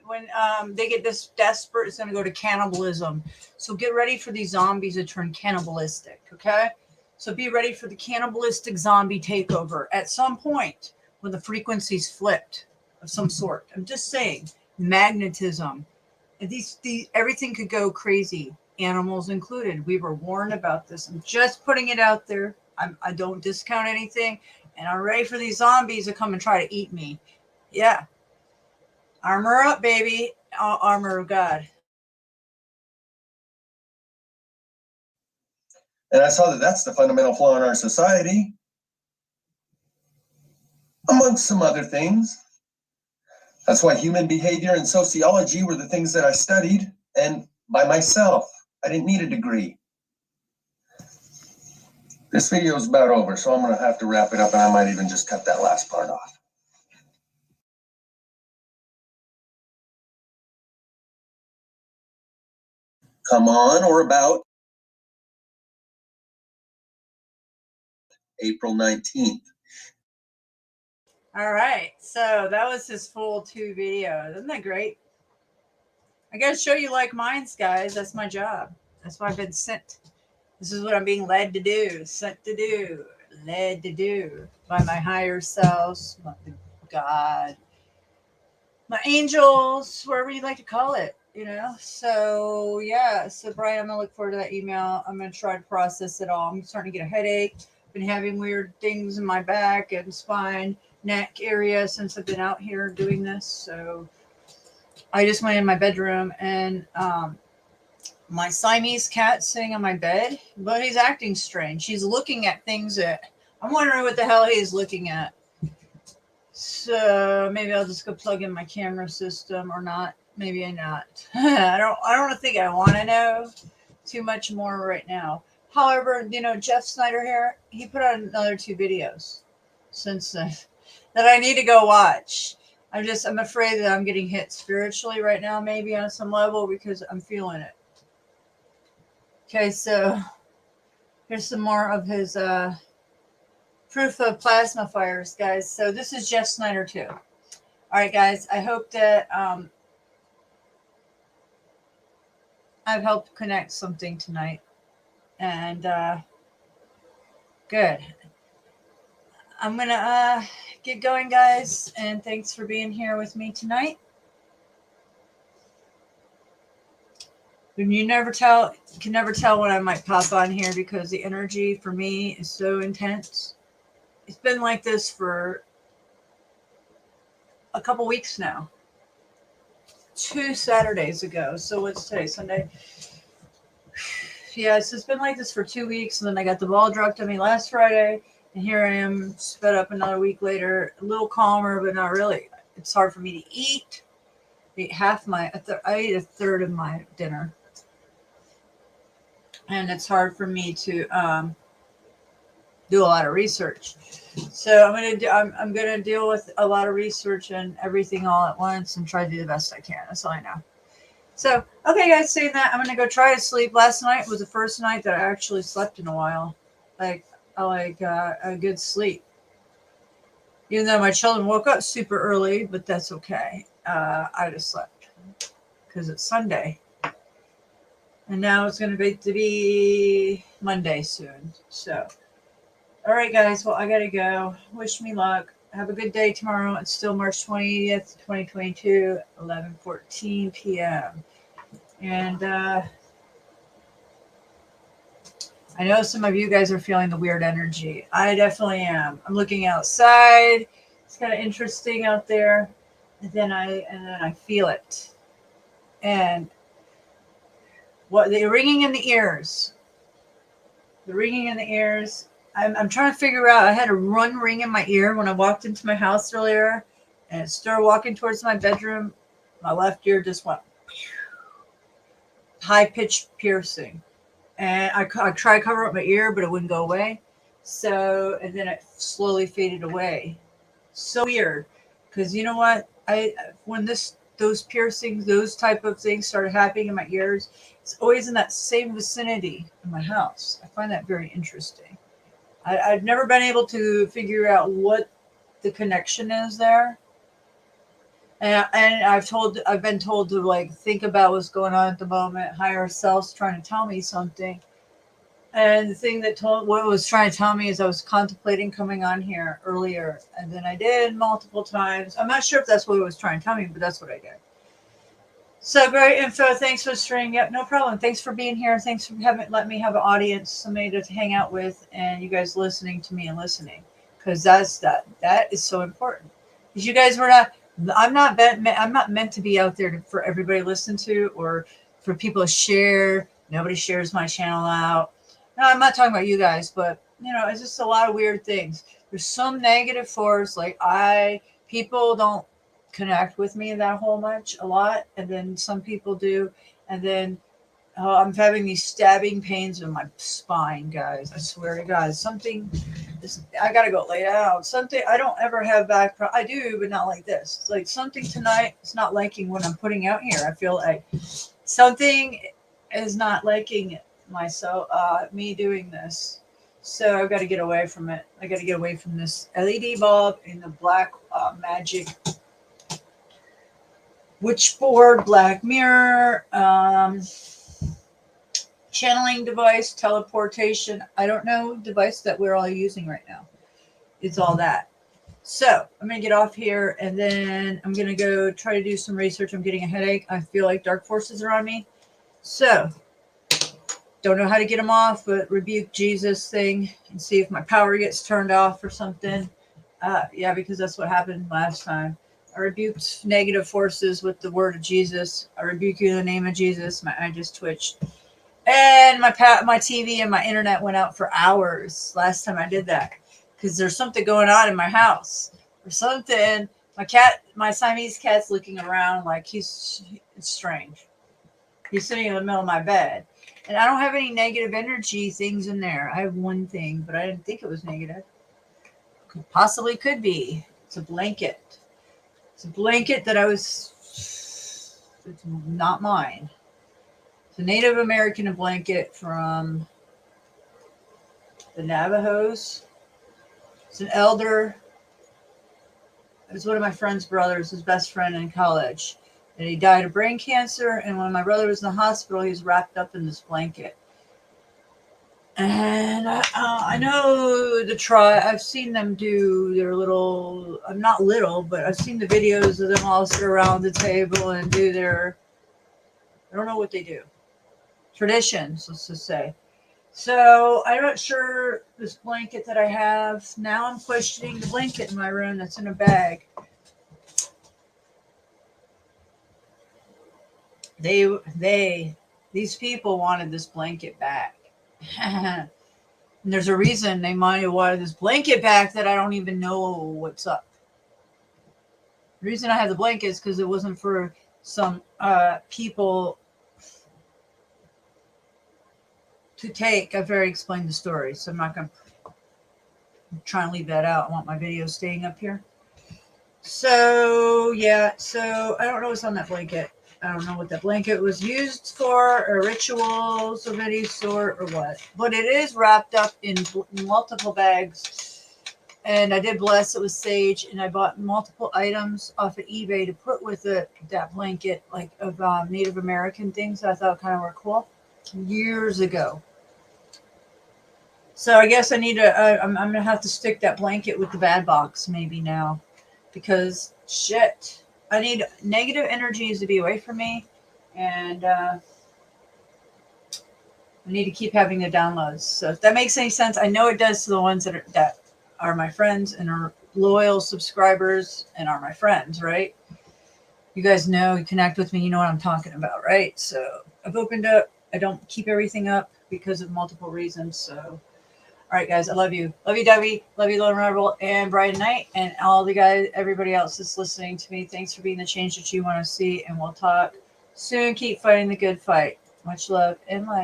when they get this desperate, it's going to go to cannibalism. So get ready for these zombies to turn cannibalistic, okay? So be ready for the cannibalistic zombie takeover at some point. when the frequencies flipped of some sort. I'm just saying, magnetism. And these everything could go crazy, animals included. We were warned about this. I'm just putting it out there. I don't discount anything, and I'm ready for these zombies to come and try to eat me. Yeah, armor up, baby. Armor of God. And I saw that that's the fundamental flaw in our society, amongst some other things. That's why human behavior and sociology were the things that I studied, and by myself. I didn't need a degree. This video is about over, so I'm going to have to wrap it up, and I might even just cut that last part off. Come on, or about April 19th. All right, so that was his full 2 videos. Isn't that great? I got to show you like minds, guys. That's my job. That's why I've been sent. This is what I'm being led to do, sent to do, led to do by my higher selves, my God, my angels, whatever you like to call it, you know? So, yeah. So, Brian, I'm going to look forward to that email. I'm going to try to process it all. I'm starting to get a headache. Been having weird things in my back and spine, neck area since I've been out here doing this. So, I just went in my bedroom and my Siamese cat sitting on my bed, but he's acting strange. He's looking at things that I'm wondering what the hell he's looking at. So maybe I'll just go plug in my camera system or not. Maybe I not. I don't think I want to know too much more right now. However, you know, Jeff Snyder here, he put out another 2 videos since then that I need to go watch. I'm afraid that I'm getting hit spiritually right now, maybe on some level, because I'm feeling it. Okay, so here's some more of his proof of plasma fires, guys. So this is Jeff Snyder too. All right, guys. I hope that I've helped connect something tonight. And good. I'm going to get going, guys. And thanks for being here with me tonight. And you can never tell when I might pop on here because the energy for me is so intense. It's been like this for a couple weeks now. 2 Saturdays ago. So what's today? Sunday? Yeah, it's been like this for 2 weeks. And then I got the ball dropped on me last Friday. And here I am, sped up another week later. A little calmer, but not really. It's hard for me to eat. I ate a third of my dinner. And it's hard for me to do a lot of research. So I'm gonna deal with a lot of research and everything all at once and try to do the best I can. That's all I know. So, okay, guys, saying that, I'm gonna go try to sleep. Last night was the first night that I actually slept in a while, like a good sleep. Even though my children woke up super early, but that's okay. I just slept because it's Sunday. And now it's going to be Monday soon. So, all right, guys. Well, I got to go. Wish me luck. Have a good day tomorrow. It's still March 20th, 2022, 11:14 p.m. And I know some of you guys are feeling the weird energy. I definitely am. I'm looking outside. It's kind of interesting out there. And then I feel it. And what the ringing in the ears. The ringing in the ears. I'm trying to figure out. I had a ring in my ear when I walked into my house earlier, and it started walking towards my bedroom. My left ear just went high pitched piercing, and I tried to cover up my ear, but it wouldn't go away. So, and then it slowly faded away. So weird, because you know what? When those piercings, those type of things started happening in my ears, it's always in that same vicinity in my house. I find that very interesting. I've never been able to figure out what the connection is there. And I've been told to like think about what's going on at the moment, higher selves trying to tell me something. And the thing that what it was trying to tell me is I was contemplating coming on here earlier, and then I did multiple times. I'm not sure if that's what it was trying to tell me, but that's what I did. So great info. Thanks for streaming. Yep, no problem. Thanks for being here. Thanks for let me have an audience, somebody to hang out with, and you guys listening to me and listening, because that is so important. Because you guys were not. I'm not meant to be out there for everybody to listen to or for people to share. Nobody shares my channel out. No, I'm not talking about you guys, but it's just a lot of weird things. There's some negative force, like people don't connect with me that whole much a lot, and then some people do, and then I'm having these stabbing pains in my spine, guys. I swear to God, I gotta go lay down. Something I don't ever have back. I do, but not like this. It's like something tonight. It's not liking what I'm putting out here. I feel like something is not liking myself. Me doing this. So I've got to get away from it. I got to get away from this LED bulb and the black magic witchboard, black mirror, channeling device, teleportation. I don't know device that we're all using right now. It's all that. So I'm going to get off here, and then I'm going to go try to do some research. I'm getting a headache. I feel like dark forces are on me. So don't know how to get them off, but rebuke Jesus thing and see if my power gets turned off or something. Yeah, because that's what happened last time. I rebuked negative forces with the word of Jesus. I rebuke you in the name of Jesus. I just twitched. And my TV and my internet went out for hours last time I did that. Because there's something going on in my house. Or something. My Siamese cat's looking around like it's strange. He's sitting in the middle of my bed. And I don't have any negative energy things in there. I have one thing, but I didn't think it was negative. Possibly could be. It's a blanket. It's a blanket that it's not mine. It's a Native American blanket from the Navajos. It's an elder. It was one of my friend's brothers, his best friend in college. And he died of brain cancer. And when my brother was in the hospital, he was wrapped up in this blanket. And I know I've seen them do their little, I'm not little, but I've seen the videos of them all sit around the table and do I don't know what they do. Traditions, let's just say. So I'm not sure this blanket that I have. Now I'm questioning the blanket in my room that's in a bag. These people wanted this blanket back. And there's a reason they might have wanted this blanket back that I don't even know what's up. The reason I have the blanket is because it wasn't for some people to take. I've already explained the story, so I'm trying to leave that out. I want my video staying up here. So yeah, I don't know what's on that blanket. I don't know what that blanket was used for, or rituals of any sort, or what. But it is wrapped up in multiple bags. And I did bless it with sage, and I bought multiple items off of eBay to put with that blanket, like of Native American things that I thought kind of were cool years ago. So I guess I need to, I'm going to have to stick that blanket with the bad box maybe now. Because, shit, I need negative energies to be away from me. And I need to keep having the downloads. So if that makes any sense, I know it does to the ones that are my friends and are loyal subscribers and are my friends, right? You guys know, you connect with me, you know what I'm talking about, right? So I've opened up. I don't keep everything up because of multiple reasons. So, all right, guys, I love you. Love you, Debbie. Love you, Lone Rebel and Brian Knight, and all the guys, everybody else that's listening to me. Thanks for being the change that you want to see, and we'll talk soon. Keep fighting the good fight. Much love and light.